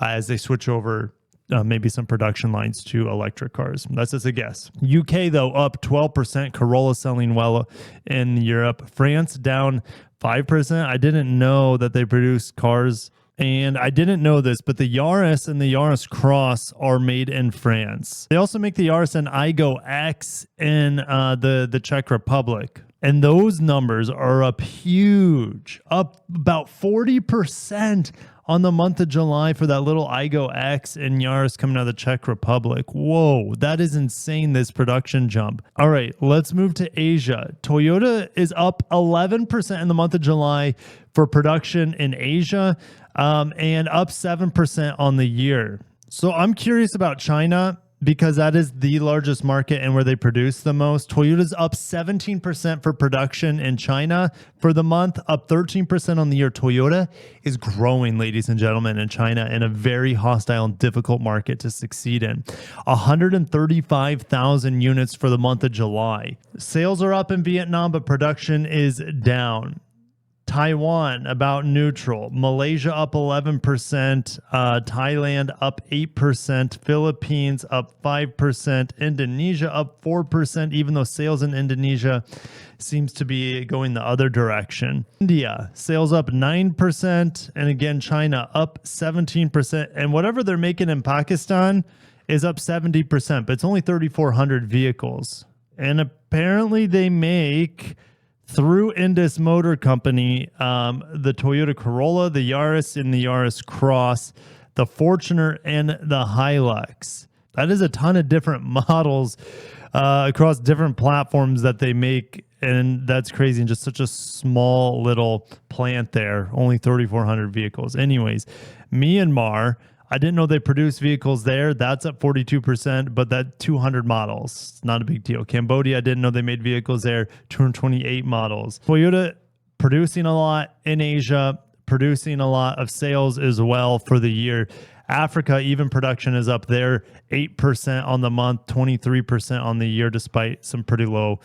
as they switch over maybe some production lines to electric cars. That's just a guess. UK, though, up 12%. Corolla selling well in Europe. France down 5%. I didn't know that they produce cars. And I didn't know this, but the Yaris and the Yaris Cross are made in France. They also make the Yaris and Igo X in the Czech Republic. And those numbers are up huge, up about 40% on the month of July for that little Igo X and Yaris coming out of the Czech Republic. Whoa, that is insane, this production jump. All right, let's move to Asia. Toyota is up 11% in the month of July for production in Asia, and up 7% on the year. So I'm curious about China. because that is the largest market and where they produce the most. Toyota's up 17% for production in China for the month, up 13% on the year. Toyota is growing, ladies and gentlemen, in China, in a very hostile and difficult market to succeed in. 135,000 units for the month of July. Sales are up in Vietnam, but production is down. Taiwan about neutral. Malaysia up 11%. Thailand up 8%. Philippines up 5%. Indonesia up 4%, even though sales in Indonesia seems to be going the other direction. India, sales up 9%. And again, China up 17%. And whatever they're making in Pakistan is up 70%, but it's only 3,400 vehicles. And apparently they make, through Indus Motor Company, the Toyota Corolla, the Yaris, and the Yaris Cross, the Fortuner, and the Hilux. That is a ton of different models across different platforms that they make, and that's crazy. And just such a small little plant there, only 3,400 vehicles. Anyways, Myanmar, I didn't know they produce vehicles there. That's up 42%, but that 200 models, not a big deal. Cambodia, I didn't know they made vehicles there, 228 models. Toyota producing a lot in Asia, producing a lot of sales as well for the year. Africa, even production is up there, 8% on the month, 23% on the year, despite some pretty low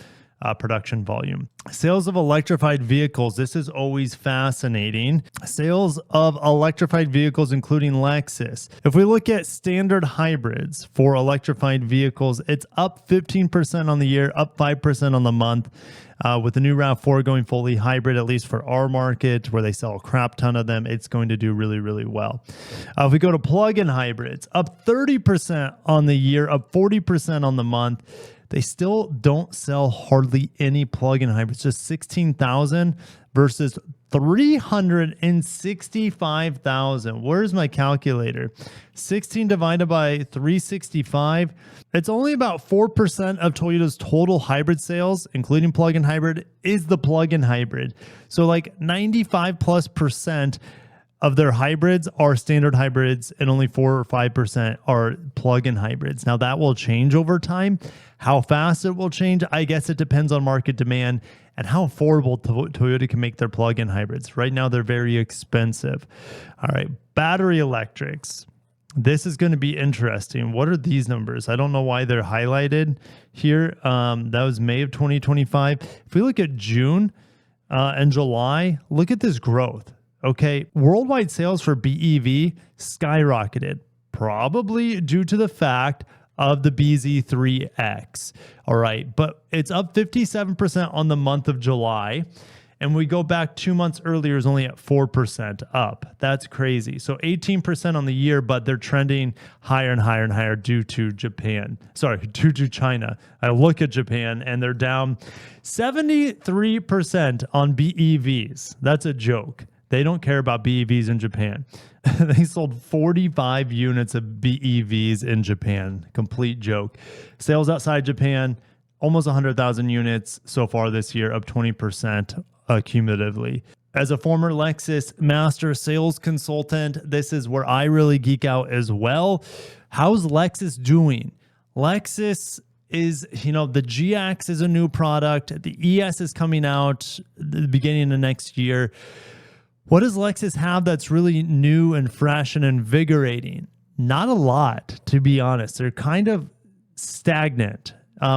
production volume. Sales of electrified vehicles. This is always fascinating. Sales of electrified vehicles, including Lexus. If we look at standard hybrids for electrified vehicles, it's up 15% on the year, up 5% on the month. With the new RAV4 going fully hybrid, at least for our market, where they sell a crap ton of them, it's going to do really, really well. If we go to plug-in hybrids, up 30% on the year, up 40% on the month. They still don't sell hardly any plug-in hybrids, just 16,000 versus 365,000. Where's my calculator? 16 divided by 365. It's only about 4% of Toyota's total hybrid sales, including plug-in hybrid, is the plug-in hybrid. So like 95+% of their hybrids are standard hybrids, and only 4 or 5% are plug-in hybrids. Now that will change over time. How fast it will change, I guess it depends on market demand and how affordable Toyota can make their plug-in hybrids. Right now, they're very expensive. All right, battery electrics. This is going to be interesting. What are these numbers? I don't know why they're highlighted here. That was May of 2025. If we look at June and July, look at this growth. Okay, worldwide sales for BEV skyrocketed, probably due to the fact of the BZ3X. All right, but it's up 57% on the month of July. And we go back 2 months earlier, is only at 4% up. That's crazy. So 18% on the year, but they're trending higher and higher and higher due to Japan. Sorry, due to China. I look at Japan and they're down 73% on BEVs. That's a joke. They don't care about BEVs in Japan. They sold 45 units of BEVs in Japan. Complete joke. Sales outside Japan, almost 100,000 units so far this year, up 20% cumulatively. As a former Lexus master sales consultant, this is where I really geek out as well. How's Lexus doing? Lexus is, the GX is a new product. The ES is coming out the beginning of next year. What does Lexus have that's really new and fresh and invigorating? Not a lot, to be honest. They're kind of stagnant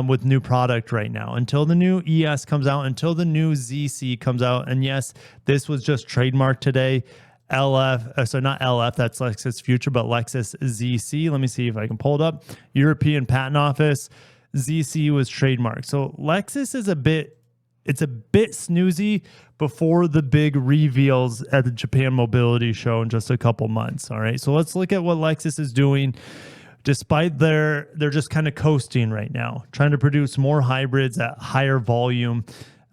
with new product right now until the new ES comes out, until the new ZC comes out. And yes, this was just trademarked today. So not LF, that's Lexus Future, but Lexus ZC. Let me see if I can pull it up. European Patent Office. ZC was trademarked. So Lexus is a bit snoozy before the big reveals at the Japan Mobility Show in just a couple months. All right, so let's look at what Lexus is doing. Despite they're just kind of coasting right now, trying to produce more hybrids at higher volume.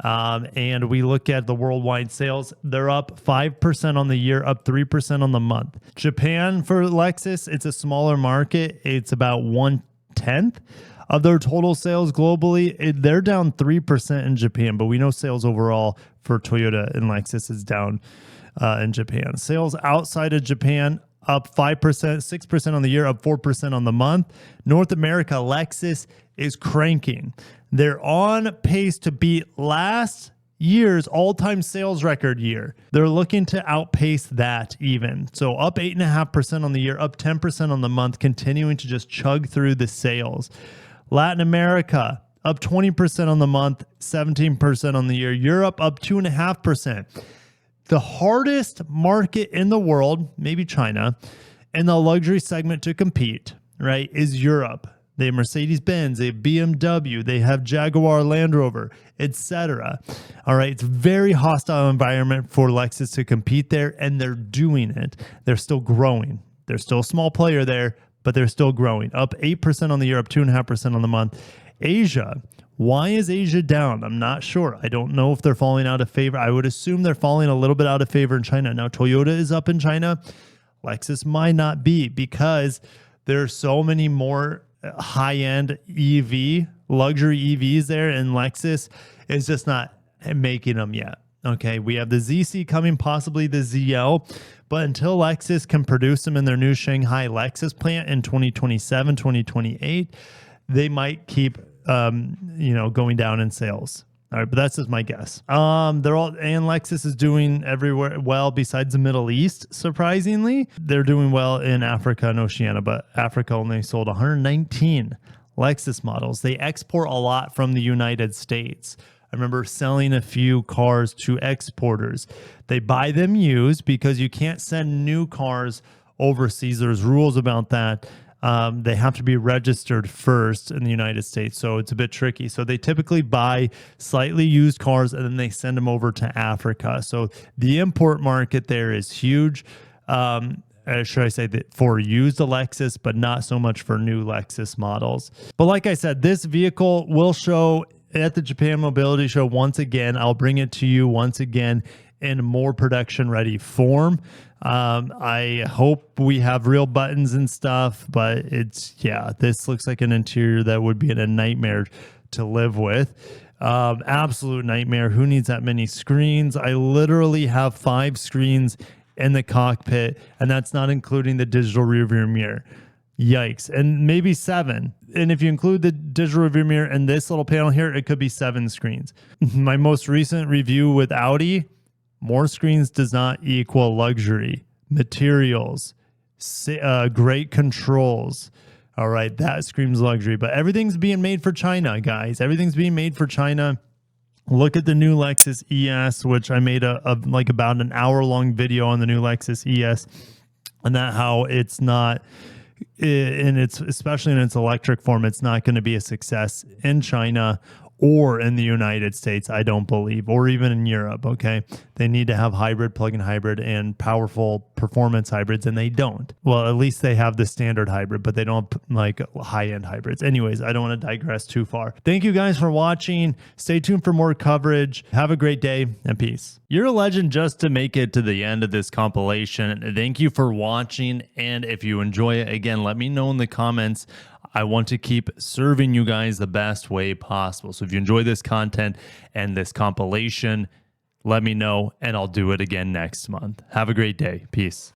And we look at the worldwide sales, they're up 5% on the year, up 3% on the month. Japan for Lexus, it's a smaller market. It's about 1/10 of their total sales globally. They're down 3% in Japan, but we know sales overall for Toyota and Lexus is down in Japan. Sales outside of Japan, up 5%, 6% on the year, up 4% on the month. North America, Lexus is cranking. They're on pace to beat last year's all-time sales record year. They're looking to outpace that even. So up 8.5% on the year, up 10% on the month, continuing to just chug through the sales. Latin America, up 20% on the month, 17% on the year. Europe, up 2.5%. The hardest market in the world, maybe China, in the luxury segment to compete, right, is Europe. They have Mercedes-Benz, they have BMW, they have Jaguar, Land Rover, etc. All right, it's a very hostile environment for Lexus to compete there, and they're doing it. They're still growing. They're still a small player there, but they're still growing. Up 8% on the year, up 2.5% on the month. Asia. Why is Asia down? I'm not sure. I don't know if they're falling out of favor. I would assume they're falling a little bit out of favor in China. Now, Toyota is up in China. Lexus might not be, because there are so many more high-end EV, luxury EVs there, and Lexus is just not making them yet. Okay, we have the ZC coming, possibly the ZL, but until Lexus can produce them in their new Shanghai Lexus plant in 2027, 2028, they might keep going down in sales. All right, but that's just my guess. Lexus is doing everywhere well besides the Middle East. Surprisingly, they're doing well in Africa and Oceania, but Africa only sold 119 Lexus models. They export a lot from the United States. I remember selling a few cars to exporters. They buy them used because you can't send new cars overseas. There's rules about that. They have to be registered first in the United States, so it's a bit tricky. So they typically buy slightly used cars and then they send them over to Africa. So the import market there is huge. Should I say that for used Lexus, but not so much for new Lexus models. But like I said, this vehicle will show at the Japan Mobility Show once again. I'll bring it to you once again in more production ready form. I hope we have real buttons and stuff, but this looks like an interior that would be a nightmare to live with. Absolute nightmare. Who needs that many screens? I literally have 5 screens in the cockpit, and that's not including the digital rearview mirror. Yikes. And maybe 7. And if you include the digital rearview mirror and this little panel here, it could be 7 screens. My most recent review with Audi, more screens does not equal luxury. Materials, great controls. All right, that screams luxury. But everything's being made for China, guys. Everything's being made for China. Look at the new Lexus ES, which I made about an hour-long video on the new Lexus ES, and that how it's not, especially in its electric form, it's not going to be a success in China or in the United States, I don't believe, or even in Europe, okay? They need to have hybrid, plug-in hybrid, and powerful performance hybrids, and they don't. Well, at least they have the standard hybrid, but they don't like high-end hybrids. Anyways, I don't want to digress too far. Thank you guys for watching. Stay tuned for more coverage. Have a great day, and peace. You're a legend just to make it to the end of this compilation. Thank you for watching, and if you enjoy it, again, let me know in the comments. I want to keep serving you guys the best way possible. So if you enjoy this content and this compilation, let me know and I'll do it again next month. Have a great day. Peace.